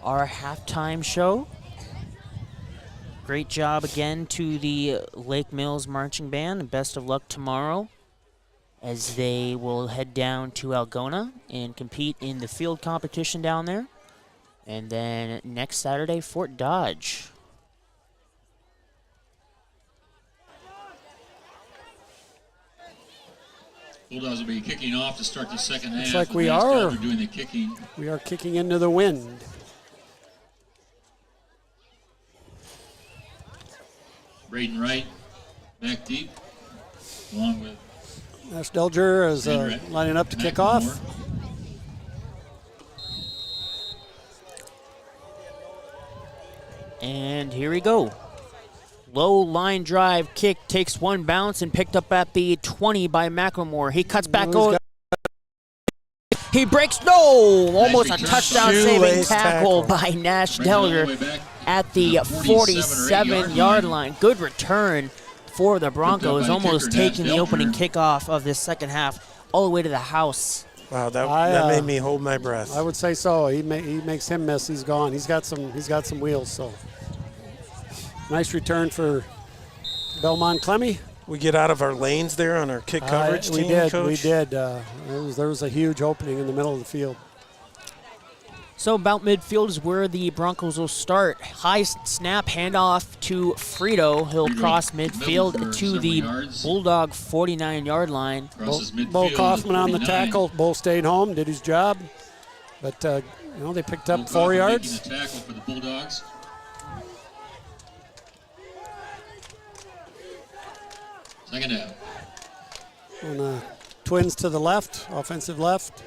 Speaker 12: our halftime show. Great job again to the Lake Mills Marching Band, and best of luck tomorrow as they will head down to Algona and compete in the field competition down there. And then next Saturday, Fort Dodge.
Speaker 14: Bulldogs will be kicking off to start the second half.
Speaker 13: Looks like we are
Speaker 14: doing the kicking.
Speaker 13: We are kicking into the wind.
Speaker 14: Braden Wright back deep, along with
Speaker 13: Nash Delger is lining up to kick off.
Speaker 12: And here we go. Low line drive kick takes one bounce and picked up at the 20 by McLemore. He cuts back over. He breaks, no! Almost a touchdown saving tackle by Nash Delger at the 47-yard line. Good return for the Broncos, almost taking the opening kickoff of this second half all the way to the house.
Speaker 15: Wow, that made me hold my breath.
Speaker 13: I would say so. He makes him miss. He's gone. He's got some wheels. So nice return for Belmond-Klemme.
Speaker 15: We get out of our lanes there on our kick coverage team, Coach?
Speaker 13: We did. There was a huge opening in the middle of the field.
Speaker 12: So about midfield is where the Broncos will start. High snap handoff to Frito. He'll cross midfield to the Bulldog 49-yard line.
Speaker 13: Bo Kaufman on the tackle. Bo stayed home, did his job. But, they picked up 4 yards.
Speaker 14: Making the tackle for the Bulldogs. Second down.
Speaker 13: On Twins to the left, offensive left.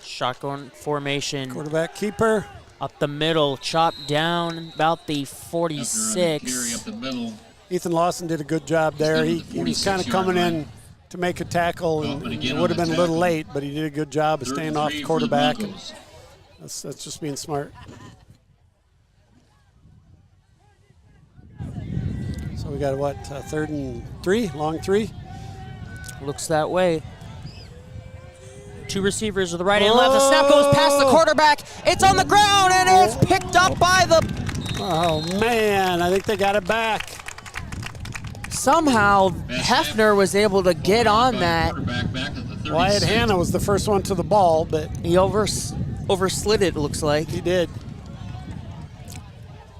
Speaker 12: Shotgun formation.
Speaker 13: Quarterback keeper.
Speaker 12: Up the middle, chopped down about the 46.
Speaker 14: Up the middle.
Speaker 13: Ethan Lawson did a good job there. He was kind of coming in to make a tackle, and it would have been a little late, but he did a good job of staying off the quarterback. And that's just being smart. So we got what, 3rd and 3, long 3?
Speaker 12: Looks that way. 2 receivers to the right and left. The snap goes past the quarterback. It's on the ground, and it's picked up by the...
Speaker 13: Oh, man, I think they got it back.
Speaker 12: Somehow, Hefner was able to get on that.
Speaker 13: Wyatt Hanna was the first one to the ball, but...
Speaker 12: He overslid it looks like.
Speaker 13: He did.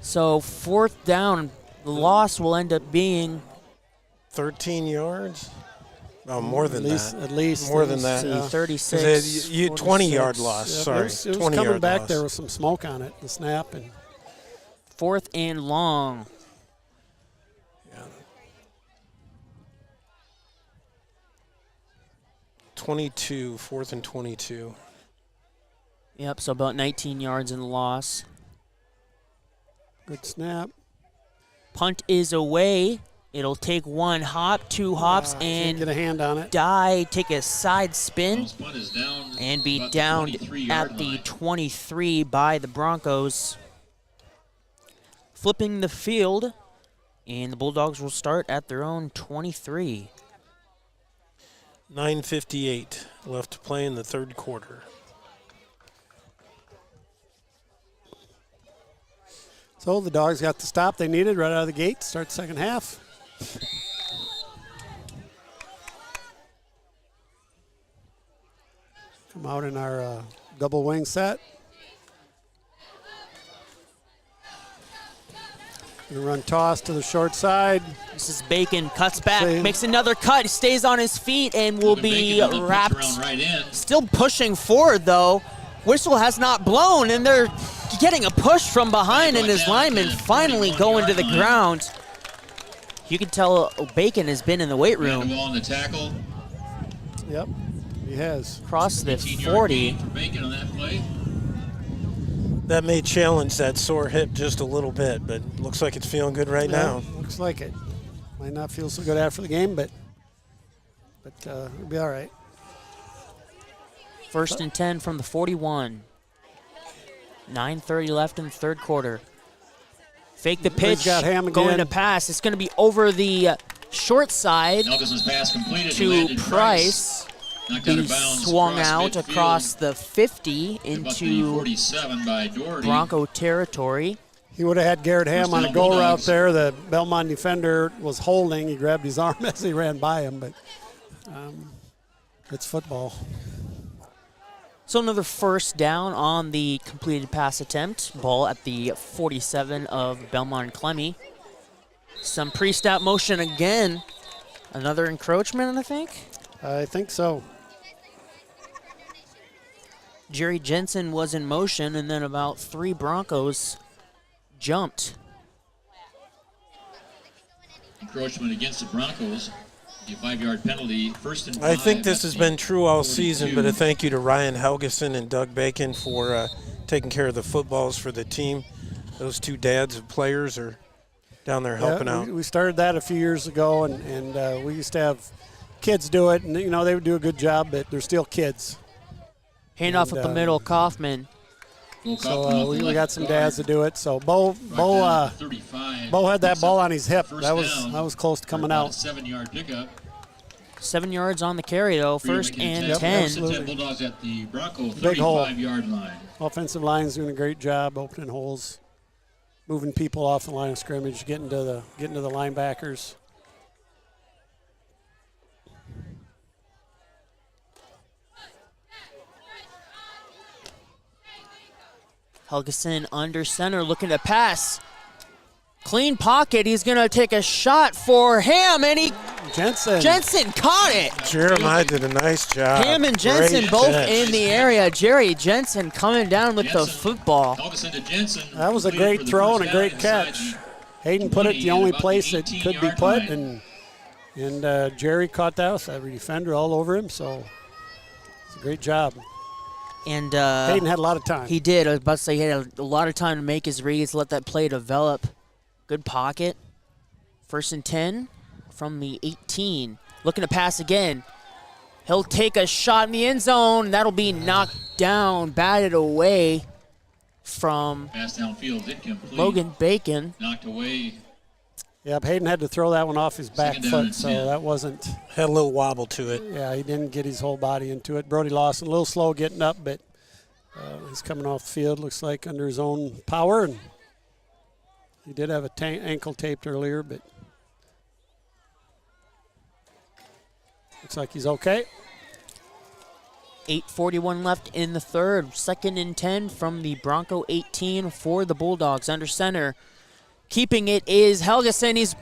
Speaker 12: So 4th down, the loss will end up being...
Speaker 15: 13 yards? Oh, more than that.
Speaker 13: At least.
Speaker 15: More than that.
Speaker 12: 36.
Speaker 15: 20-yard loss, sorry.
Speaker 13: It was coming back there with some smoke on it, the snap. And
Speaker 12: 4th and long.
Speaker 15: Yeah. 22, 4th and 22.
Speaker 12: Yep, so about 19 yards in the loss.
Speaker 13: Good snap.
Speaker 12: Punt is away. It'll take 1 hop, 2 hops, and
Speaker 13: get a hand on it.
Speaker 12: Take a side spin, and be downed at the 23 by the Broncos. Flipping the field, and the Bulldogs will start at their own 23.
Speaker 15: 9:58 left to play in the 3rd quarter.
Speaker 13: So the Dogs got the stop they needed right out of the gate to start the second half. Come out in our double wing set. Gonna run toss to the short side.
Speaker 12: This is Bacon, cuts back, makes another cut, stays on his feet, and will be wrapped. Still pushing forward, though. Whistle has not blown, and they're getting a push from behind, and his linemen finally going to the ground. You can tell Bacon has been in the weight room.
Speaker 14: On the tackle.
Speaker 13: Yep, he has.
Speaker 12: Across the 40.
Speaker 14: For Bacon on that play.
Speaker 15: That may challenge that sore hip just a little bit, but looks like it's feeling good right now.
Speaker 13: Looks like it. Might not feel so good after the game, but it'll be all right.
Speaker 12: 1st and 10 from the 41. 9:30 left in the 3rd quarter. Fake the pitch, going to pass. It's going to be over the short side to Price. He swung out across the 50 into Bronco territory.
Speaker 13: He would have had Garrett Ham on a go route there. The Belmont defender was holding. He grabbed his arm as he ran by him, but it's football.
Speaker 12: So another 1st down on the completed pass attempt. Ball at the 47 of Belmond-Klemme. Some pre-snap motion again. Another encroachment, I think?
Speaker 13: I think so.
Speaker 12: Jerry Jensen was in motion, and then about 3 Broncos jumped.
Speaker 14: Encroachment against the Broncos. A 5-yard penalty, 1st and 5.
Speaker 15: I think this has been true all season, but a thank you to Ryan Helgeson and Doug Bacon for taking care of the footballs for the team. Those 2 dads of players are down there helping out.
Speaker 13: We started that a few years ago, and we used to have kids do it, and they would do a good job, but they're still kids.
Speaker 12: Handoff up the middle, Kaufman.
Speaker 13: So we got some dads to do it. So Bo had that ball on his hip. That was close to coming out.
Speaker 14: 7-yard pickup.
Speaker 12: 7 yards on the carry, though. 1st and 10.
Speaker 14: Bulldogs at the Bronco
Speaker 13: Big hole.
Speaker 14: 35-yard line.
Speaker 13: Offensive line's doing a great job opening holes, moving people off the line of scrimmage, getting to the linebackers.
Speaker 12: Helgeson under center, looking to pass. Clean pocket. He's going to take a shot for Ham, and Jensen caught it.
Speaker 15: Jeremiah did a nice job.
Speaker 12: Ham and Jensen
Speaker 15: Great
Speaker 12: both
Speaker 15: catch.
Speaker 12: in the area. Jerry Jensen coming down with the football.
Speaker 13: That was a great throw and a great catch. Hayden put it the only place it could be put, and Jerry caught that with every defender all over him, so it's a great job.
Speaker 12: And
Speaker 13: Hayden had a lot of time.
Speaker 12: He did. I was about to say he had a lot of time to make his reads, let that play develop. Good pocket. 1st and 10 from the 18. Looking to pass again. He'll take a shot in the end zone. That'll be knocked down, batted away from
Speaker 14: Pass downfield, incomplete.
Speaker 12: Logan Bacon.
Speaker 14: Knocked away.
Speaker 13: Yep, Hayden had to throw that one off his back foot, so that wasn't.
Speaker 15: Had a little wobble to it.
Speaker 13: Yeah, he didn't get his whole body into it. Brody Lawson, a little slow getting up, but he's coming off the field, looks like under his own power. And he did have a ankle taped earlier, but looks like he's okay.
Speaker 12: 8:41 left in the third. 2nd and 10 from the Bronco 18 for the Bulldogs. Under center. Keeping it is Helgeson. He's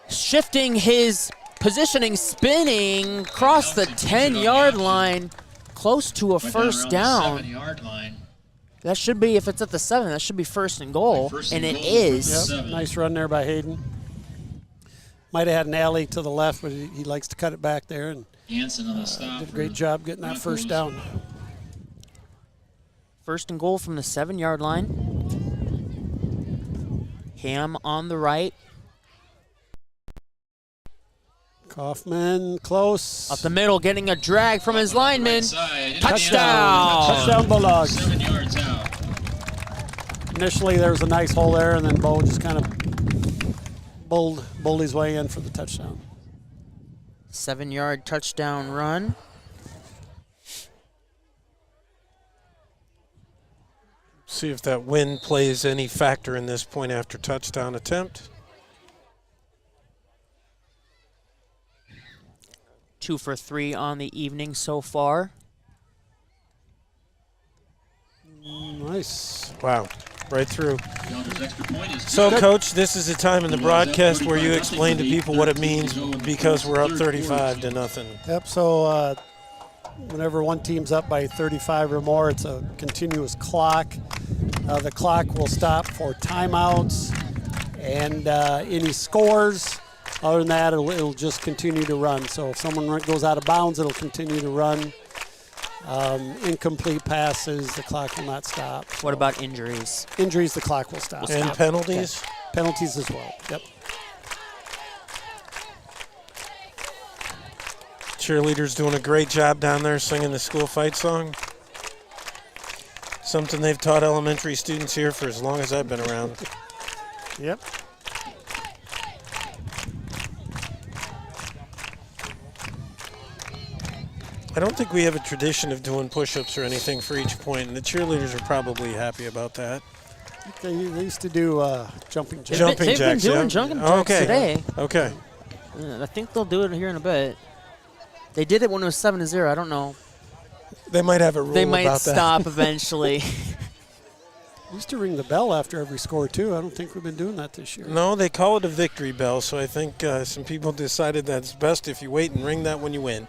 Speaker 12: shifting his positioning, spinning across the 10-yard line, close to a first down.
Speaker 14: 7-yard line.
Speaker 12: That should be, if it's at the 7, that should be 1st and goal, and it is.
Speaker 13: Yep, nice run there by Hayden. Might have had an alley to the left, but he likes to cut it back there, and
Speaker 14: Jansen on the stop.
Speaker 13: did a great job getting that first down.
Speaker 12: 1st and goal from the 7-yard line. Ham on the right.
Speaker 13: Kaufman close.
Speaker 12: Up the middle, getting a drag from his lineman.
Speaker 14: Right
Speaker 12: Touchdown.
Speaker 13: Touchdown Bulldogs.
Speaker 14: 7 yards out.
Speaker 13: Initially there was a nice hole there, and then Bo just kind of bowled his way in for the touchdown.
Speaker 12: 7-yard touchdown run.
Speaker 15: See if that wind plays any factor in this point after touchdown attempt.
Speaker 12: 2 for 3 on the evening so far.
Speaker 13: Nice.
Speaker 15: Wow, right through.
Speaker 14: Extra point is
Speaker 15: So,
Speaker 14: good.
Speaker 15: Coach, this is a time in the broadcast where you explain to people what it means because we're up 35-0.
Speaker 13: Yep, so whenever one team's up by 35 or more, it's a continuous clock. The clock will stop for timeouts and any scores. Other than that, it'll just continue to run. So if someone goes out of bounds, it'll continue to run. Incomplete passes, the clock will not stop.
Speaker 12: What about injuries?
Speaker 13: Injuries, the clock will stop.
Speaker 15: And penalties?
Speaker 13: Okay. Penalties as well, yep.
Speaker 15: Cheerleaders doing a great job down there singing the school fight song. Something they've taught elementary students here for as long as I've been around.
Speaker 13: Yep.
Speaker 15: I don't think we have a tradition of doing push-ups or anything for each point, and the cheerleaders are probably happy about that.
Speaker 13: They used to do jumping jacks.
Speaker 12: They've been doing jumping jacks today.
Speaker 15: Okay.
Speaker 12: I think they'll do it here in a bit. They did it when it was 7-0. I don't know.
Speaker 15: They might have a rule about that.
Speaker 12: They might stop eventually.
Speaker 13: Used to ring the bell after every score, too. I don't think we've been doing that this year.
Speaker 15: No, they call it a victory bell, so I think some people decided that it's best if you wait and ring that when you win.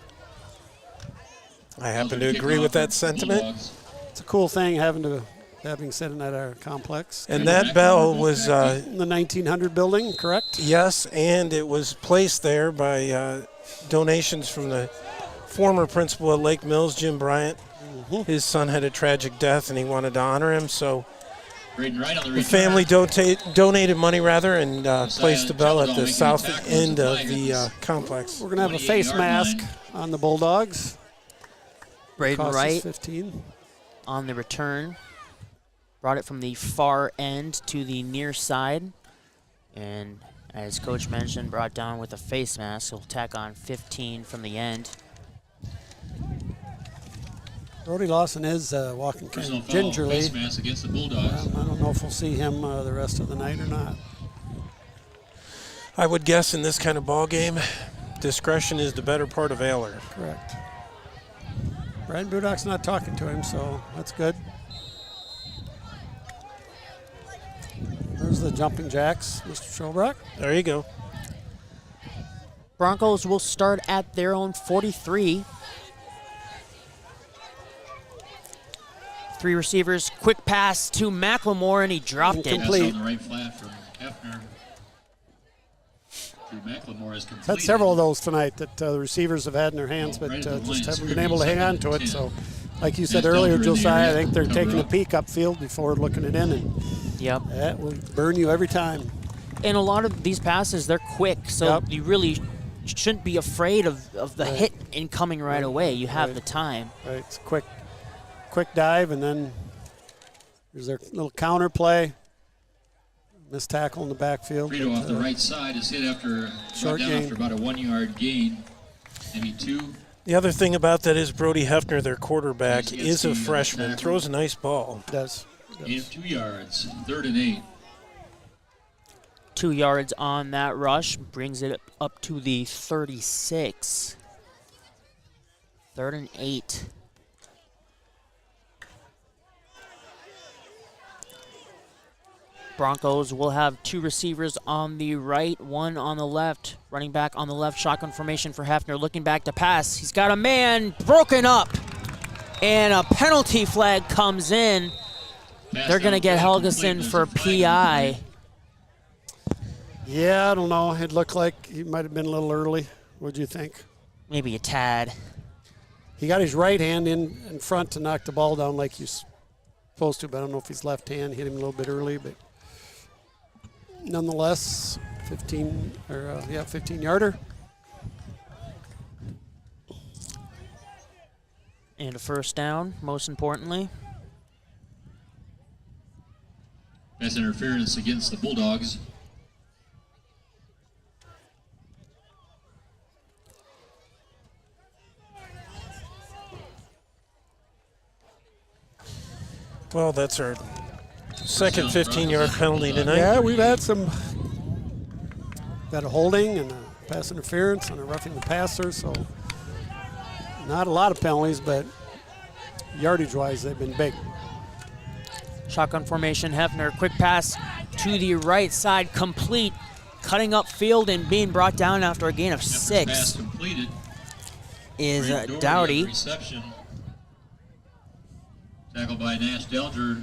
Speaker 15: I happen to agree with that sentiment.
Speaker 13: It's a cool thing having sitting at our complex.
Speaker 15: And that bell was
Speaker 13: in the 1900 building, correct?
Speaker 15: Yes, and it was placed there by donations from the former principal at Lake Mills, Jim Bryant. His son had a tragic death, and he wanted to honor him, so the family donated money and placed the bell at the south end of the complex.
Speaker 13: We're going to have a face mask on the Bulldogs.
Speaker 12: Braden Wright
Speaker 13: 15
Speaker 12: on the return. Brought it from the far end to the near side. And as Coach mentioned, brought down with a face mask. He'll tack on 15 from the end.
Speaker 13: Brody Lawson is walking kind of gingerly.
Speaker 14: Face mask against the Bulldogs.
Speaker 13: I don't know if we'll see him the rest of the night or not.
Speaker 15: I would guess in this kind of ball game, discretion is the better part of valor.
Speaker 13: Correct. Brian Budak's not talking to him, so that's good. There's the jumping jacks, Mr. Schobrock.
Speaker 15: There you go.
Speaker 12: Broncos will start at their own 43. 3 receivers, quick pass to McLemore, and he dropped it.
Speaker 14: Incomplete. On the right flat from Hefner. McLemore is complete.
Speaker 13: Had several of those tonight that the receivers have had in their hands, but just haven't been able to hang on to it. So, like you said earlier, Josiah, I think they're taking a peek upfield before looking it in, and that will burn you every time.
Speaker 12: And a lot of these passes, they're quick, so you really shouldn't be afraid of the hit incoming right away. You have the time.
Speaker 13: Right, it's a quick dive, and then there's their little counter play. Missed tackle in the backfield.
Speaker 14: Frito off the right side is hit after about a 1 yard gain, maybe 2.
Speaker 15: The other thing about that is Brody Hefner, their quarterback, is a freshman. Throws a nice ball.
Speaker 13: Does.
Speaker 14: Gain of 2 yards, 3rd and 8.
Speaker 12: 2 yards on that rush brings it up to the 36. 3rd and 8. Broncos will have 2 receivers on the right, 1 on the left. Running back on the left, shotgun formation for Hefner, looking back to pass. He's got a man broken up, and a penalty flag comes in. They're going to get Helgeson for PI.
Speaker 13: Yeah, I don't know. It looked like he might have been a little early. What do you think?
Speaker 12: Maybe a tad.
Speaker 13: He got his right hand in front to knock the ball down like he's supposed to, but I don't know if his left hand hit him a little bit early, but nonetheless, 15-yarder.
Speaker 12: And a first down, most importantly.
Speaker 14: Pass interference against the Bulldogs.
Speaker 15: Well, that's our second 15-yard penalty tonight.
Speaker 13: Yeah, we've had got a holding and a pass interference and a roughing the passer, so not a lot of penalties, but yardage-wise, they've been big.
Speaker 12: Shotgun formation, Hefner, quick pass to the right side, complete, cutting up field and being brought down after a gain of 6.
Speaker 14: Pass completed.
Speaker 12: Is Dowdy.
Speaker 14: Reception. Tackled by Nash Delger.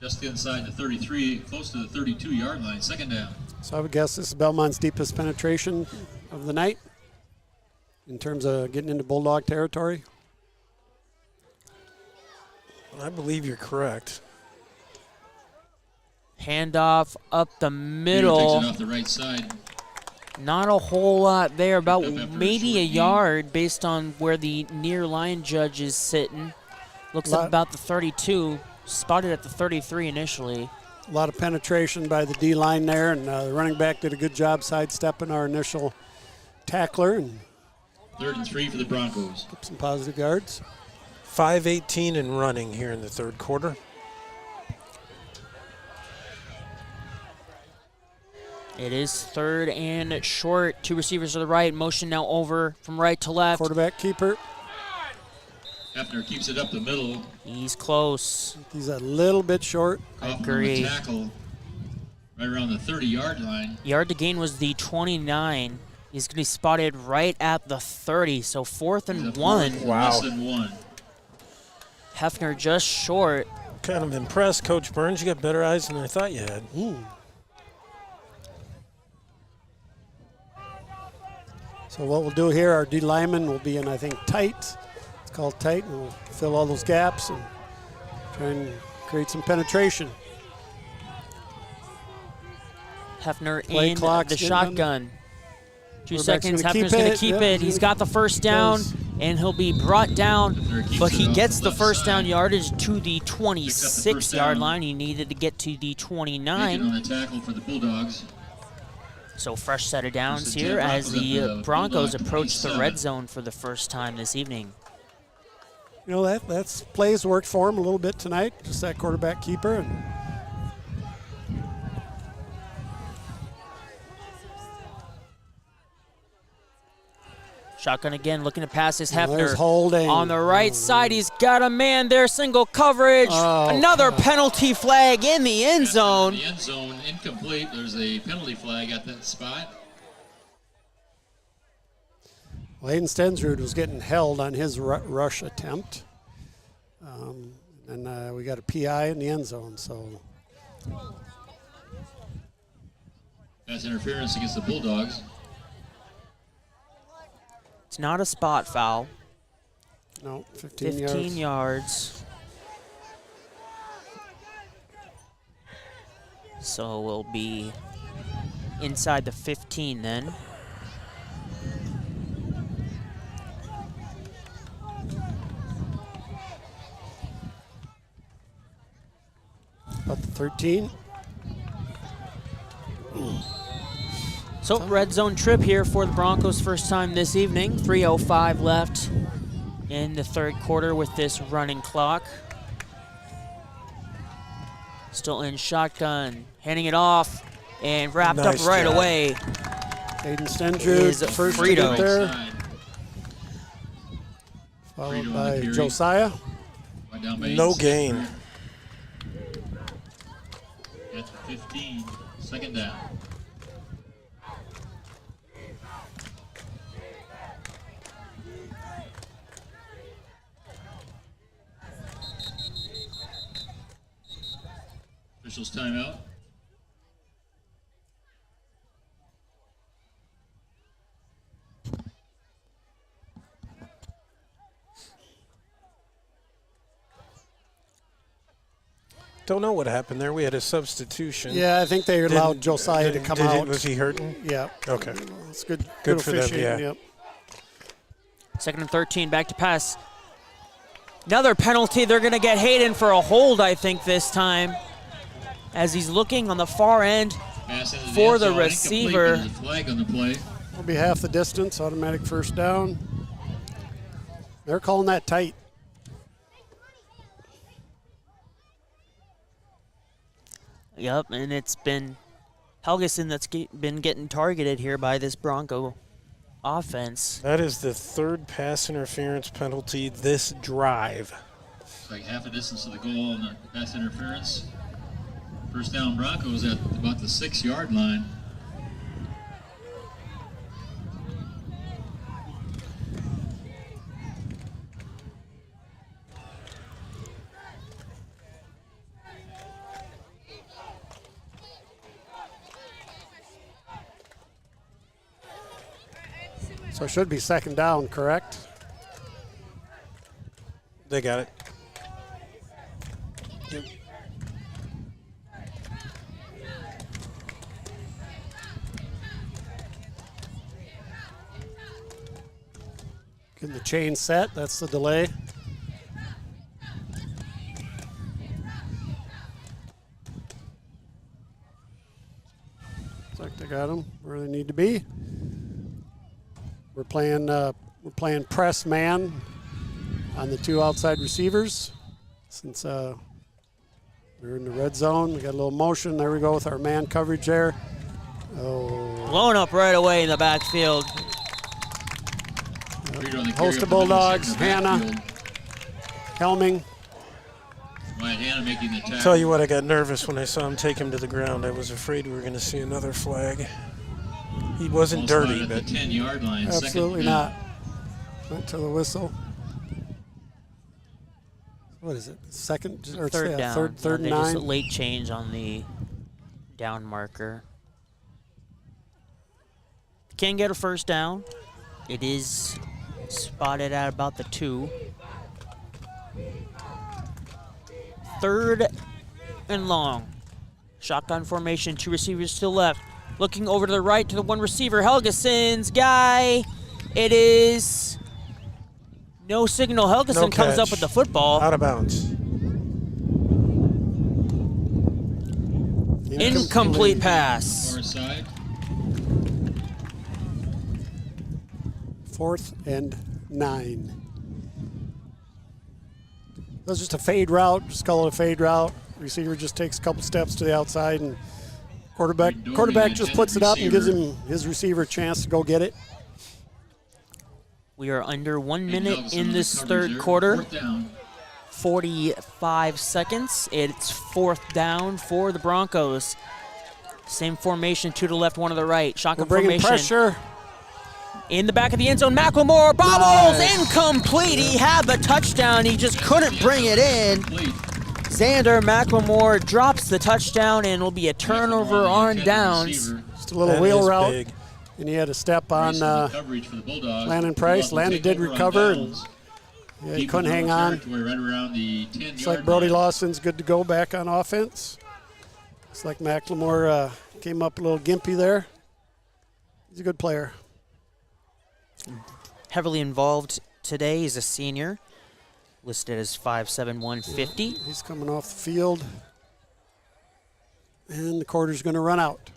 Speaker 14: Just inside the 33, close to the 32-yard line, 2nd down.
Speaker 13: So I would guess this is Belmont's deepest penetration of the night in terms of getting into Bulldog territory.
Speaker 15: I believe you're correct.
Speaker 12: Handoff up the middle.
Speaker 14: Takes it off the right side.
Speaker 12: Not a whole lot there, about maybe a yard based on where the near line judge is sitting. Looks like about the 32, spotted at the 33 initially.
Speaker 13: A lot of penetration by the D-line there, and the running back did a good job sidestepping our initial tackler. And
Speaker 14: 3rd and 3 for the Broncos.
Speaker 13: Some positive yards.
Speaker 15: 5:18 and running here in the 3rd quarter.
Speaker 12: It is 3rd and short. 2 receivers to the right. Motion now over from right to left.
Speaker 13: Quarterback keeper.
Speaker 14: Hefner keeps it up the middle.
Speaker 12: He's close.
Speaker 13: He's a little bit short.
Speaker 12: I agree.
Speaker 14: Tackle right around the 30-yard line.
Speaker 12: Yard to gain was the 29. He's going to be spotted right at the 30, so 4th and 1.
Speaker 14: Wow. Less than 1.
Speaker 12: Hefner just short.
Speaker 15: Kind of impressed, Coach Burns. You got better eyes than I thought you had.
Speaker 13: So what we'll do here, our D lineman will be in, I think, tight. It's called tight, and we'll fill all those gaps and try and create some penetration.
Speaker 12: Hefner
Speaker 13: Play
Speaker 12: in
Speaker 13: clock's
Speaker 12: the
Speaker 13: getting
Speaker 12: shotgun. 2 seconds,
Speaker 13: gonna
Speaker 12: Hefner's going to
Speaker 13: keep
Speaker 12: keep
Speaker 13: it.
Speaker 12: it. He's got the first down, and he'll be brought down, but he gets the first down yardage to the 26-yard line. He needed to get to the 29.
Speaker 14: On the tackle for the Bulldogs.
Speaker 12: So fresh set of downs here as the Broncos approach the red zone for the first time this evening.
Speaker 13: You know, that's plays worked for him a little bit tonight, just that quarterback keeper. And
Speaker 12: shotgun again, looking to pass his Hefner.
Speaker 13: There's holding.
Speaker 12: On the right side, he's got a man there, single coverage. Another penalty flag in the end zone.
Speaker 14: The end zone incomplete. There's a penalty flag at that spot.
Speaker 13: Well, Hayden Stensrud was getting held on his rush attempt. And we got a PI in the end zone, so.
Speaker 14: Pass interference against the Bulldogs.
Speaker 12: It's not a spot foul.
Speaker 13: No, 15
Speaker 12: yards. So we'll be inside the 15 then.
Speaker 13: About the 13.
Speaker 12: So red zone trip here for the Broncos first time this evening. 3:05 left in the third quarter with this running clock. Still in shotgun, handing it off and wrapped up right away.
Speaker 13: Hayden Stensrud, first to get there. Followed by Josiah.
Speaker 15: No gain.
Speaker 14: At the 15, second down. Officials timeout.
Speaker 15: Don't know what happened there. We had a substitution.
Speaker 13: Yeah, I think they allowed Josiah to come out.
Speaker 15: Was he hurting?
Speaker 13: Yeah.
Speaker 15: Okay.
Speaker 13: It's good.
Speaker 15: Good for them, yeah.
Speaker 13: Yep.
Speaker 12: 2nd and 13, back to pass. Another penalty. They're going to get Hayden for a hold, I think, this time. As he's looking on the far end for the receiver.
Speaker 14: Flag on the play.
Speaker 13: Will be half the distance, automatic first down. They're calling that tight.
Speaker 12: Yep, and it's been Helgeson that's been getting targeted here by this Bronco offense.
Speaker 15: That is the third pass interference penalty this drive.
Speaker 14: It's like half a distance to the goal on the pass interference. First down Broncos at about the 6-yard line.
Speaker 13: So it should be second down, correct?
Speaker 15: They got it.
Speaker 13: Yep. Getting the chain set, that's the delay. Looks like they got them where they need to be. We're playing press man on the two outside receivers. Since we're in the red zone, we got a little motion. There we go with our man coverage there. Oh.
Speaker 12: Blown up right away in the backfield.
Speaker 13: Host of Bulldogs, Hannah, Helming.
Speaker 14: Hannah making the tackle.
Speaker 15: Tell you what, I got nervous when I saw him take him to the ground. I was afraid we were going to see another flag. He wasn't
Speaker 14: Ball
Speaker 15: dirty,
Speaker 14: spotted at
Speaker 15: but
Speaker 14: the 10-yard line.
Speaker 13: Absolutely
Speaker 14: Second down.
Speaker 13: not. Went to the whistle. What is it? Second or
Speaker 12: Third down.
Speaker 13: Third
Speaker 12: they
Speaker 13: and 9.
Speaker 12: just late change on the down marker. Can get a first down. It is spotted at about the 2. Third and long. Shotgun formation, 2 receivers to the left. Looking over to the right to the 1 receiver, Helgeson's guy. It is no signal. Helgeson comes up with the football.
Speaker 15: Out of bounds.
Speaker 12: Incomplete pass.
Speaker 14: Far side.
Speaker 13: 4th and 9. That's just a fade route. Just call it a fade route. Receiver just takes a couple steps to the outside, and quarterback just puts it up and gives him his receiver a chance to go get it.
Speaker 12: We are under 1 minute in this third quarter. 45 seconds. It's 4th down for the Broncos. Same formation, 2 to the left, 1 to the right. Shotgun
Speaker 13: bringing
Speaker 12: formation.
Speaker 13: Pressure.
Speaker 12: In the back of the end zone, McLemore bobbles, incomplete. He had the touchdown, he just couldn't bring it in. Xander McLemore drops the touchdown, and will be a turnover on downs.
Speaker 13: Just a little wheel route, and he had a step on Landon Price. Landon did recover, and he couldn't hang on. It's like Brody Lawson's good to go back on offense. It's like McLemore came up a little gimpy there. He's a good player.
Speaker 12: Heavily involved today. He's a senior, listed as 5'7", 150.
Speaker 13: He's coming off the field, and the quarter's going to run out.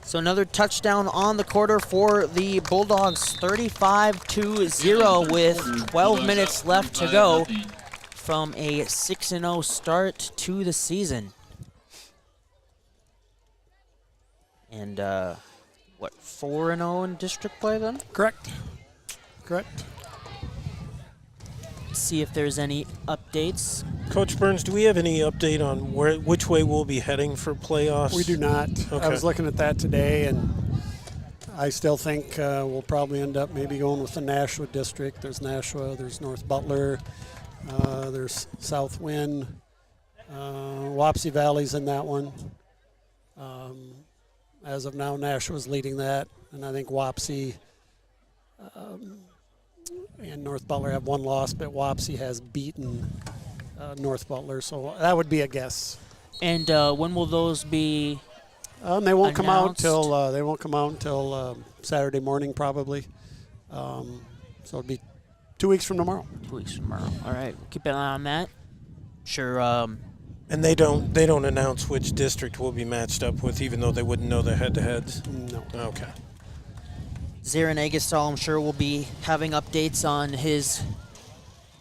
Speaker 12: So another touchdown on the quarter for the Bulldogs, 35-0 with 12 minutes left to go from a 6-0 start to the season. And 4-0 in district play then?
Speaker 13: Correct.
Speaker 12: See if there's any updates.
Speaker 15: Coach Burns, do we have any update on which way we'll be heading for playoffs?
Speaker 13: We do not.
Speaker 15: Okay.
Speaker 13: I was looking at that today, and I still think we'll probably end up maybe going with the Nashua district. There's Nashua, there's North Butler, there's South Wind, Wapsie Valley's in that one. As of now, Nashua's leading that, and I think Wapsie and North Butler have 1 loss, but Wapsie has beaten North Butler, so that would be a guess.
Speaker 12: And when will those be?
Speaker 13: They won't come out
Speaker 12: announced?
Speaker 13: until Saturday morning, probably. So it'll be 2 weeks from tomorrow.
Speaker 12: 2 weeks from tomorrow. All right, keep an eye on that. Sure.
Speaker 15: And they don't announce which district we'll be matched up with, even though they wouldn't know the head-to-heads?
Speaker 13: No.
Speaker 15: Okay.
Speaker 12: Zarin Agastal, I'm sure, will be having updates on his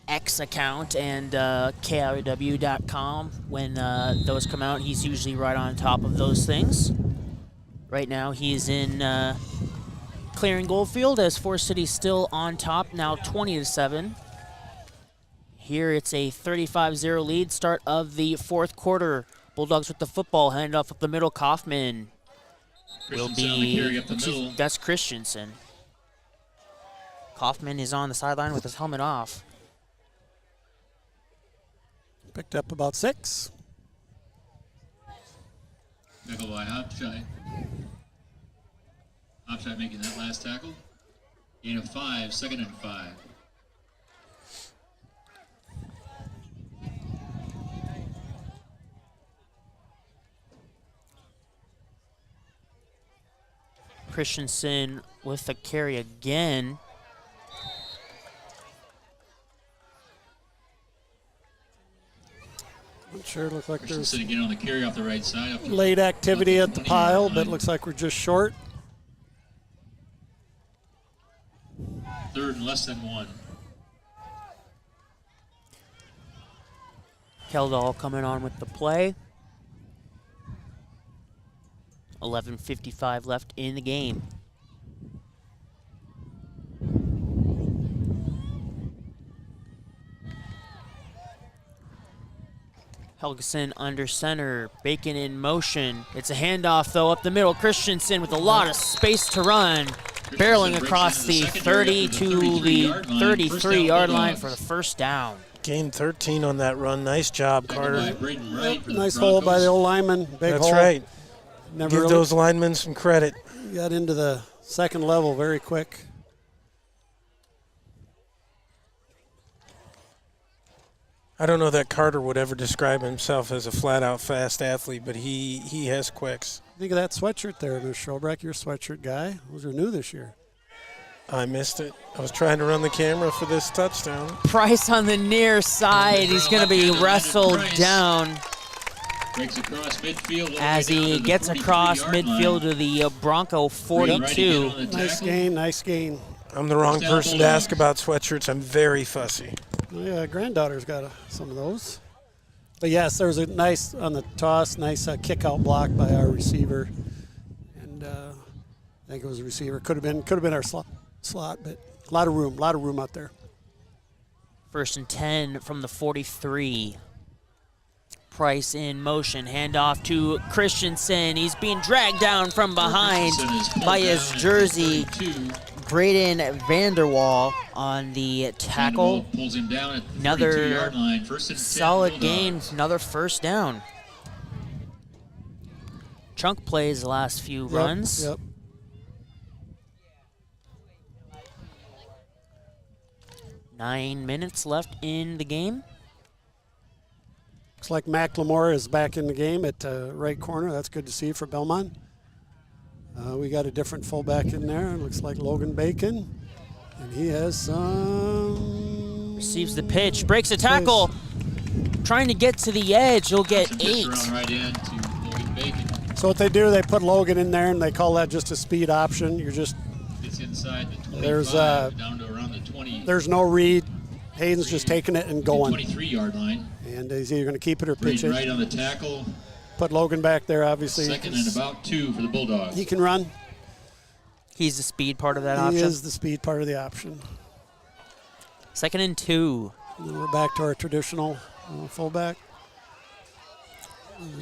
Speaker 12: X account and KRW.com when those come out. He's usually right on top of those things. Right now, he's in clearing Goldfield as Forest City still on top, now 20-7. Here it's a 35-0 lead, start of the 4th quarter. Bulldogs with the football, hand off up the middle. Kaufman will be, that's Christensen. Kaufman is on the sideline with his helmet off.
Speaker 13: Picked up about 6.
Speaker 14: Tackle by Hopshire. Hopshire making that last tackle. Gain of 5, 2nd and 5.
Speaker 12: Christensen with the carry again.
Speaker 13: Not sure. Look like there's
Speaker 14: Again on the carry off the right side.
Speaker 13: late activity at the pile, but looks like we're just short.
Speaker 14: 3rd and less than 1.
Speaker 12: Keldall coming on with the play. 11:55 left in the game. Helgeson under center, Bacon in motion. It's a handoff though up the middle. Christensen with a lot of space to run, barreling across the 30 to the 33-yard line for the first down.
Speaker 15: Gain 13 on that run. Nice job, Carter.
Speaker 13: Nice hole by the old lineman. Big
Speaker 15: That's
Speaker 13: hole.
Speaker 15: right.
Speaker 13: Never
Speaker 15: Give
Speaker 13: really
Speaker 15: those linemen some credit.
Speaker 13: got into the second level very quick.
Speaker 15: I don't know that Carter would ever describe himself as a flat-out fast athlete, but he has quicks.
Speaker 13: Think of that sweatshirt there, Mr. Schrobeck. You're a sweatshirt guy. Those are new this year.
Speaker 15: I missed it. I was trying to run the camera for this touchdown.
Speaker 12: Price on the near side. He's going to be wrestled down as he gets across midfield to the Bronco 42.
Speaker 13: Nice gain, nice gain.
Speaker 15: I'm the wrong person to ask about sweatshirts. I'm very fussy.
Speaker 13: Yeah, granddaughter's got some of those. But yes, there was a nice, on the toss, nice kick-out block by our receiver. And I think it was a receiver. Could have been our slot, but a lot of room out there.
Speaker 12: 1st and 10 from the 43. Price in motion, handoff to Christensen. He's being dragged down from behind by his jersey. Braden Vanderwall on the tackle.
Speaker 14: Pulls him down at the
Speaker 12: another
Speaker 14: 32-yard line. 1st and 10
Speaker 12: solid gain,
Speaker 14: Bulldogs.
Speaker 12: another first down. Chunk plays the last few runs.
Speaker 13: Yep.
Speaker 12: 9 minutes left in the game.
Speaker 13: Looks like Macklemore is back in the game at right corner. That's good to see for Belmont. We got a different fullback in there. It looks like Logan Bacon. And he has some...
Speaker 12: Receives the pitch, breaks a tackle. Trying to get to the edge, he'll get 8.
Speaker 14: Right in to Logan Bacon.
Speaker 13: So what they do, they put Logan in there, and they call that just a speed option. You're just...
Speaker 14: It's inside the 25,
Speaker 13: There's,
Speaker 14: down to around the 20.
Speaker 13: There's no read. Hayden's just taking it and going.
Speaker 14: 23-yard line.
Speaker 13: And he's either going to keep it or pitch it.
Speaker 14: Right on the tackle.
Speaker 13: Put Logan back there, obviously.
Speaker 14: 2nd and about 2 for the Bulldogs.
Speaker 13: He can run.
Speaker 12: He's the speed part of that option.
Speaker 13: He is the speed part of the option.
Speaker 12: 2nd and 2.
Speaker 13: And then we're back to our traditional fullback.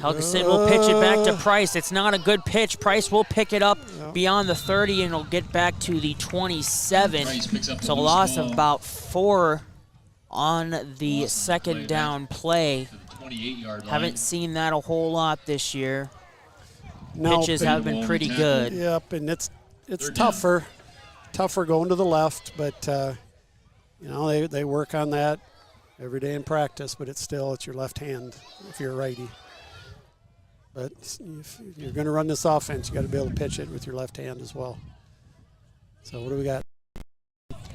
Speaker 12: Helgeson will pitch it back to Price. It's not a good pitch. Price will pick it up beyond the 30 and it'll get back to the 27. So a loss of about 4 on the 2nd down play. Haven't seen that a whole lot this year. Pitches have been pretty good.
Speaker 13: Yep, and it's tougher going to the left, but you know they work on that every day in practice. But it's your left hand if you're a righty. But if you're going to run this offense, you got to be able to pitch it with your left hand as well. So what do we got?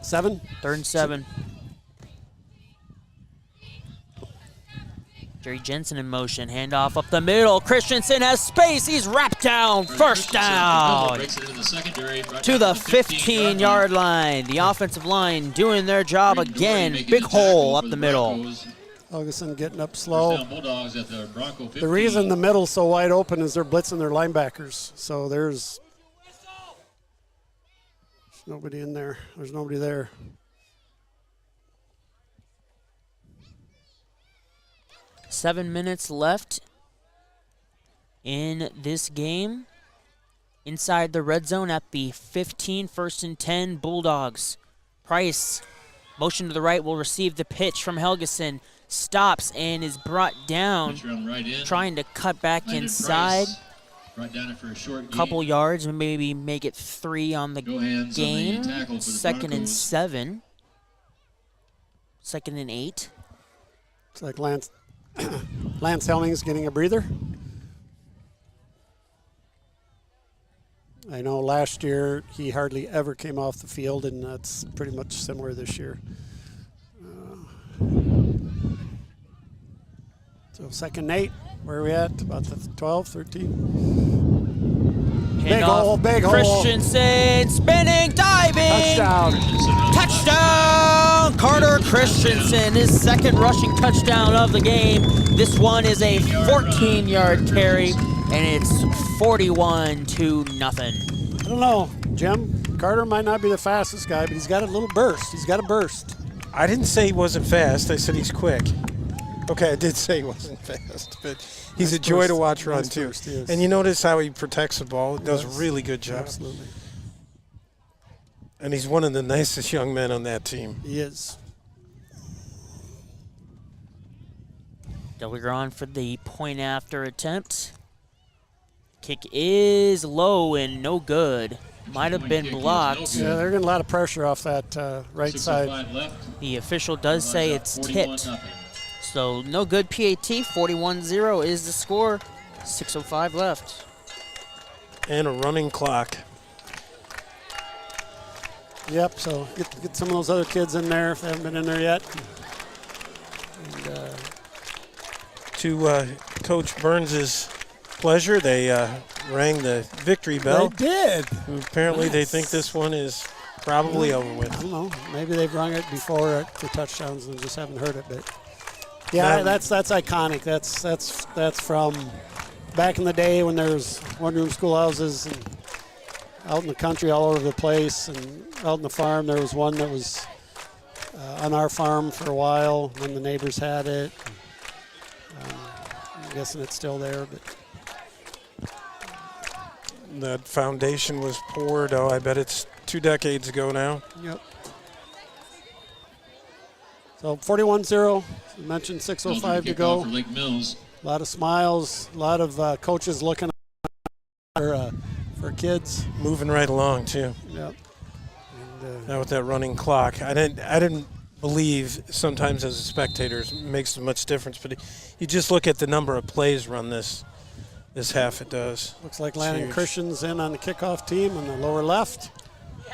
Speaker 13: 7?
Speaker 12: 3rd and 7. Jerry Jensen in motion, handoff up the middle. Christensen has space. He's wrapped down. First down to the 15-yard line. The offensive line doing their job again. Big hole up the middle.
Speaker 13: Helgeson getting up slow. The reason the middle's so wide open is they're blitzing their linebackers. So there's nobody in there. There's nobody there.
Speaker 12: Seven minutes left in this game. Inside the red zone at the 15, 1st and 10, Bulldogs. Price, motion to the right, will receive the pitch from Helgeson. Stops and is brought down, trying to cut back inside.
Speaker 14: Brought down it for a short
Speaker 12: couple yards, and maybe make it 3 on the gain. 2nd and 7. 2nd and 8.
Speaker 13: It's like Lance Helling's getting a breather. I know last year he hardly ever came off the field, and that's pretty much similar this year. So 2nd and 8, where are we at? About the 12, 13? Big hole, big hole.
Speaker 12: Christensen spinning, diving. Touchdown! Carter Christensen, his 2nd rushing touchdown of the game. This one is a 14-yard carry, and it's 41-0.
Speaker 13: I don't know, Jim. Carter might not be the fastest guy, but he's got a little burst. He's got a burst.
Speaker 15: I didn't say he wasn't fast. I said he's quick. Okay, I did say he wasn't fast, but he's
Speaker 13: Nice
Speaker 15: a joy
Speaker 13: burst.
Speaker 15: to watch run,
Speaker 13: Nice
Speaker 15: too.
Speaker 13: burst, yes.
Speaker 15: And you notice how he protects the ball. Does a
Speaker 13: Yes.
Speaker 15: really good job.
Speaker 13: Absolutely.
Speaker 15: And he's one of the nicest young men on that team.
Speaker 13: He is.
Speaker 12: Delliger on for the point after attempt. Kick is low and no good. Might have been blocked.
Speaker 13: Yeah, they're getting a lot of pressure off that right side.
Speaker 12: The official does say it's tipped. So no good PAT. 41-0 is the score. 6:05 left.
Speaker 15: And a running clock.
Speaker 13: Yep, so get some of those other kids in there if they haven't been in there yet. And,
Speaker 15: to Coach Burns' pleasure, they rang the victory bell.
Speaker 13: They did.
Speaker 15: Apparently they think this one is probably over with.
Speaker 13: I don't know. Maybe they've rung it before for touchdowns and just haven't heard it. But yeah, that's iconic. That's from back in the day when there was one-room schoolhouses and out in the country all over the place, and out in the farm there was one that was on our farm for a while when the neighbors had it. I'm guessing it's still there, but
Speaker 15: that foundation was poured, I bet it's 2 decades ago now.
Speaker 13: Yep. So 41-0, you mentioned 6:05 to go.
Speaker 14: For Lake Mills.
Speaker 13: A lot of smiles, a lot of coaches looking for kids.
Speaker 15: Moving right along, too.
Speaker 13: Yep. And,
Speaker 15: now with that running clock. I didn't believe sometimes as a spectator it makes much difference, but you just look at the number of plays run this half, it does.
Speaker 13: Looks like Landon Christian's in on the kickoff team on the lower left.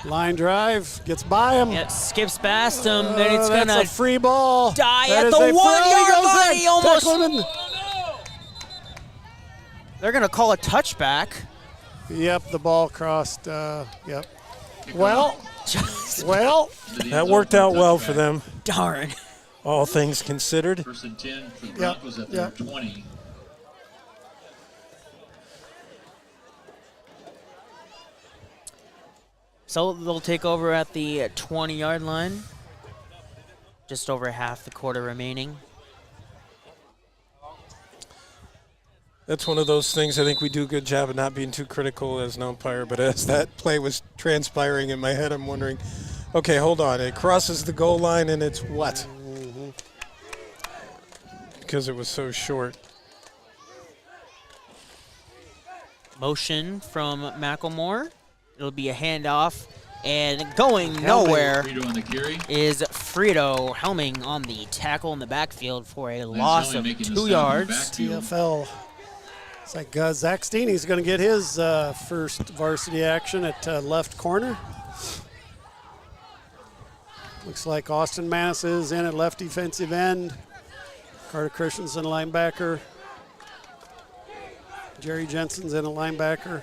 Speaker 13: Line drive, gets by him.
Speaker 12: Yep, skips past him, and it's
Speaker 13: that's
Speaker 12: gonna
Speaker 13: a free ball.
Speaker 12: Die
Speaker 13: That
Speaker 12: at
Speaker 13: is
Speaker 12: the
Speaker 13: a
Speaker 12: 1-yard line. He almost.
Speaker 13: Declan.
Speaker 12: They're gonna call a touchback.
Speaker 13: Yep, the ball crossed. Yep. Well,
Speaker 15: that worked out well for them.
Speaker 12: Darn.
Speaker 15: All things considered.
Speaker 14: First and 10 for the Broncos at their 20.
Speaker 12: So they'll take over at the 20-yard line. Just over half the quarter remaining.
Speaker 15: That's one of those things I think we do a good job of not being too critical as an umpire, but as that play was transpiring in my head, I'm wondering, okay, hold on. It crosses the goal line and it's what? Because it was so short.
Speaker 12: Motion from Macklemore. It'll be a handoff, and going nowhere is Frito helming on the tackle in the backfield for a loss of 2 yards.
Speaker 13: TFL. It's like Zach Steeney's going to get his first varsity action at left corner. Looks like Austin Manis is in at left defensive end. Carter Christensen, linebacker. Jerry Jensen's in a linebacker.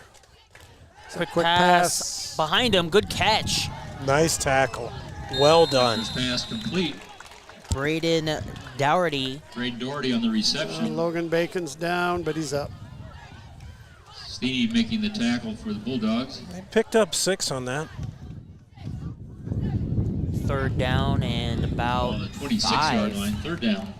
Speaker 12: Quick pass behind him. Good catch.
Speaker 15: Nice tackle. Well done.
Speaker 14: Pass complete.
Speaker 12: Braden Dougherty.
Speaker 14: Braden Dougherty on the reception.
Speaker 13: Logan Bacon's down, but he's up.
Speaker 14: Steeney making the tackle for the Bulldogs.
Speaker 15: They picked up 6 on that.
Speaker 12: Third down and about
Speaker 14: on the 26-yard line. Third down.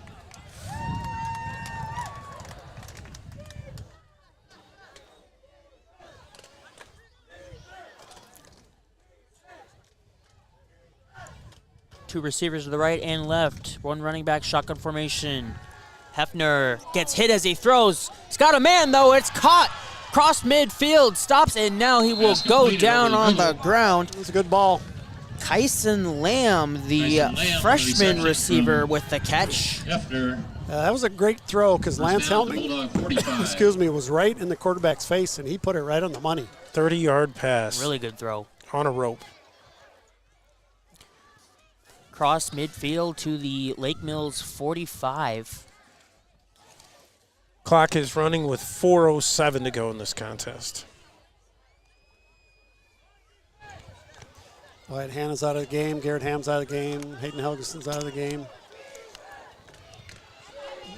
Speaker 12: Two receivers to the right and left. One running back, shotgun formation. Hefner gets hit as he throws. He's got a man, though. It's caught. Cross midfield. Stops, and now he will go down on the ground.
Speaker 13: It's a good ball.
Speaker 12: Kyson Lamb, the freshman receiver, with the catch.
Speaker 14: Hefner.
Speaker 13: That was a great throw because Lance Helming, was right in the quarterback's face, and he put it right on the money.
Speaker 15: 30-yard pass.
Speaker 12: Really good throw.
Speaker 15: On a rope.
Speaker 12: Cross midfield to the Lake Mills 45.
Speaker 15: Clock is running with 4:07 to go in this contest.
Speaker 13: Wyatt Hanna's out of the game. Garrett Ham's out of the game. Hayden Helgeson's out of the game.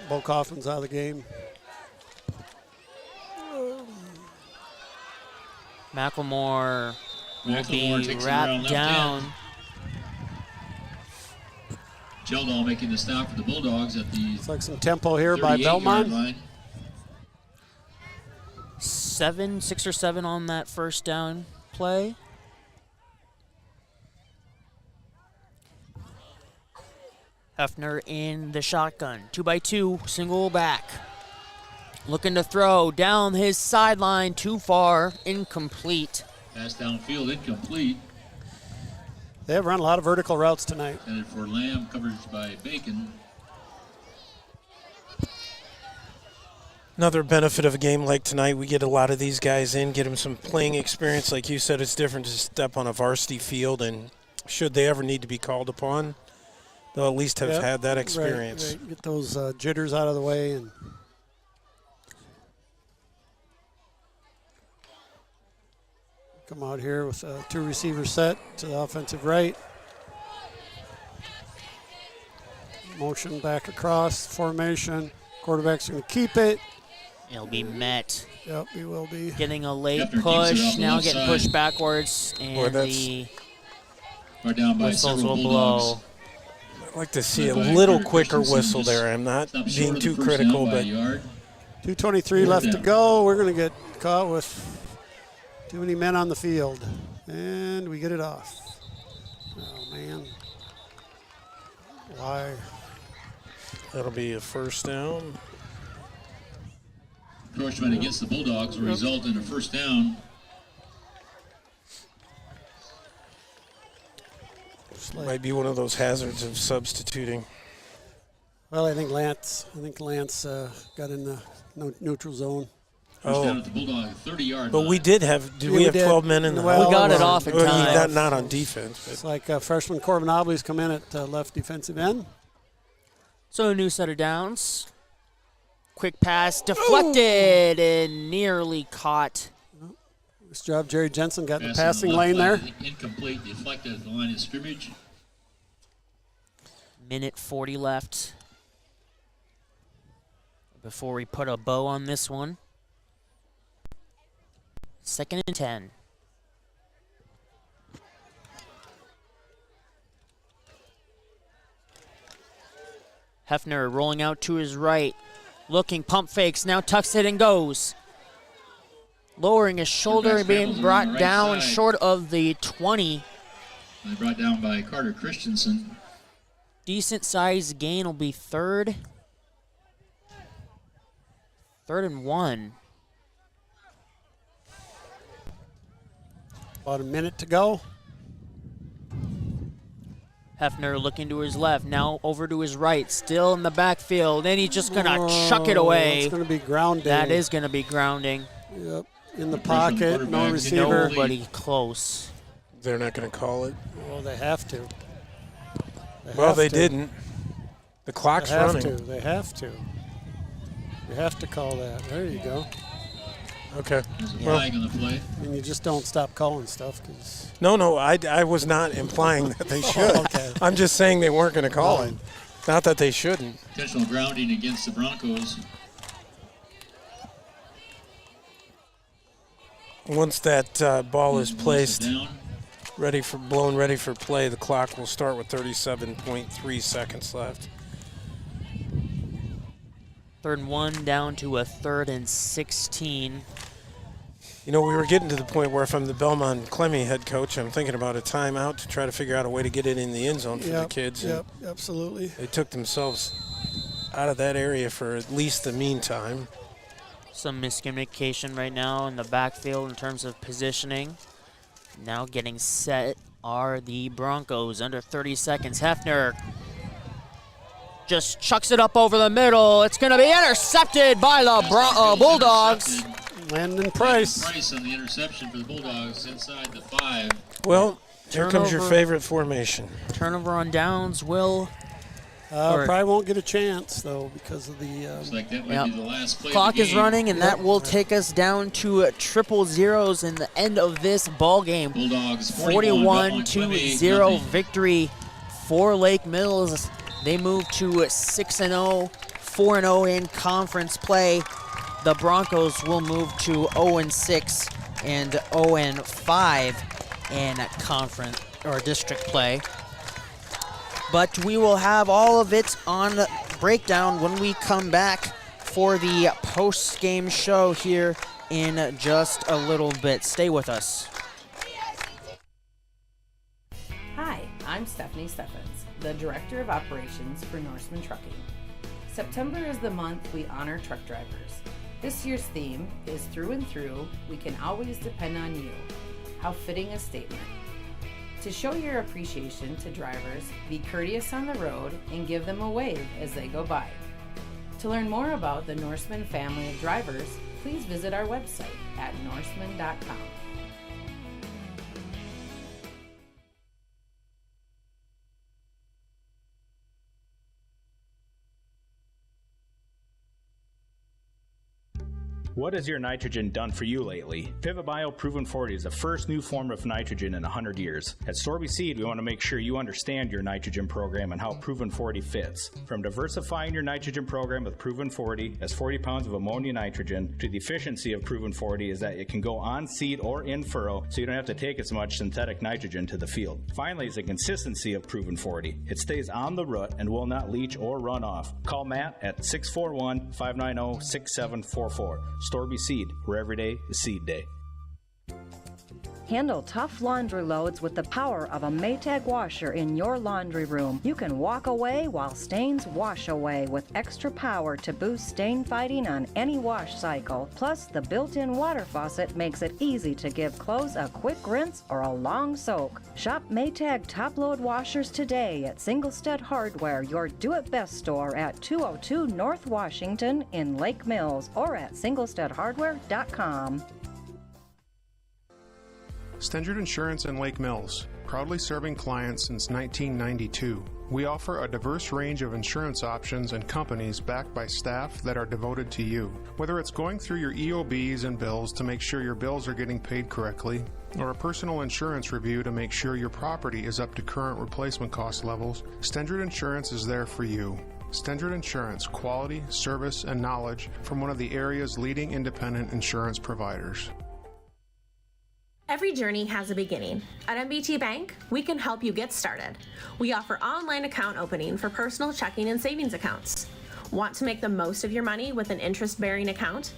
Speaker 13: Bo Kaufman's out of the game.
Speaker 12: Macklemore will be wrapped down.
Speaker 14: Geldall making the stop for the Bulldogs at the
Speaker 13: Looks like some tempo here by Belmont.
Speaker 14: Line.
Speaker 12: 6 or 7 on that first down play. Hefner in the shotgun. 2x2, single back. Looking to throw down his sideline, too far, incomplete.
Speaker 14: Pass downfield, incomplete.
Speaker 13: They have run a lot of vertical routes tonight.
Speaker 14: Headed for Lamb, coverage by Bacon.
Speaker 15: Another benefit of a game like tonight, we get a lot of these guys in, get them some playing experience. Like you said, it's different to step on a varsity field, and should they ever need to be called upon, they'll at least have had that experience.
Speaker 13: Right. Get those jitters out of the way. And come out here with a 2 receiver set to the offensive right. Motion back across, formation. Quarterback's going to keep it.
Speaker 12: He'll be met.
Speaker 13: Yep, he will be.
Speaker 12: Getting a late push, now getting pushed backwards, and the
Speaker 14: down by
Speaker 12: whistles will blow.
Speaker 15: I'd like to see a little quicker whistle there. I'm not being too critical, but
Speaker 13: 2:23 left to go. We're going to get caught with too many men on the field, and we get it off. Oh, man. Why?
Speaker 15: That'll be a first down.
Speaker 14: Encroachment against the Bulldogs will result in a first down.
Speaker 15: Might be one of those hazards of substituting.
Speaker 13: Well, I think Lance got in the neutral zone.
Speaker 14: First down at the Bulldog 30-yard
Speaker 15: but
Speaker 14: line.
Speaker 15: we did have. Did we have 12 men in the?
Speaker 12: We got it off in time.
Speaker 15: Not on defense.
Speaker 13: It's like freshman Corbin Obley's come in at left defensive end.
Speaker 12: So a new set of downs. Quick pass deflected and nearly caught.
Speaker 13: Nice job, Jerry Jensen got
Speaker 14: Pass
Speaker 13: the passing
Speaker 14: on the
Speaker 13: lane
Speaker 14: left
Speaker 13: there.
Speaker 14: line, incomplete, deflected at the line of scrimmage.
Speaker 12: Minute 40 left before we put a bow on this one. 2nd and 10. Hefner rolling out to his right. Looking, pump fakes, now tucks it and goes. Lowering his shoulder and being brought down short of the 20.
Speaker 14: And brought down by Carter Christensen.
Speaker 12: Decent size gain will be 3rd. 3rd and 1.
Speaker 13: About a minute to go.
Speaker 12: Hefner looking to his left, now over to his right, still in the backfield, and he's just going to chuck it away.
Speaker 13: It's going to be grounding.
Speaker 12: That is going to be grounding.
Speaker 13: Yep, in the pocket, no receiver.
Speaker 12: Nobody close.
Speaker 15: They're not going to call it.
Speaker 13: Well, they have to.
Speaker 15: They didn't. The clock's running.
Speaker 13: They have to. You have to call that. There you go.
Speaker 15: Okay.
Speaker 14: There's a flag on the play.
Speaker 13: And you just don't stop calling stuff. Cause
Speaker 15: No, I was not implying that they should.
Speaker 13: Okay.
Speaker 15: I'm just saying they weren't going to call it. Not that they shouldn't.
Speaker 14: Intentional grounding against the Broncos.
Speaker 15: Once that ball is placed,
Speaker 14: Down.
Speaker 15: ready for play, the clock will start with 37.3 seconds left.
Speaker 12: 3rd and 1 down to a 3rd and 16.
Speaker 15: You know, we were getting to the point where if I'm the Belmond-Klemme head coach, I'm thinking about a timeout to try to figure out a way to get it in the end zone for the kids.
Speaker 13: Yep, absolutely.
Speaker 15: They took themselves out of that area for at least the meantime.
Speaker 12: Some miscommunication right now in the backfield in terms of positioning. Now getting set are the Broncos. Under 30 seconds. Hefner just chucks it up over the middle. It's going to be intercepted by the Bulldogs.
Speaker 13: Landon Price.
Speaker 14: Price on the interception for the Bulldogs inside the 5.
Speaker 15: Well, here comes your favorite formation.
Speaker 12: Turnover on downs will.
Speaker 13: Probably won't get a chance, though, because of the.
Speaker 14: Looks like that might be the last play.
Speaker 12: Clock
Speaker 14: of the
Speaker 12: is
Speaker 14: game.
Speaker 12: running, and that will take us down to triple zeros in the end of this ball game.
Speaker 14: Bulldogs
Speaker 12: 41-0 victory for Lake Mills. They move to 6-0, 4-0 in conference play. The Broncos will move to 0-6 and 0-5 in conference or district play. but we will have all of it on breakdown when we come back for the post-game show here in just a little bit. Stay with us.
Speaker 1: Hi, I'm Stephanie Steffens, the Director of Operations for Norseman Trucking. September is the month we honor truck drivers. This year's theme is Through and Through, we can always depend on you. How fitting a statement. To show your appreciation to drivers, be courteous on the road and give them a wave as they go by. To learn more about the Norseman family of drivers, please visit our website at norseman.com.
Speaker 2: What has your nitrogen done for you lately? Pivot Bio Proven 40 is the first new form of nitrogen in 100 years. At Storby Seed, we want to make sure you understand your nitrogen program and how Proven 40 fits. From diversifying your nitrogen program with Proven 40 as 40 pounds of ammonia nitrogen to the efficiency of Proven 40 is that it can go on seed or in furrow, so you don't have to take as much synthetic nitrogen to the field. Finally is the consistency of Proven 40. It stays on the root and will not leach or run off. Call Matt at 641-590-6744. Storby Seed, where every day is seed day.
Speaker 3: Handle tough laundry loads with the power of a Maytag washer in your laundry room. You can walk away while stains wash away with extra power to boost stain fighting on any wash cycle. Plus, the built-in water faucet makes it easy to give clothes a quick rinse or a long soak. Shop Maytag top-load washers today at Singlestead Hardware, your do-it-best store at 202 North Washington in Lake Mills, or at singlesteadhardware.com.
Speaker 4: Stendard Insurance in Lake Mills, proudly serving clients since 1992. We offer a diverse range of insurance options and companies backed by staff that are devoted to you. Whether it's going through your EOBs and bills to make sure your bills are getting paid correctly, or a personal insurance review to make sure your property is up to current replacement cost levels, Stendard Insurance is there for you. Stendard Insurance, quality, service, and knowledge from one of the area's leading independent insurance providers.
Speaker 5: Every journey has a beginning. At MBT Bank, we can help you get started. We offer online account opening for personal checking and savings accounts. Want to make the most of your money with an interest-bearing account?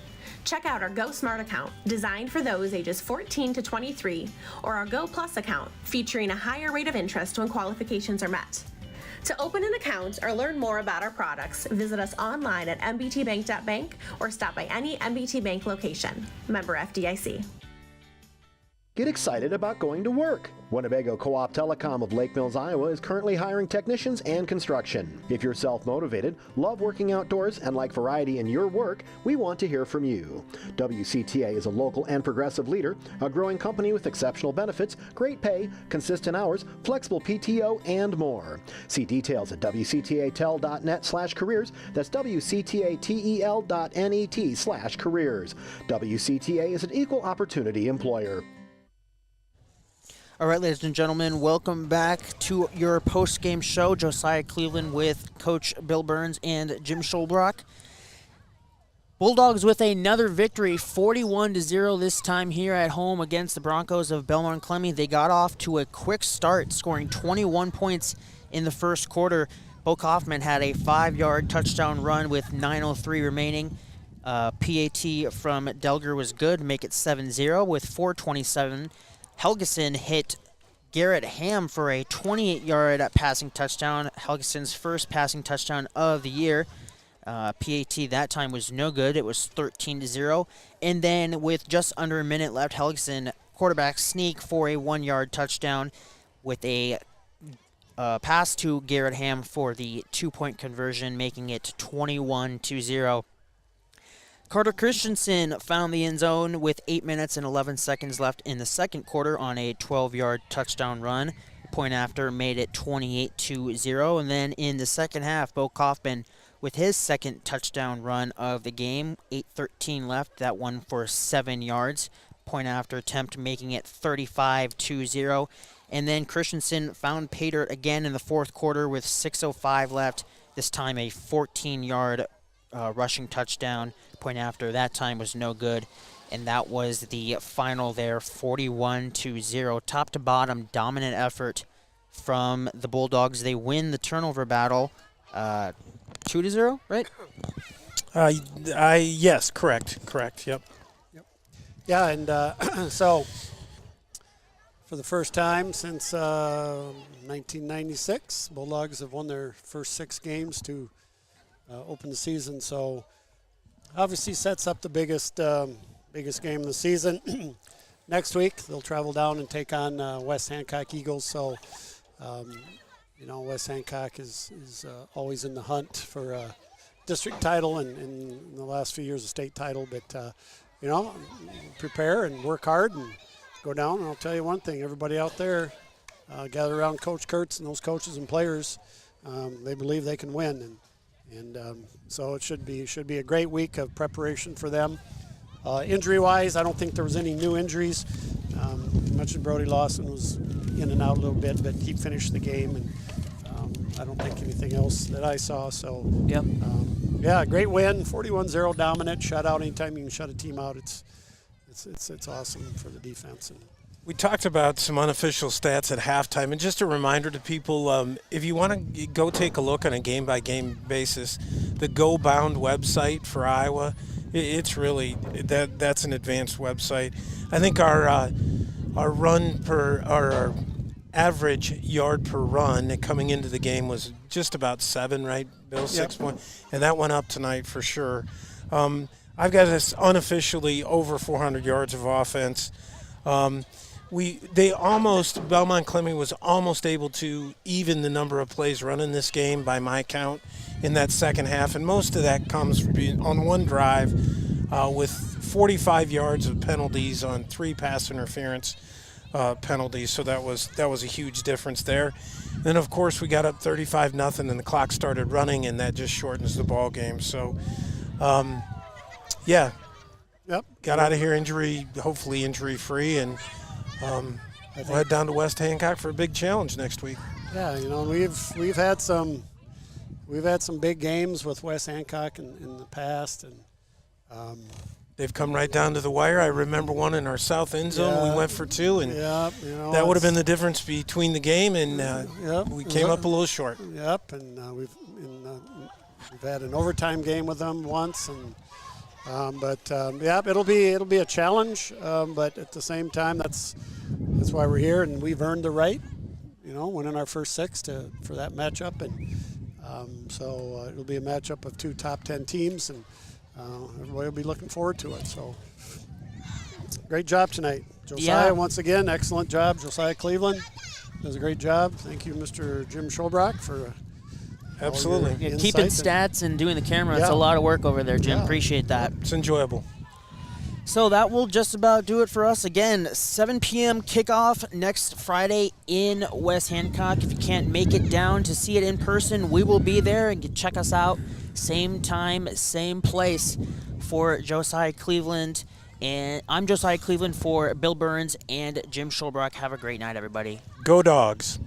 Speaker 5: Check out our Go Smart account, designed for those ages 14 to 23, or our Go Plus account, featuring a higher rate of interest when qualifications are met. To open an account or learn more about our products, visit us online at mbtbank.bank or stop by any MBT Bank location. Member FDIC.
Speaker 6: Get excited about going to work. Winnebago Co-op Telecom of Lake Mills, Iowa is currently hiring technicians and construction. If you're self-motivated, love working outdoors, and like variety in your work, we want to hear from you. WCTA is a local and progressive leader, a growing company with exceptional benefits, great pay, consistent hours, flexible PTO, and more. See details at wctatel.net/careers. That's wctatel.net/careers. WCTA is an equal opportunity employer.
Speaker 12: All right, ladies and gentlemen, welcome back to your post-game show. Josiah Cleveland with Coach Bill Burns and Jim Schulbrock. Bulldogs with another victory, 41-0 this time here at home against the Broncos of Belmond-Klemme. They got off to a quick start, scoring 21 points in the first quarter. Bo Kaufman had a 5-yard touchdown run with 9:03 remaining. PAT from Delger was good, make it 7-0 with 4:27. Helgeson hit Garrett Ham for a 28-yard passing touchdown, Helgeson's first passing touchdown of the year. PAT that time was no good. It was 13-0. And then with just under a minute left, Helgeson quarterback sneak for a 1-yard touchdown with a pass to Garrett Ham for the 2-point conversion, making it 21-0. Carter Christensen found the end zone with 8 minutes and 11 seconds left in the second quarter on a 12-yard touchdown run. Point after made it 28-0. And then in the second half, Bo Kaufman with his second touchdown run of the game. 8:13 left, that one for 7 yards. Point after attempt making it 35-0. And then Christensen found pay dirt again in the fourth quarter with 6:05 left. This time a 14-yard rushing touchdown. Point after that time was no good, and that was the final there, 41-0. Top to bottom, dominant effort from the Bulldogs. They win the turnover battle 2-0, right?
Speaker 15: Yes, correct, yep.
Speaker 13: Yeah, and so for the first time since 1996, Bulldogs have won their first 6 games to open the season. So obviously sets up the biggest game of the season. Next week, they'll travel down and take on West Hancock Eagles. So, West Hancock is always in the hunt for a district title and in the last few years a state title. But, prepare and work hard and go down. And I'll tell you one thing, everybody out there, gather around Coach Kurtz and those coaches and players. They believe they can win. And so it should be a great week of preparation for them. Injury-wise, I don't think there was any new injuries. You mentioned Brody Lawson was in and out a little bit, but he finished the game, and I don't think anything else that I saw. So, great win, 41-0 dominant, shutout. Anytime you can shut a team out, it's awesome for the defense. And
Speaker 15: we talked about some unofficial stats at halftime, and just a reminder to people, if you want to go take a look on a game-by-game basis, the Go Bound website for Iowa, it's really that's an advanced website. I think our average yard per run coming into the game was just about 7, right, Bill?
Speaker 13: Yep.
Speaker 15: 6 points, and that went up tonight for sure. I've got us unofficially over 400 yards of offense. Belmond-Klemme was almost able to even the number of plays run in this game by my count in that second half, and most of that comes from being on one drive with 45 yards of penalties on 3 pass interference penalties. So that was a huge difference there. Then of course we got up 35-0, and the clock started running, and that just shortens the ball game. So, got out of here hopefully injury-free, and we'll head down to West Hancock for a big challenge next week.
Speaker 13: Yeah, we've had some big games with West Hancock in the past, and
Speaker 15: they've come right down to the wire. I remember one in our south end zone. We went for 2, and that would have been the difference between the game, and we came up a little short.
Speaker 13: Yep, and we've had an overtime game with them once, and it'll be a challenge, but at the same time, that's why we're here, and we've earned the right, winning our first 6 for that matchup, and so it'll be a matchup of 2 top 10 teams, and everybody will be looking forward to it. So great job tonight, Josiah. Once again, excellent job, Josiah Cleveland does a great job. Thank you, Mr. Jim
Speaker 12: Schulbrock,
Speaker 13: for.
Speaker 12: Absolutely. Keeping stats and doing the camera, it's a lot of work over there, Jim. Appreciate that.
Speaker 15: It's enjoyable.
Speaker 12: So that will just about do it for us. Again, 7 p.m. kickoff next Friday in West Hancock. If you can't make it down to see it in person, we will be there, and check us out. Same time, same place for Josiah Cleveland. And I'm Josiah Cleveland for Bill Burns and Jim Schulbrock. Have a great night, everybody.
Speaker 15: Go Dogs.